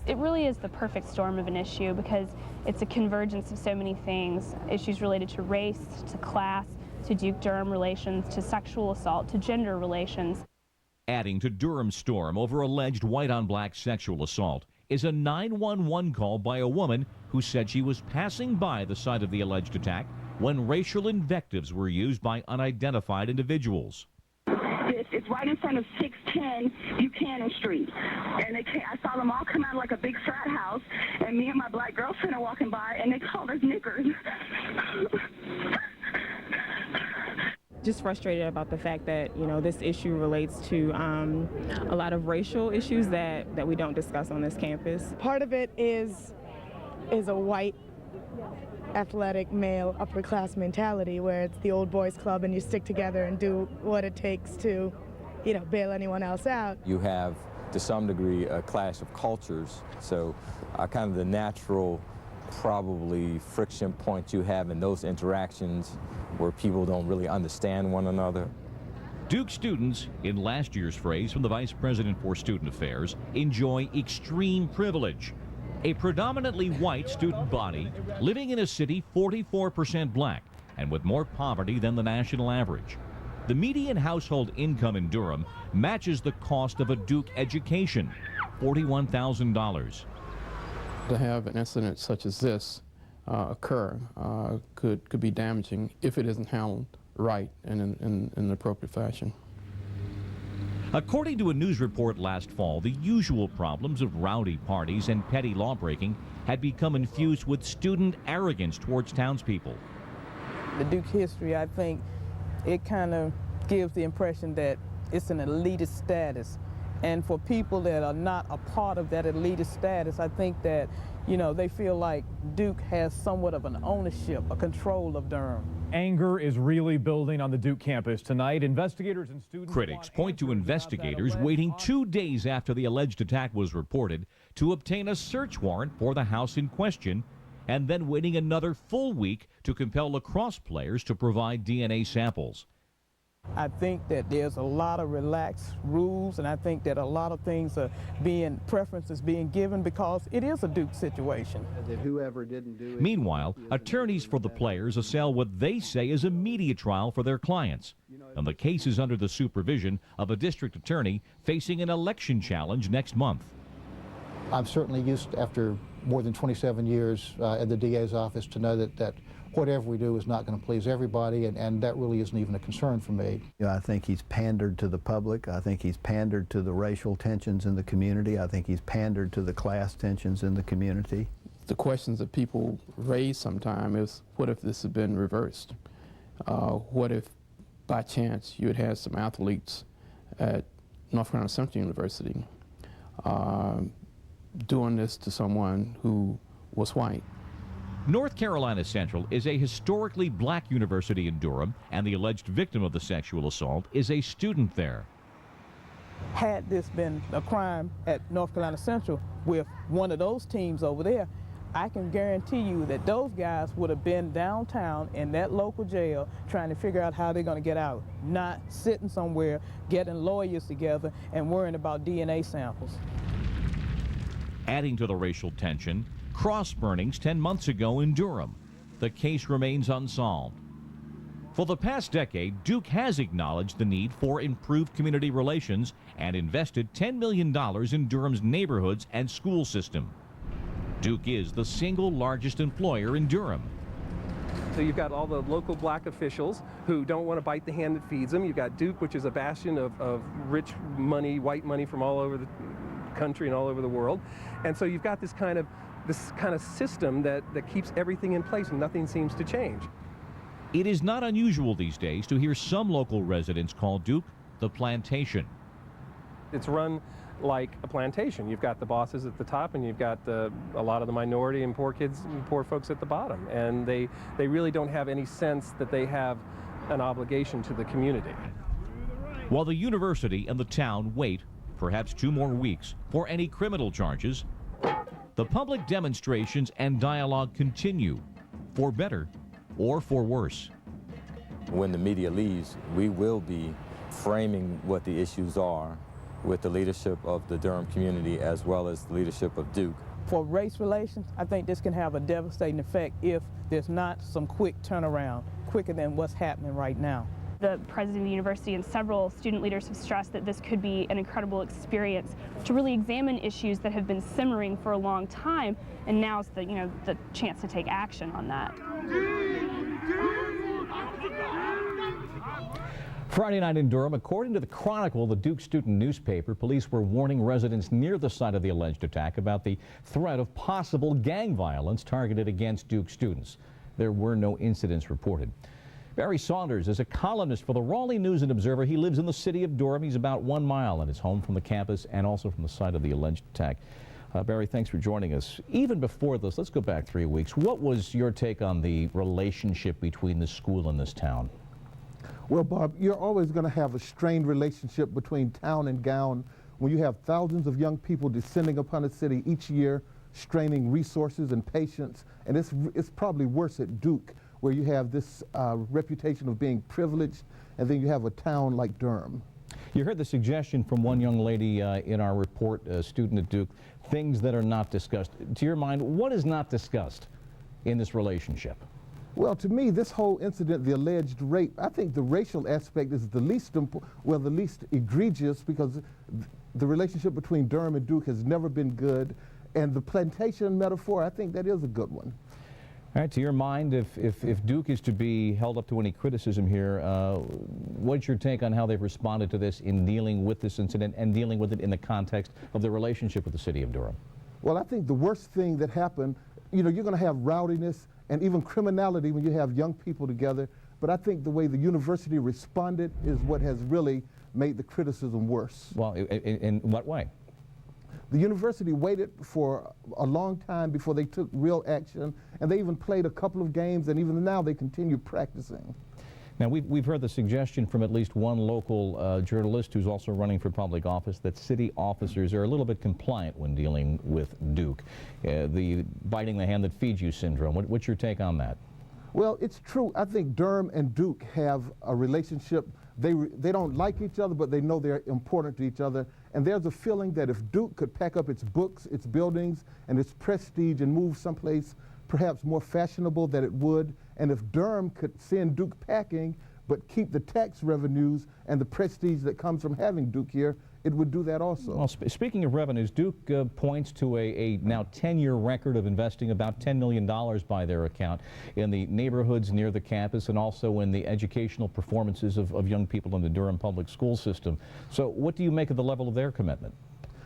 It really is the perfect storm of an issue because it's a convergence of so many things. Issues related to race, to class, to Duke-Durham relations, to sexual assault, to gender relations. Adding to Durham's storm over alleged white-on-black sexual assault is a 911 call by a woman who said she was passing by the site of the alleged attack when racial invectives were used by unidentified individuals. It's right in front of 610 Buchanan Street. And I saw them all come out like a big frat house, and me and my black girlfriend are walking by, and they called us niggers. Just frustrated about the fact that, you know, this issue relates to a lot of racial issues that we don't discuss on this campus. Part of it is a white athletic male upper class mentality where it's the old boys club and you stick together and do what it takes to, you know, bail anyone else out. You have, to some degree, a clash of cultures, so kind of the natural probably friction point you have in those interactions where people don't really understand one another. Duke students, in last year's phrase from the Vice President for Student Affairs, enjoy extreme privilege. A predominantly white student body living in a city 44% black and with more poverty than the national average. The median household income in Durham matches the cost of a Duke education, $41,000. To have an incident such as this occur could be damaging if it isn't handled right and in an appropriate fashion. According to a news report last fall, the usual problems of rowdy parties and petty lawbreaking had become infused with student arrogance towards townspeople. The Duke history, I think, it kind of gives the impression that it's an elitist status. And for people that are not a part of that elitist status, I think that, you know, they feel like Duke has somewhat of an ownership, a control of Durham. Anger is really building on the Duke campus tonight. Investigators and students. Critics point to investigators waiting 2 days after the alleged attack was reported to obtain a search warrant for the house in question, and then waiting another full week to compel lacrosse players to provide DNA samples. I think that there's a lot of relaxed rules, and I think that a lot of things are preferences being given because it is a Duke situation. Whoever didn't do it. Meanwhile, attorneys for the players assail what they say is a media trial for their clients. And the case is under the supervision of a district attorney facing an election challenge next month. I'm certainly used, after more than 27 years at the DA's office, to know that whatever we do is not going to please everybody, and that really isn't even a concern for me. You know, I think he's pandered to the public. I think he's pandered to the racial tensions in the community. I think he's pandered to the class tensions in the community. The questions that people raise sometimes is, what if this had been reversed? What if, by chance, you had had some athletes at North Carolina Central University doing this to someone who was white? North Carolina Central is a historically black university in Durham, and the alleged victim of the sexual assault is a student there. Had this been a crime at North Carolina Central with one of those teams over there, I can guarantee you that those guys would have been downtown in that local jail trying to figure out how they're going to get out, not sitting somewhere getting lawyers together and worrying about DNA samples. Adding to the racial tension, cross burnings 10 months ago in Durham. The case remains unsolved. For the past decade, Duke has acknowledged the need for improved community relations and invested $10 million in Durham's neighborhoods and school system. Duke is the single largest employer in Durham. So you've got all the local black officials who don't want to bite the hand that feeds them. You've got Duke, which is a bastion of rich money, white money from all over the country and all over the world. And so you've got this kind of system that keeps everything in place and nothing seems to change. It is not unusual these days to hear some local residents call Duke the plantation. It's run like a plantation. You've got the bosses at the top and you've got a lot of the minority and poor kids and poor folks at the bottom. And they really don't have any sense that they have an obligation to the community. While the university and the town wait perhaps 2 more weeks for any criminal charges, the public demonstrations and dialogue continue, for better or for worse. When the media leaves, we will be framing what the issues are with the leadership of the Durham community as well as the leadership of Duke. For race relations, I think this can have a devastating effect if there's not some quick turnaround, quicker than what's happening right now. The president of the university and several student leaders have stressed that this could be an incredible experience to really examine issues that have been simmering for a long time, and now's the chance to take action on that. Friday night in Durham, according to the Chronicle, the Duke student newspaper, police were warning residents near the site of the alleged attack about the threat of possible gang violence targeted against Duke students. There were no incidents reported. Barry Saunders is a columnist for the Raleigh News and Observer. He lives in the city of Durham. He's about 1 mile and is home from the campus and also from the site of the alleged attack. Barry, thanks for joining us. Even before this, let's go back 3 weeks. What was your take on the relationship between the school and this town? Well, Bob, you're always going to have a strained relationship between town and gown when you have thousands of young people descending upon a city each year, straining resources and patience. And it's probably worse at Duke, where you have this reputation of being privileged, and then you have a town like Durham. You heard the suggestion from one young lady in our report, a student at Duke, things that are not discussed. To your mind, what is not discussed in this relationship? Well, to me, this whole incident, the alleged rape, I think the racial aspect is the least egregious, because the relationship between Durham and Duke has never been good. And the plantation metaphor, I think that is a good one. All right, to your mind, if Duke is to be held up to any criticism here, what's your take on how they've responded to this in dealing with this incident and dealing with it in the context of the relationship with the city of Durham? Well, I think the worst thing that happened, you're going to have rowdiness and even criminality when you have young people together. But I think the way the university responded is what has really made the criticism worse. Well, in what way? The university waited for a long time before they took real action, and they even played a couple of games, and even now they continue practicing. Now, we've heard the suggestion from at least one local journalist who's also running for public office that city officers are a little bit compliant when dealing with Duke. The biting the hand that feeds you syndrome. What's your take on that? Well, it's true. I think Durham and Duke have a relationship. They don't like each other, but they know they're important to each other. And there's a feeling that if Duke could pack up its books, its buildings, and its prestige and move someplace perhaps more fashionable, that it would. And if Durham could send Duke packing, but keep the tax revenues and the prestige that comes from having Duke here, it would do that also. Well, speaking of revenues, Duke points to a now 10-year record of investing about $10 million by their account in the neighborhoods near the campus and also in the educational performances of young people in the Durham public school system. So what do you make of the level of their commitment?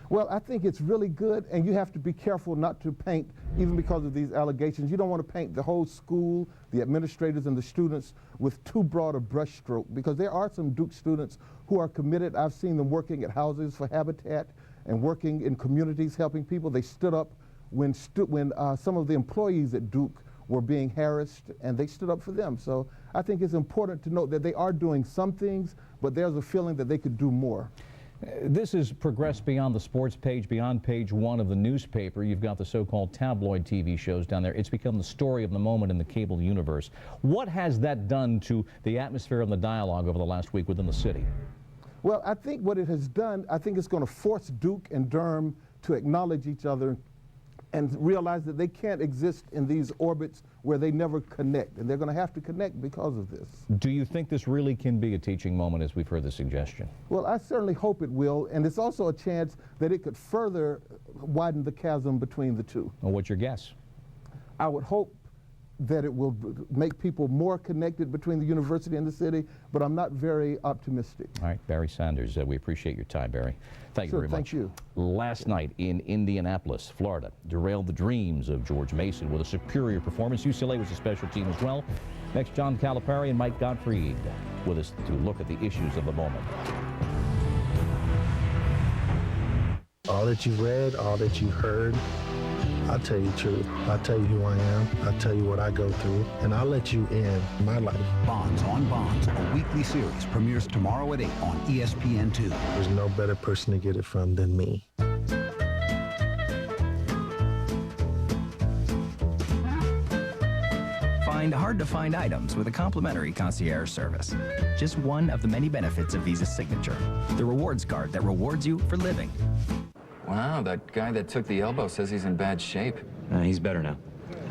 Well, I think it's really good, and you have to be careful not to paint, even because of these allegations, you don't want to paint the whole school, the administrators and the students with too broad a brushstroke, because there are some Duke students who are committed. I've seen them working at houses for Habitat and working in communities helping people. They stood up when some of the employees at Duke were being harassed, and they stood up for them. So I think it's important to note that they are doing some things, but there's a feeling that they could do more. This has progressed beyond the sports page, beyond page 1 of the newspaper. You've got the so-called tabloid TV shows down there. It's become the story of the moment in the cable universe. What has that done to the atmosphere and the dialogue over the last week within the city? Well, I think what it has done, I think it's going to force Duke and Durham to acknowledge each other and realize that they can't exist in these orbits where they never connect, and they're going to have to connect because of this. Do you think this really can be a teaching moment, as we've heard the suggestion? Well, I certainly hope it will, and it's also a chance that it could further widen the chasm between the two. Well, what's your guess? I would hope that it will make people more connected between the university and the city, but I'm not very optimistic. All right, Barry Sanders, we appreciate your time, Barry. Thank you very much. Thank you. Last night in Indianapolis, Florida, derailed the dreams of George Mason with a superior performance. UCLA was a special team as well. Next, John Calipari and Mike Gottfried with us to look at the issues of the moment. All that you've read, all that you've heard, I'll tell you the truth. I'll tell you who I am. I'll tell you what I go through, and I'll let you in my life. Bonds on Bonds, a weekly series, premieres tomorrow at 8 on ESPN2. There's no better person to get it from than me. Find hard-to-find items with a complimentary concierge service. Just one of the many benefits of Visa Signature, the rewards card that rewards you for living. Wow, that guy that took the elbow says he's in bad shape. He's better now.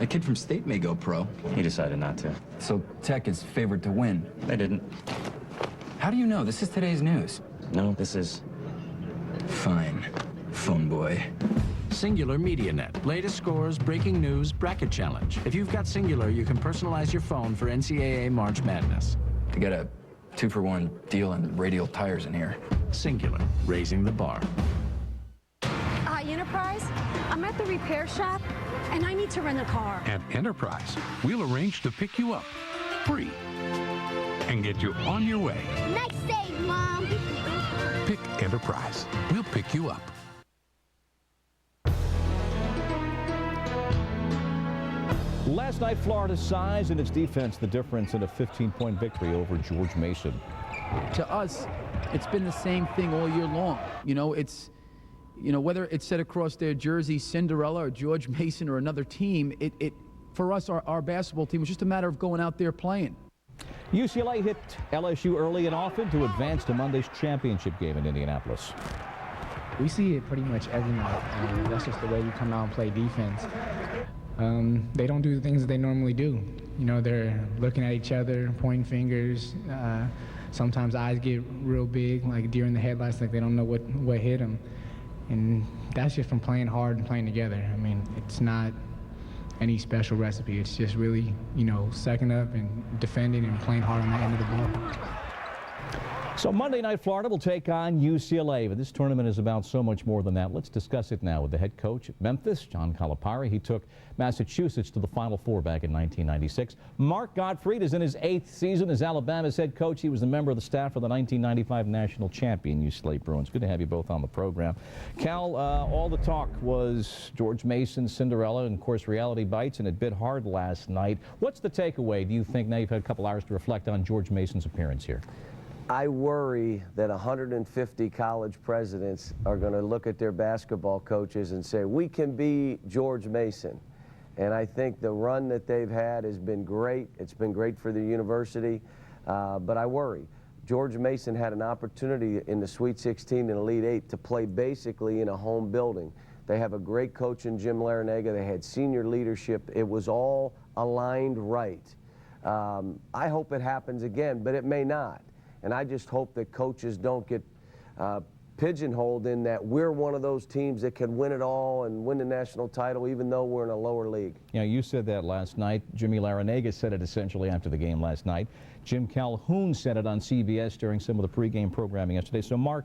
A kid from State may go pro. He decided not to. So Tech is favored to win. They didn't. How do you know? This is today's news. No, this is... Fine, phone boy. Singular MediaNet. Latest scores, breaking news, bracket challenge. If you've got Singular, you can personalize your phone for NCAA March Madness. To get a 2-for-1 deal on radial tires in here. Singular, raising the bar. Enterprise, I'm at the repair shop, and I need to rent a car. At Enterprise, we'll arrange to pick you up free and get you on your way. Nice day, Mom. Pick Enterprise. We'll pick you up. Last night, Florida's size and its defense the difference in a 15-point victory over George Mason. To us, it's been the same thing all year long. Whether it's set across their jersey, Cinderella or George Mason or another team, for us, our basketball team, was just a matter of going out there playing. UCLA hit LSU early and often to advance to Monday's championship game in Indianapolis. We see it pretty much every night, and that's just the way we come out and play defense. They don't do the things that they normally do. They're looking at each other, pointing fingers. Sometimes eyes get real big, like deer in the headlights, like they don't know what hit them. And that's just from playing hard and playing together. I mean, it's not any special recipe. It's just really, sucking up and defending and playing hard on that end of the ball. So Monday night, Florida will take on UCLA, but this tournament is about so much more than that. Let's discuss it now with the head coach at Memphis, John Calipari. He took Massachusetts to the Final Four back in 1996. Mark Gottfried is in his 8th season as Alabama's head coach. He was a member of the staff for the 1995 national champion UCLA Bruins. Good to have you both on the program. Cal, all the talk was George Mason, Cinderella, and of course reality bites, and it bit hard last night. What's the takeaway, do you think, now you've had a couple hours to reflect on George Mason's appearance here? I worry that 150 college presidents are going to look at their basketball coaches and say, we can be George Mason. And I think the run that they've had has been great. It's been great for the university, but I worry. George Mason had an opportunity in the Sweet 16 and Elite 8 to play basically in a home building. They have a great coach in Jim Larinaga. They had senior leadership. It was all aligned right. I hope it happens again, but it may not. And I just hope that coaches don't get pigeonholed in that we're one of those teams that can win it all and win the national title even though we're in a lower league. Yeah, you said that last night. Jimmy Larinaga said it essentially after the game last night. Jim Calhoun said it on CBS during some of the pregame programming yesterday. So, Mark,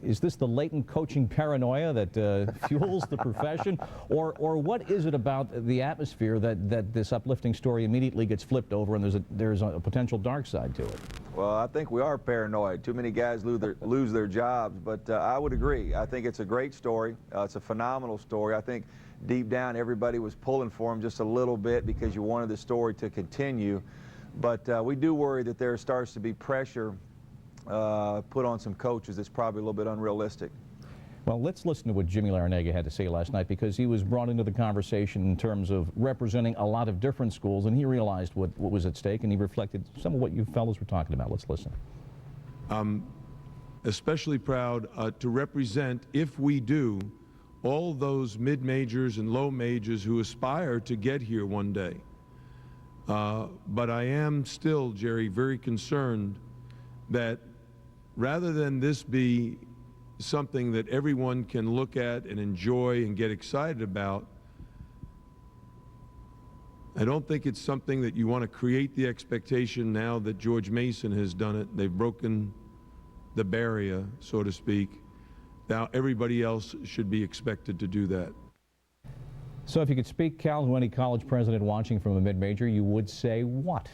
is this the latent coaching paranoia that fuels the profession, or what is it about the atmosphere that this uplifting story immediately gets flipped over and there's a potential dark side to it? Well, I think we are paranoid. Too many guys lose their jobs, but I would agree. I think it's a great story. It's a phenomenal story. I think deep down everybody was pulling for him just a little bit because you wanted the story to continue. But we do worry that there starts to be pressure put on some coaches that's probably a little bit unrealistic. Well, let's listen to what Jimmy Larinaga had to say last night, because he was brought into the conversation in terms of representing a lot of different schools, and he realized what was at stake, and he reflected some of what you fellows were talking about. Let's listen. I'm especially proud to represent, if we do, all those mid-majors and low majors who aspire to get here one day. But I am still, Jerry, very concerned that rather than this be something that everyone can look at and enjoy and get excited about, I don't think it's something that you want to create the expectation now that George Mason has done it. They've broken the barrier, so to speak. Now everybody else should be expected to do that. So if you could speak, Cal, to any college president watching from a mid-major, you would say what?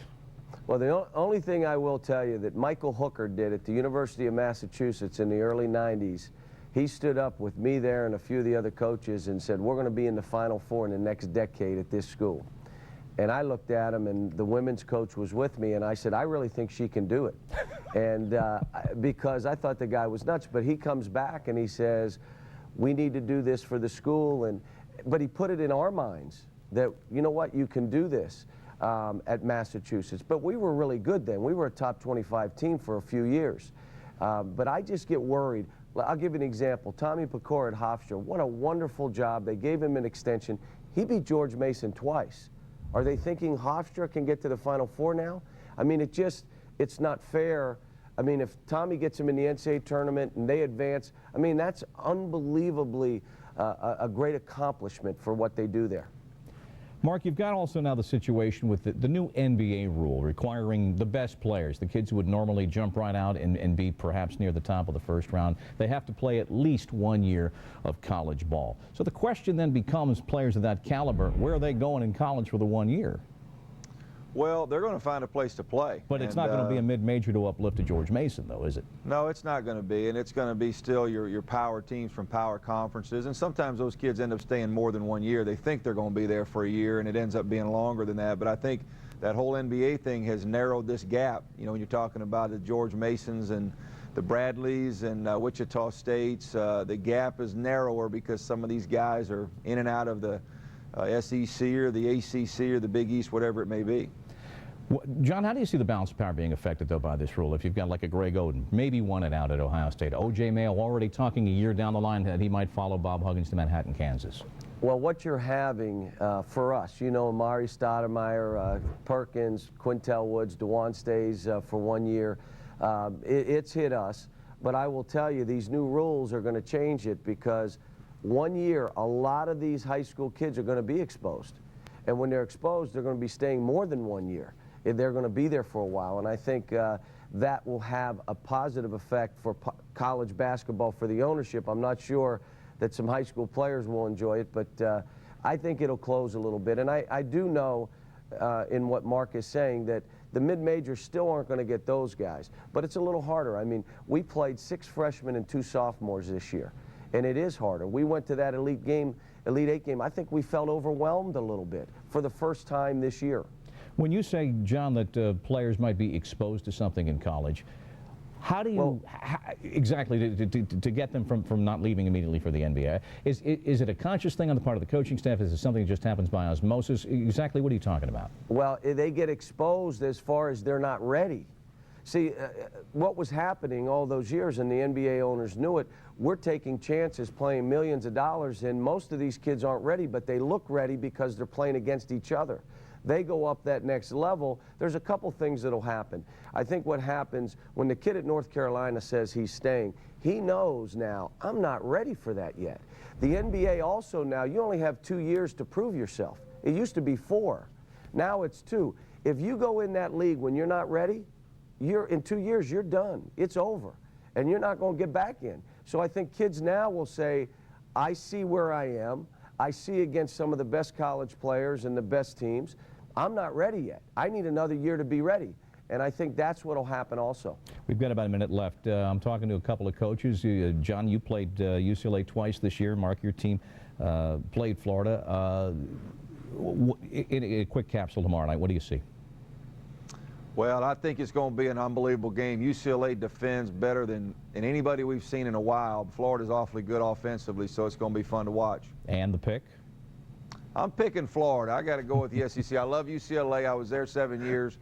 Well, the only thing I will tell you that Michael Hooker did at the University of Massachusetts in the early 90s, he stood up with me there and a few of the other coaches and said, we're going to be in the Final Four in the next decade at this school. And I looked at him, and the women's coach was with me, and I said, I really think she can do it. And because I thought the guy was nuts, but he comes back and he says, we need to do this for the school. But he put it in our minds that, you know what, you can do this. At Massachusetts, but we were really good then. We were a top 25 team for a few years, but I just get worried. I'll give you an example. Tommy Pecor at Hofstra, what a wonderful job. They gave him an extension. He beat George Mason twice. Are they thinking Hofstra can get to the Final Four now? I mean, it's not fair I mean, if Tommy gets them in the NCAA tournament and they advance, I mean, that's unbelievably a great accomplishment for what they do there. Mark, you've got also now the situation with the new NBA rule requiring the best players, the kids who would normally jump right out and be perhaps near the top of the first round, they have to play at least 1 year of college ball. So the question then becomes, players of that caliber, where are they going in college for the 1 year? Well, they're going to find a place to play. But it's not going to be a mid-major to uplift a George Mason, though, is it? No, it's not going to be, and it's going to be still your power teams from power conferences, and sometimes those kids end up staying more than 1 year. They think they're going to be there for a year, and it ends up being longer than that. But I think that whole NBA thing has narrowed this gap. You know, when you're talking about the George Masons and the Bradleys and Wichita States, the gap is narrower because some of these guys are in and out of the SEC or the ACC or the Big East, whatever it may be. John, how do you see the balance of power being affected, though, by this rule? If you've got like a Greg Oden, maybe won it out at Ohio State. O.J. Mayo already talking a year down the line that he might follow Bob Huggins to Manhattan, Kansas. Well, what you're having for us, you know, Amari Stoudemire, Perkins, Quintel Woods, DeJuan stays for 1 year. It's hit us. But I will tell you, these new rules are going to change it because 1 year, a lot of these high school kids are going to be exposed. And when they're exposed, they're going to be staying more than 1 year. They're going to be there for a while, and I think that will have a positive effect for college basketball for the ownership. I'm not sure that some high school players will enjoy it, but I think it'll close a little bit. And I do know in what Mark is saying that the mid-majors still aren't going to get those guys, but it's a little harder. I mean, we played 6 freshmen and 2 sophomores this year, and it is harder. We went to that Elite Eight game. I think we felt overwhelmed a little bit for the first time this year. When you say, John, that players might be exposed to something in college, how do you exactly to get them from not leaving immediately for the NBA? Is it a conscious thing on the part of the coaching staff? Is it something that just happens by osmosis? Exactly what are you talking about? Well, they get exposed as far as they're not ready. See, what was happening all those years, and the NBA owners knew it, we're taking chances playing millions of dollars, and most of these kids aren't ready, but they look ready because they're playing against each other. They go up that next level. There's a couple things that'll happen. I think what happens when the kid at North Carolina says he's staying, he knows now, I'm not ready for that yet. The NBA also now, you only have 2 years to prove yourself. It used to be 4. Now it's 2. If you go in that league when you're not ready, in 2 years, you're done. It's over. And you're not going to get back in. So I think kids now will say, I see where I am. I see against some of the best college players and the best teams. I'm not ready yet. I need another year to be ready. And I think that's what will happen also. We've got about a minute left. I'm talking to a couple of coaches. John, you played UCLA twice this year. Mark, your team played Florida. In a quick capsule tomorrow night, what do you see? Well, I think it's going to be an unbelievable game. UCLA defends better than anybody we've seen in a while. Florida's awfully good offensively, so it's going to be fun to watch. And the pick? I'm picking Florida. I got to go with the SEC. I love UCLA. I was there 7 years,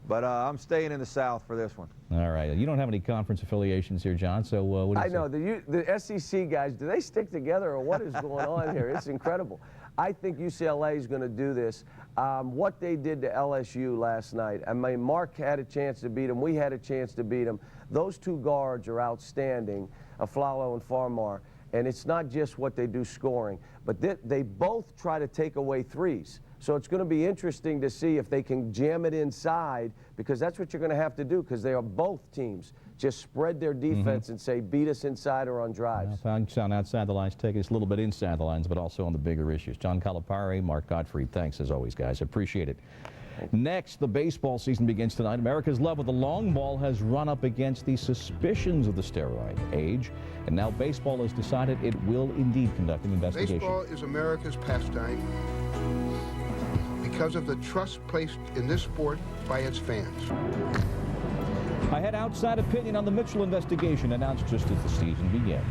but I'm staying in the South for this one. All right. You don't have any conference affiliations here, John, so what do you I know. The SEC guys, do they stick together or what is going on here? It's incredible. I think UCLA is going to do this. What they did to LSU last night, I mean, Mark had a chance to beat them. We had a chance to beat them. Those 2 guards are outstanding, Aflalo and Farmar. And it's not just what they do scoring, but they both try to take away threes. So it's going to be interesting to see if they can jam it inside, because that's what you're going to have to do, because they are both teams. Just spread their defense and say, beat us inside or on drives. Well, sound outside the lines, take us a little bit inside the lines, but also on the bigger issues. John Calipari, Mark Gottfried, thanks as always, guys. Appreciate it. Next, the baseball season begins tonight. America's love of the long ball has run up against the suspicions of the steroid age, and now baseball has decided it will indeed conduct an investigation. Baseball is America's pastime because of the trust placed in this sport by its fans. I had outside opinion on the Mitchell investigation announced just as the season begins.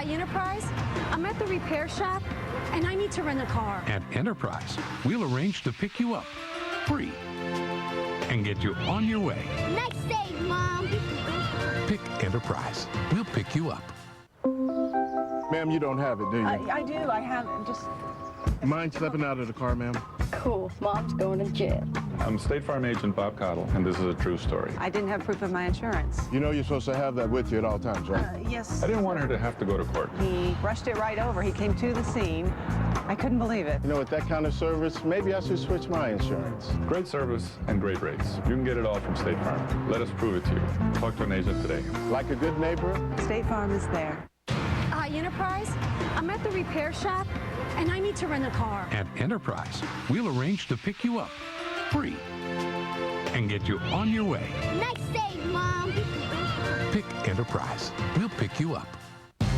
Enterprise, I'm at the repair shop, and I need to rent a car. At Enterprise, we'll arrange to pick you up free and get you on your way. Nice save, Mom. Pick Enterprise. We'll pick you up. Ma'am, you don't have it, do you? I do. I have just... Mind stepping out of the car, ma'am? Cool. Mom's going to jail. I'm State Farm agent Bob Cottle, and this is a true story. I didn't have proof of my insurance. You know you're supposed to have that with you at all times, right? Yes. I didn't want her to have to go to court. He brushed it right over. He came to the scene. I couldn't believe it. You know, with that kind of service, maybe I should switch my insurance. Great service and great rates. You can get it all from State Farm. Let us prove it to you. Talk to an agent today. Like a good neighbor? State Farm is there. Hi, Enterprise. I'm at the repair shop, and I need to rent a car. At Enterprise, we'll arrange to pick you up free and get you on your way. Nice save, Mom. Pick Enterprise. We'll pick you up.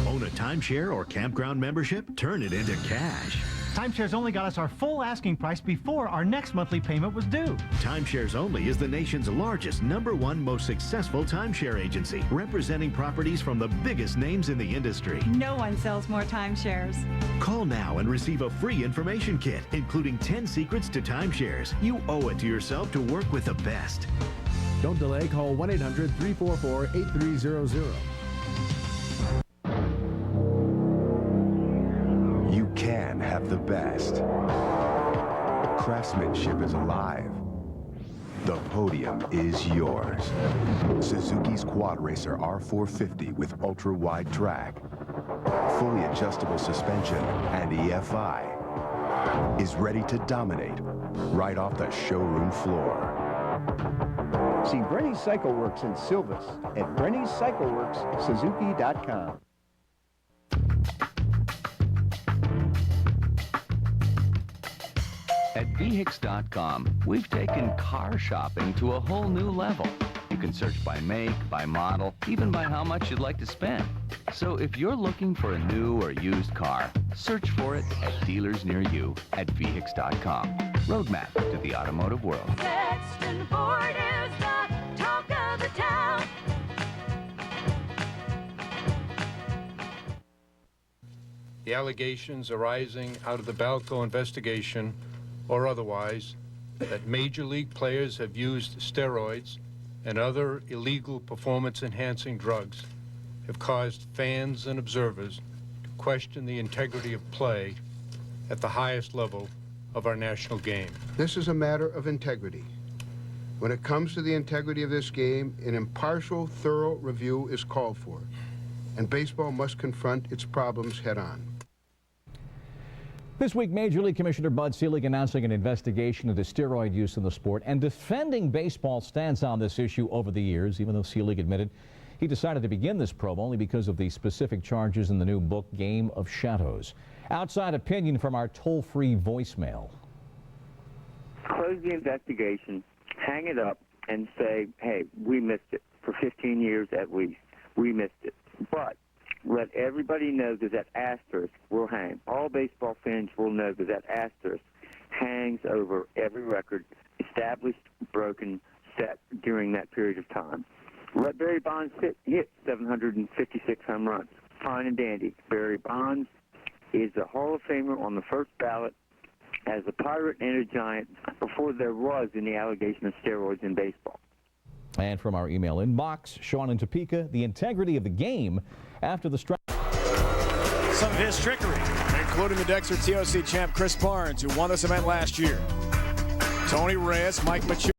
Own a timeshare or campground membership? Turn it into cash. Timeshares Only got us our full asking price before our next monthly payment was due. Timeshares Only is the nation's largest, #1 most successful timeshare agency, representing properties from the biggest names in the industry. No one sells more timeshares. Call now and receive a free information kit, including 10 secrets to timeshares. You owe it to yourself to work with the best. Don't delay. Call 1-800-344-8300. You can have the best. Craftsmanship is alive. The podium is yours. Suzuki's Quad Racer R450 with ultra-wide track, fully adjustable suspension, and EFI is ready to dominate right off the showroom floor. See Brenny's Cycle Works in Silvis at Brenny'sCycleWorksSuzuki.com. At VHIX.com, we've taken car shopping to a whole new level. You can search by make, by model, even by how much you'd like to spend. So if you're looking for a new or used car, search for it at dealers near you at VHIX.com. Roadmap to the automotive world. Sexton Ford is the talk of the town. The allegations arising out of the Balco investigation or otherwise, that major league players have used steroids and other illegal performance-enhancing drugs have caused fans and observers to question the integrity of play at the highest level of our national game. This is a matter of integrity. When it comes to the integrity of this game, an impartial, thorough review is called for, and baseball must confront its problems head-on. This week, Major League Commissioner Bud Selig announcing an investigation into steroid use in the sport and defending baseball's stance on this issue over the years, even though Selig admitted he decided to begin this probe only because of the specific charges in the new book, Game of Shadows. Outside opinion from our toll-free voicemail. Close the investigation, hang it up, and say, hey, we missed it. For 15 years at least, we missed it. But let everybody know that that asterisk will hang. All baseball fans will know that that asterisk hangs over every record established, broken, set during that period of time. Let Barry Bonds hit 756 home runs. Fine and dandy. Barry Bonds is a Hall of Famer on the first ballot as a Pirate and a Giant before there was any allegation of steroids in baseball. And from our email inbox, Sean in Topeka, the integrity of the game after the strike. Some of his trickery, including the Dexter TOC champ Chris Barnes, who won this event last year. Tony Reyes, Mike Machuca.